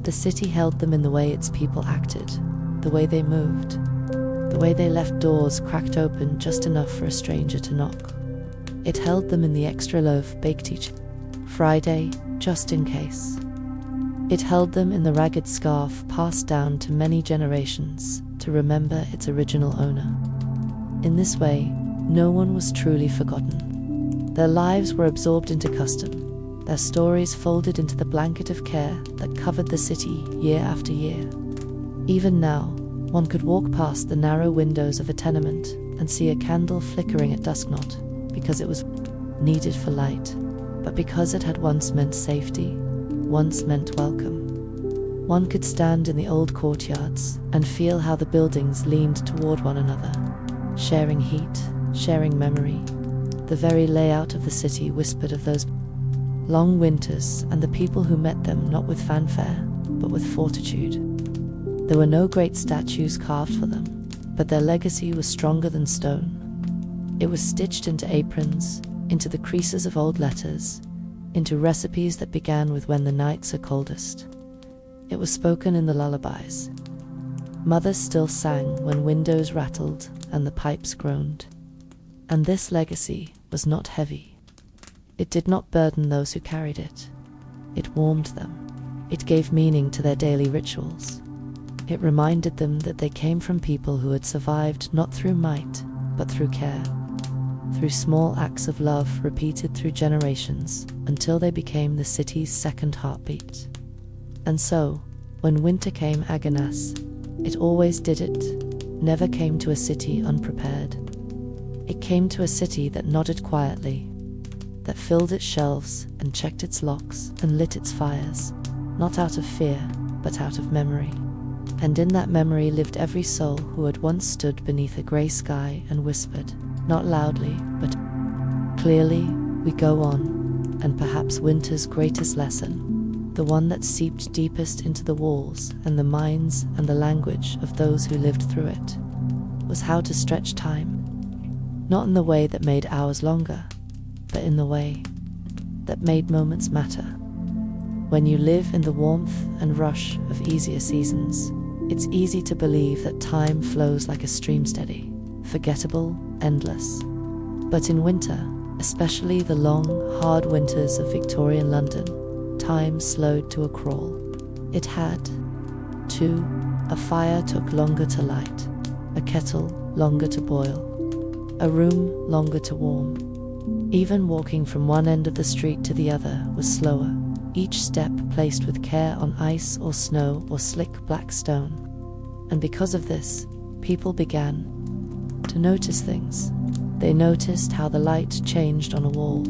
S1: The city held them in the way its people acted, the way they moved, the way they left doors cracked open just enough for a stranger to knock. It held them in the extra loaf baked each Friday, just in case. It held them in the ragged scarf passed down to many generations to remember its original owner. In this way, no one was truly forgotten. Their lives were absorbed into custom, their stories folded into the blanket of care that covered the city year after year. Even now, one could walk past the narrow windows of a tenement and see a candle flickering at dusk, not because it was needed for light, but because it had once meant safety, once meant welcome. One could stand in the old courtyards and feel how the buildings leaned toward one another, sharing heat, sharing memory. The very layout of the city whispered of those long winters and the people who met them, not with fanfare, but with fortitude. There were no great statues carved for them, but their legacy was stronger than stone. It was stitched into aprons, into the creases of old letters, into recipes that began with "when the nights are coldest." It was spoken in the lullabies. Mothers still sang when windows rattled and the pipes groaned. And this legacy was not heavy. It did not burden those who carried it. It warmed them. It gave meaning to their daily rituals. It reminded them that they came from people who had survived not through might, but through care, through small acts of love repeated through generations until they became the city's second heartbeat. And so, when winter came aganas, it always did it, never came to a city unprepared. It came to a city that nodded quietly, that filled its shelves and checked its locks and lit its fires, not out of fear, but out of memory. And in that memory lived every soul who had once stood beneath a grey sky and whispered, not loudly, but clearly, "We go on," and perhaps winter's greatest lesson, the one that seeped deepest into the walls and the minds and the language of those who lived through it, was how to stretch time, not in the way that made hours longer, but in the way that made moments matter. When you live in the warmth and rush of easier seasons, it's easy to believe that time flows like a stream, steady, forgettable, endless. But in winter, especially the long, hard winters of Victorian London, time slowed to a crawl. It had to. A fire took longer to light, a kettle longer to boil, a room longer to warm. Even walking from one end of the street to the other was slower, each step placed with care on ice or snow or slick black stone. And because of this, people began to notice things. They noticed how the light changed on a wall,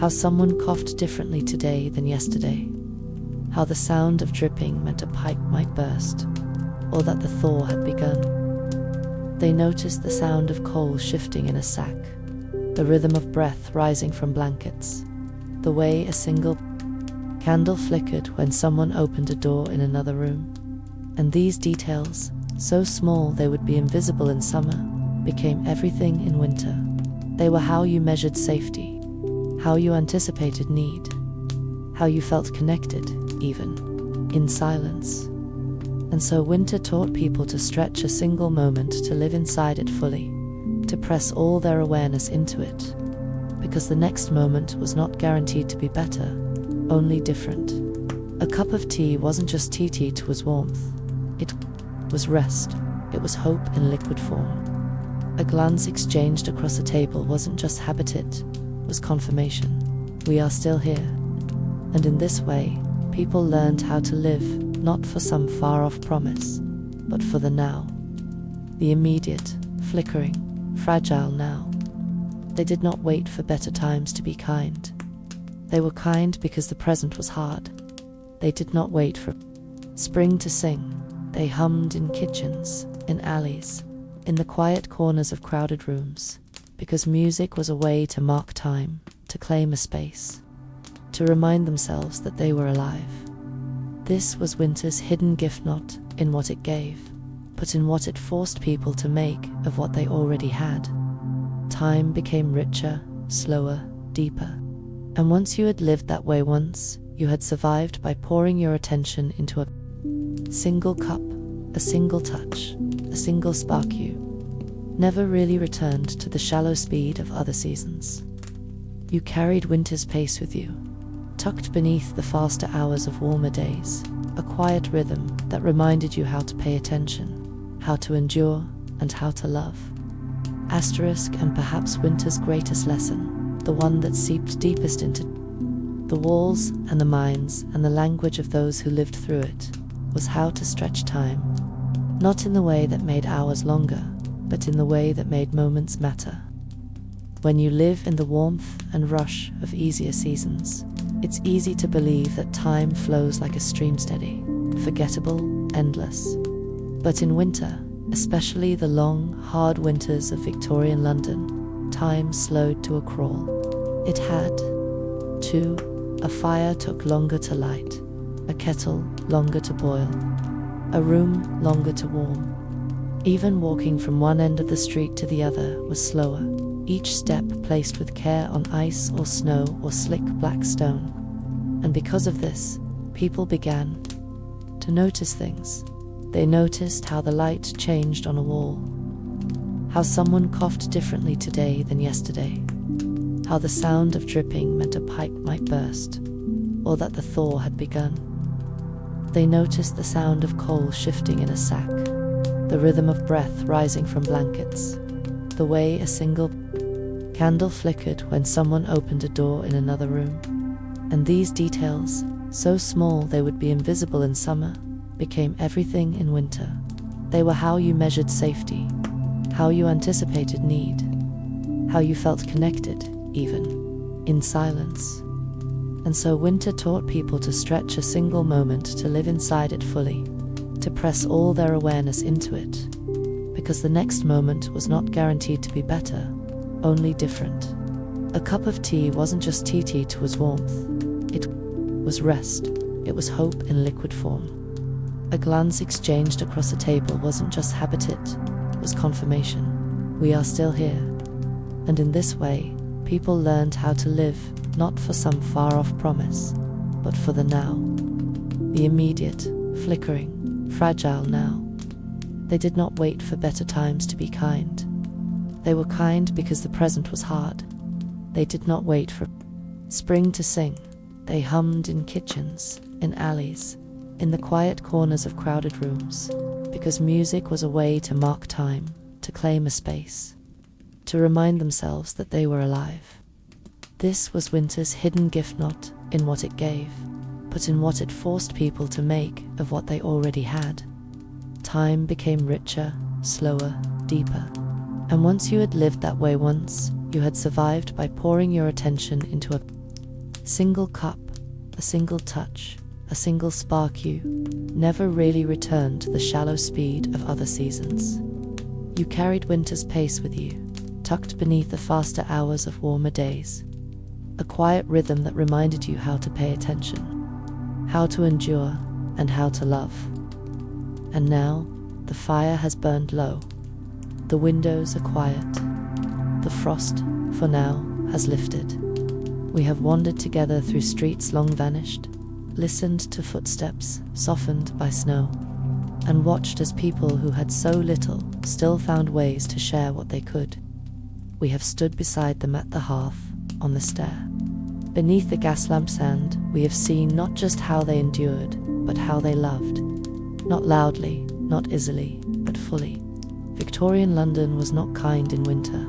S1: how someone coughed differently today than yesterday, how the sound of dripping meant a pipe might burst, or that the thaw had begun. They noticed the sound of coal shifting in a sack, the rhythm of breath rising from blankets, the way a single candle flickered when someone opened a door in another room. And these details, so small they would be invisible in summer, became everything in winter. They were how you measured safety, how you anticipated need, how you felt connected, even in silence. And so winter taught people to stretch a single moment, to live inside it fully, to press all their awareness into it, because the next moment was not guaranteed to be better, only different. A cup of tea wasn't just tea, it was warmth. It was rest. It was hope in liquid form. A glance exchanged across a table wasn't just habit, it was confirmation. We are still here. And in this way, people learned how to live, not for some far-off promise, but for the now. The immediate, flickering, fragile now. They did not wait for better times to be kind. They were kind because the present was hard. They did not wait for spring to sing. They hummed in kitchens, in alleys, in the quiet corners of crowded rooms, because music was a way to mark time, to claim a space, to remind themselves that they were alive. This was winter's hidden gift, not in what it gave, but in what it forced people to make of what they already had. Time became richer, slower, deeper. And once you had lived that way once, you had survived by pouring your attention into a single cup, a single touch, a single spark. You never really returned to the shallow speed of other seasons. You carried winter's pace with you, tucked beneath the faster hours of warmer days, a quiet rhythm that reminded you how to pay attention, how to endure, and how to love. Asterisk, and perhaps winter's greatest lesson, the one that seeped deepest into the walls and the minds and the language of those who lived through it, was how to stretch time, not in the way that made hours longer, but in the way that made moments matter. When you live in the warmth and rush of easier seasons, it's easy to believe that time flows like a stream, steady, forgettable, endless. But in winter, especially the long, hard winters of Victorian London, time slowed to a crawl. It had to. A fire took longer to light, a kettle longer to boil, a room longer to warm. Even walking from one end of the street to the other was slower, each step placed with care on ice or snow or slick black stone. And because of this, people began to notice things. They noticed how the light changed on a wall, how someone coughed differently today than yesterday, how the sound of dripping meant a pipe might burst, or that the thaw had begun. They noticed the sound of coal shifting in a sack, the rhythm of breath rising from blankets, the way a single candle flickered when someone opened a door in another room. And these details, so small they would be invisible in summer, became everything in winter. They were how you measured safety, how you anticipated need, how you felt connected, even in silence. And so winter taught people to stretch a single moment, to live inside it fully, to press all their awareness into it, because the next moment was not guaranteed to be better, only different. A cup of tea wasn't just tea, it was warmth. It was rest. It was hope in liquid form. A glance exchanged across a table wasn't just habit, it was confirmation. We are still here. And in this way, people learned how to live, not for some far-off promise, but for the now. The immediate, flickering, fragile now. They did not wait for better times to be kind. They were kind because the present was hard. They did not wait for spring to sing. They hummed in kitchens, in alleys, in the quiet corners of crowded rooms, because music was a way to mark time, to claim a space, to remind themselves that they were alive. This was winter's hidden gift, not in what it gave, but in what it forced people to make of what they already had. Time became richer, slower, deeper. And once you had lived that way once, you had survived by pouring your attention into a single cup, a single touch, a single spark. You never really returned to the shallow speed of other seasons. You carried winter's pace with you, tucked beneath the faster hours of warmer days. A quiet rhythm that reminded you how to pay attention, how to endure, and how to love. And now, the fire has burned low. The windows are quiet. The frost, for now, has lifted. We have wandered together through streets long vanished, listened to footsteps softened by snow, and watched as people who had so little still found ways to share what they could. We have stood beside them at the hearth, on the stair. Beneath the gas lamp's hand, we have seen not just how they endured, but how they loved. Not loudly, not easily, but fully. Victorian London was not kind in winter,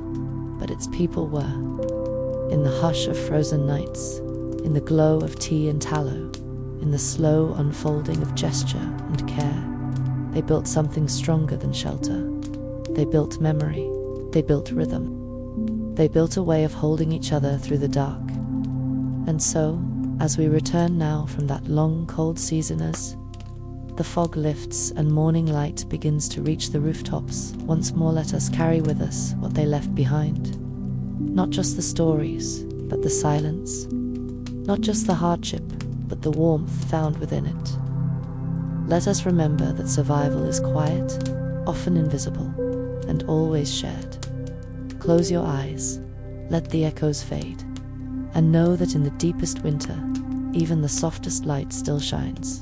S1: but its people were. In the hush of frozen nights, in the glow of tea and tallow, in the slow unfolding of gesture and care, they built something stronger than shelter. They built memory. They built rhythm. They built a way of holding each other through the dark. And so, as we return now from that long, cold season, as the fog lifts and morning light begins to reach the rooftops, once more let us carry with us what they left behind. Not just the stories, but the silence. Not just the hardship, but the warmth found within it. Let us remember that survival is quiet, often invisible, and always shared. Close your eyes, let the echoes fade, and know that in the deepest winter, even the softest light still shines.